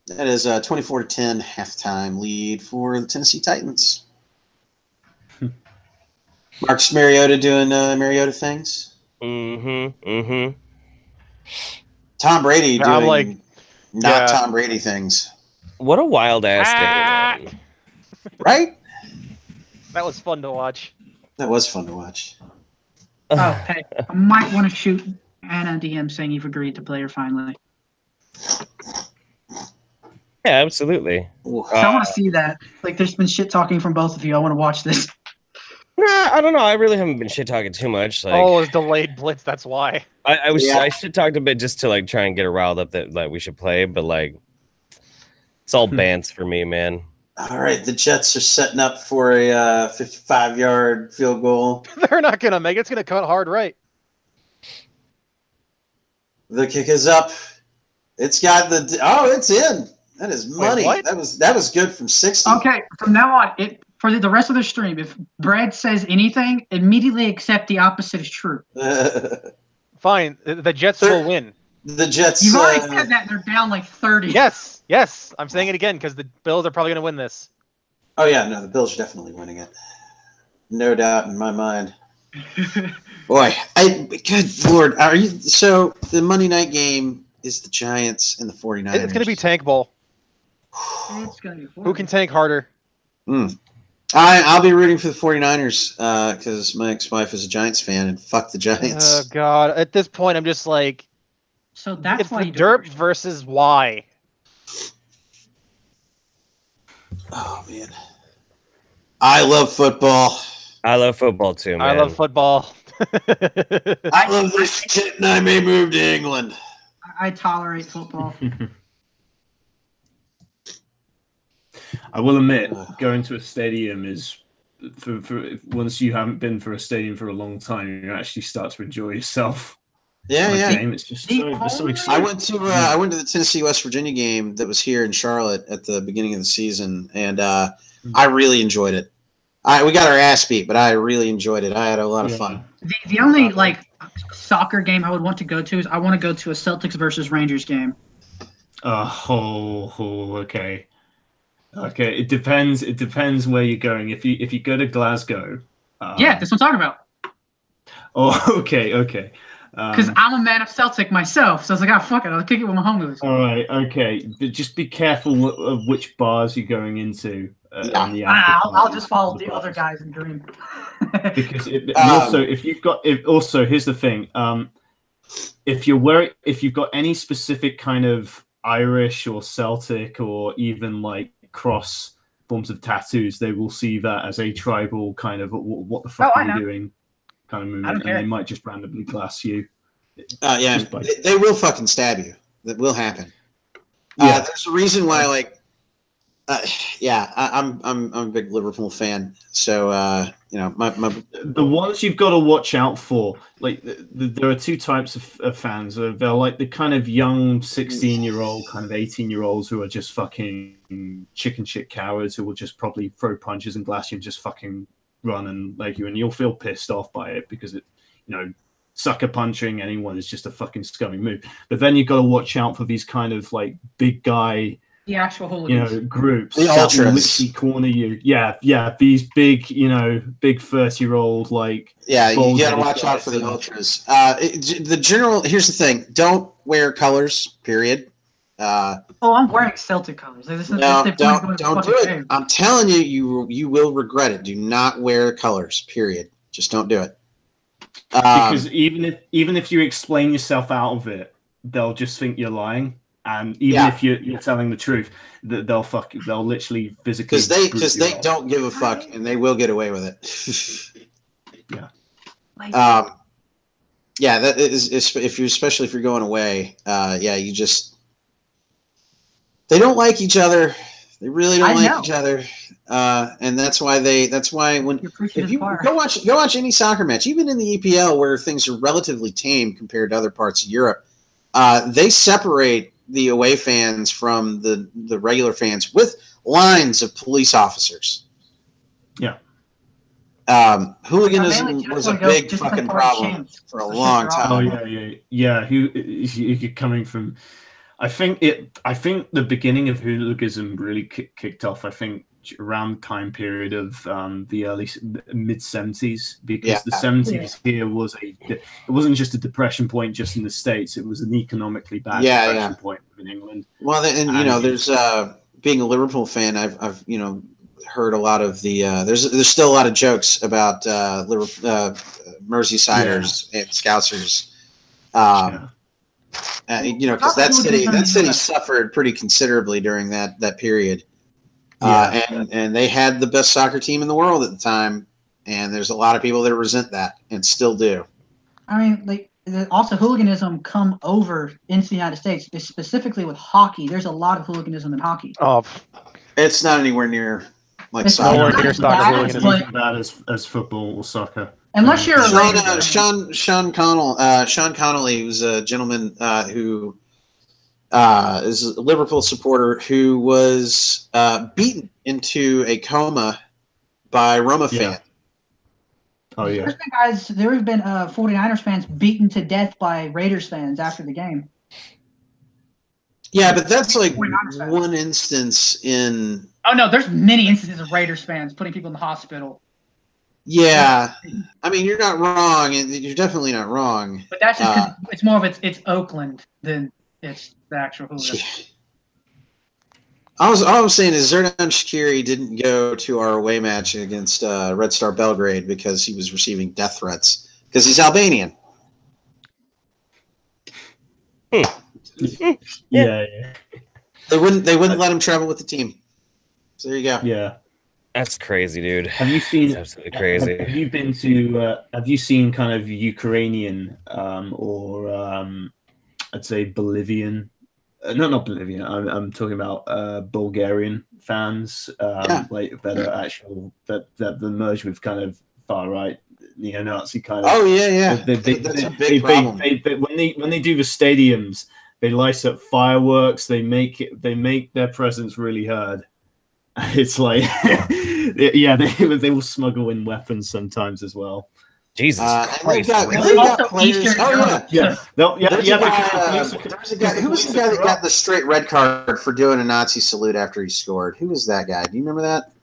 That is a 24-10 halftime lead for the Tennessee Titans. Marcus Mariota doing Mariota things. Mm-hmm. Tom Brady doing I'm like, not Tom Brady things. What a wild ass day, man. Right? That was fun to watch. That was fun to watch. Oh, hey, I might want to shoot Anna DM saying you've agreed to play her finally. Yeah, absolutely. So I want to see that. Like, there's been shit talking from both of you. I want to watch this. Nah, I don't know. I really haven't been shit talking too much. Like, oh, it's delayed blitz. That's why. I shit talked a bit just to like try and get her riled up that like we should play, but like it's all bants for me, man. All right, the Jets are setting up for a 55-yard field goal. They're not gonna make it. It's gonna cut hard right. The kick is up. It's got the it's in. That is money. Wait, that was good from 60. Okay, from now on, for the rest of the stream, if Brad says anything, immediately accept the opposite is true. Fine. The Jets will win. The Jets. You've already said that. They're down like 30. Yes. I'm saying it again because the Bills are probably gonna win this. Oh yeah, no, the Bills are definitely winning it. No doubt in my mind. Boy, good Lord, are you? So the Monday night game is the Giants and the 49ers. It's gonna be Tank Bowl. It's gonna be Who can tank harder? I'll be rooting for the 49ers because my ex-wife is a Giants fan and fuck the Giants. Oh God! At this point, I'm just like, so that's it's why the derp versus why. Oh man, I love football. I love football too, man. I love football. I love this shit, and I may move to England. I tolerate football. I will admit, going to a stadium is for once you haven't been for a stadium for a long time, you actually start to enjoy yourself. Yeah. Game. It's just so exciting. I went to the Tennessee West Virginia game that was here in Charlotte at the beginning of the season, and I really enjoyed it. We got our ass beat, but I really enjoyed it. I had a lot of fun. The only like soccer game I would want to go to is I want to go to a Celtics versus Rangers game. Okay. Okay, it depends. It depends where you're going. If you go to Glasgow, yeah, that's what I'm talking about. Oh, okay. Because I'm a man of Celtic myself, so I was like, fuck it, I'll kick it with my homies. All right, okay. But just be careful of which bars you're going into. I'll just follow the other guys and dream. Because here's the thing. If you've got any specific kind of Irish or Celtic or even like cross forms of tattoos, they will see that as a tribal kind of what the fuck are you doing kind of movement, and they might just randomly glass you. They will fucking stab you. That will happen. There's a reason why, like, I'm a big Liverpool fan, so the ones you've got to watch out for, like there are two types of fans. They're like the kind of young 16-year-old, kind of 18-year-olds who are just fucking chicken shit cowards who will just probably throw punches and glass you and just fucking run and leg you, and you'll feel pissed off by it because it, sucker punching anyone is just a fucking scummy move. But then you've got to watch out for these kind of like big guy, the actual hooligans, groups, the that will ultras, literally corner you. Yeah, these big, big 30-year-old like. Yeah, you gotta watch out for the ultras. Here's the thing: don't wear colors. Period. I'm wearing Celtic colors. Don't do it. I'm telling you, you will regret it. Do not wear colors. Period. Just don't do it. Because even if you explain yourself out of it, they'll just think you're lying. And even if you're telling the truth, they'll literally physically because they don't give a fuck and they will get away with it. That is especially if you're going away. You just they don't like each other. They really don't like each other. And that's why when if you go watch any soccer match, even in the EPL where things are relatively tame compared to other parts of Europe, they separate the away fans from the regular fans with lines of police officers. Yeah. Hooliganism was a big fucking problem for a long time. Oh yeah. You're coming from. I think the beginning of hooliganism really kicked off. I think around the time period of the early mid-70s, because the 70s here it wasn't just a depression point just in the States. It was an economically bad depression point in England. Well, and you know, there's being a Liverpool fan, I've you know, heard a lot of the there's still a lot of jokes about Merseysiders and Scousers. You know, because that city suffered pretty considerably during that period. And they had the best soccer team in the world at the time, and there's a lot of people that resent that and still do. I mean, like, also hooliganism come over into the United States, specifically with hockey. There's a lot of hooliganism in hockey. Oh, it's not anywhere near like it's soccer. nowhere near soccer hooliganism. It's as bad as football or soccer. Unless you're Sean Connolly was a gentleman who is a Liverpool supporter who was beaten into a coma by Roma fans. Oh yeah. There have been 49ers fans beaten to death by Raiders fans after the game. Yeah, but that's like one instance in. Oh no, there's many instances of Raiders fans putting people in the hospital. Yeah, I mean, you're not wrong, and you're definitely not wrong. But that's just 'cause it's more of it's Oakland than it's the actual hooligan. All I was saying is Zerdan Shaqiri didn't go to our away match against Red Star Belgrade because he was receiving death threats because he's Albanian. Yeah. They wouldn't let him travel with the team. So there you go. Yeah. That's crazy, dude. Have you seen? That's absolutely crazy. Have you been to? Have you seen kind of Ukrainian or I'd say Bolivian? Not Bolivian. I'm talking about Bulgarian fans, like that are actual that merge with kind of far right neo-Nazi kind of. Oh yeah. That's a big problem. When they do the stadiums, they light up fireworks. They make their presence really heard. It's like, yeah, they will smuggle in weapons sometimes as well. Jesus Christ! They got players. Oh yeah. Who was the guy that got the straight red card for doing a Nazi salute after he scored? Who was that guy? Do you remember that?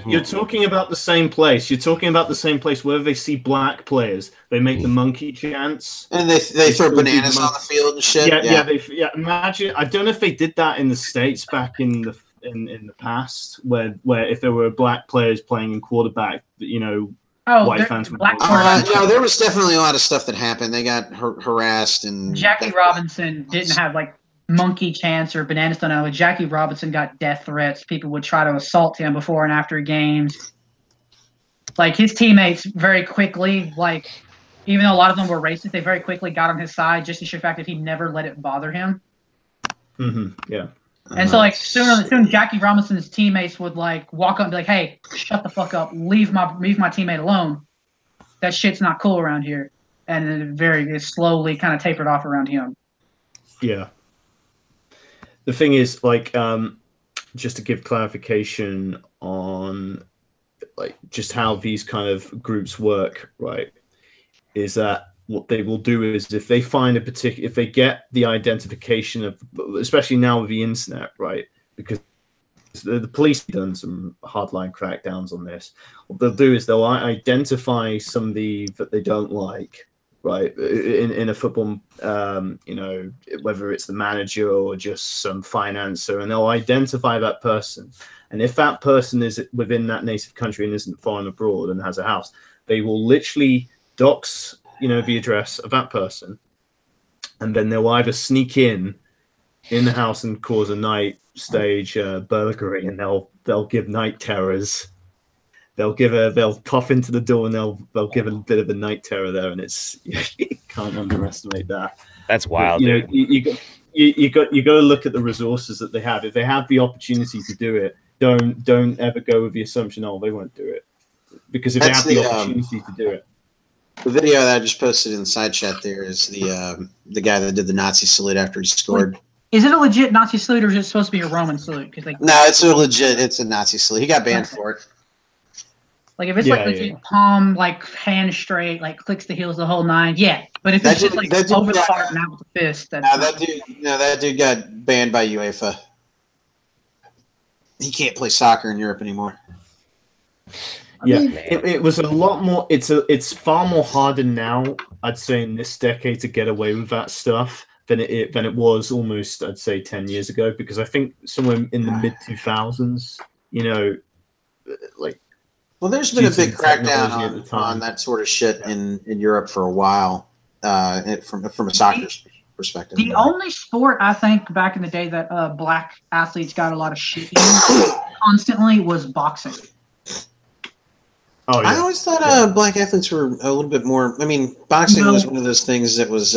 You're talking about the same place. You're talking about the same place where they see black players, they make the monkey chants, and they throw bananas on the field and shit. Yeah. Imagine. I don't know if they did that in the States back in the past, where if there were black players playing in quarterback, white fans would. No, there was definitely a lot of stuff that happened. They got harassed, and Jackie Robinson didn't have like monkey chants or bananas thrown out. Jackie Robinson got death threats. People would try to assault him before and after games. Like his teammates very quickly, like even though a lot of them were racist, they very quickly got on his side just to show the fact that he never let it bother him. Mm-hmm. Yeah. And so, like, soon Jackie Robinson's teammates would like walk up and be like, "Hey, shut the fuck up! Leave my teammate alone. That shit's not cool around here." And it slowly kind of tapered off around him. Yeah. The thing is, like, just to give clarification on, like, just how these kind of groups work, right? Is that what they will do is if they find if they get the identification of, especially now with the internet, right? Because the police have done some hardline crackdowns on this. What they'll do is they'll identify somebody that they don't like, right? In a football, whether it's the manager or just some financer, and they'll identify that person. And if that person is within that native country and isn't foreign abroad and has a house, they will literally dox the address of that person, and then they'll either sneak in the house and cause a night stage burglary, and they'll give night terrors. They'll pop into the door and they'll give a bit of a night terror there, and it's you can't underestimate that. That's wild. You got to look at the resources that they have. If they have the opportunity to do it, don't ever go with the assumption, oh, they won't do it, because if they have the opportunity to do it. The video that I just posted in the side chat there is the guy that did the Nazi salute after he scored. Is it a legit Nazi salute or is it supposed to be a Roman salute? No, it's a Nazi salute. He got banned for it. Like if it's legit palm, hand straight, clicks the heels the whole nine, yeah. But if it's just over the heart and out with the fist, that dude got banned by UEFA. He can't play soccer in Europe anymore. Yeah, it was a lot more. It's far more harder now, I'd say, in this decade to get away with that stuff than it was almost, I'd say, 10 years ago. Because I think somewhere in the mid 2000s, well, there's been a big crackdown on that sort of shit in Europe for a while, from a soccer perspective. The only sport I think back in the day that black athletes got a lot of shit in constantly was boxing. Oh, yeah. I always thought black athletes were a little bit more. I mean, boxing was one of those things that was.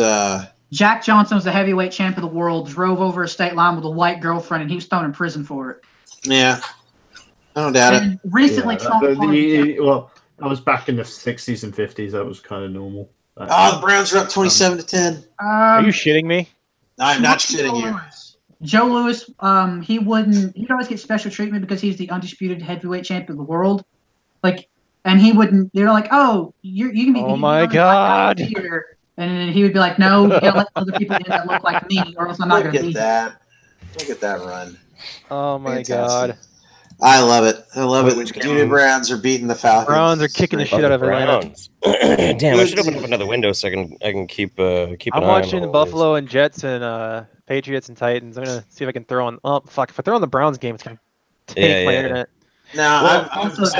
Jack Johnson was the heavyweight champ of the world. Drove over a state line with a white girlfriend, and he was thrown in prison for it. Yeah, I don't doubt it. Recently, Trump. Well, that was back in the 60s and 50s. That was kind of normal. The Browns are up 27-10. Are you shitting me? I'm not shitting you. Joe Louis, he'd always get special treatment because he's the undisputed heavyweight champion of the world. And he wouldn't. They're like, "Oh, you can be." Oh my god! Here. And then he would be like, "No, you gotta let other people in that look like me, or else I'm not gonna be." Look at that run! Oh my god! I love it. I love it. The Junior Browns are beating the Falcons. Browns are kicking the shit out of Atlanta. Damn, I should open up another window so I can keep an eye on. I'm watching Buffalo and Jets and Patriots and Titans. I'm gonna see if I can throw on. Oh fuck! If I throw on the Browns game, it's gonna take my internet. No, I'm just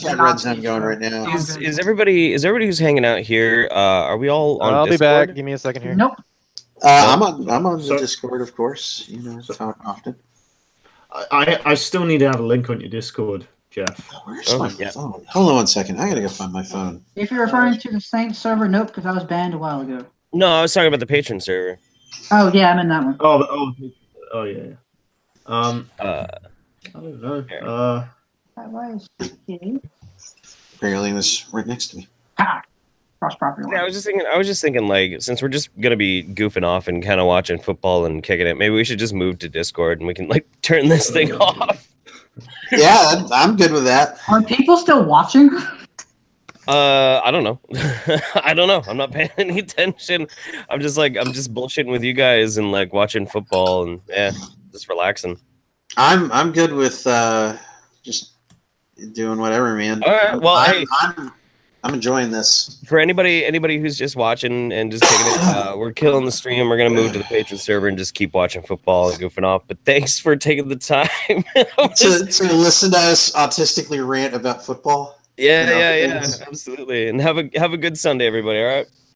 got Red Zone going right now. Is everybody who's hanging out here? Are we all on? I'll Discord? be back. Give me a second here. Nope. I'm on the Discord, of course. Often. I still need to have a link on your Discord, Jeff. Where's my phone? Hold on 1 second. I gotta go find my phone. If you're referring to the Saints server, nope, because I was banned a while ago. No, I was talking about the patron server. Oh yeah, I'm in that one. Oh yeah. I don't know. Apparently, it was right next to me. Cross property line. Yeah, I was just thinking, since we're just gonna be goofing off and kind of watching football and kicking it, maybe we should just move to Discord and we can turn this thing off. Yeah, I'm good with that. Are people still watching? I don't know. I don't know. I'm not paying any attention. I'm just bullshitting with you guys and watching football and just relaxing. I'm good with just doing whatever, man. All right. Well, I'm enjoying this. For anybody who's just watching and just taking it, we're killing the stream. We're gonna move to the Patreon server and just keep watching football and goofing off. But thanks for taking the time to listen to us autistically rant about football. Yeah, absolutely. And have a good Sunday, everybody. All right.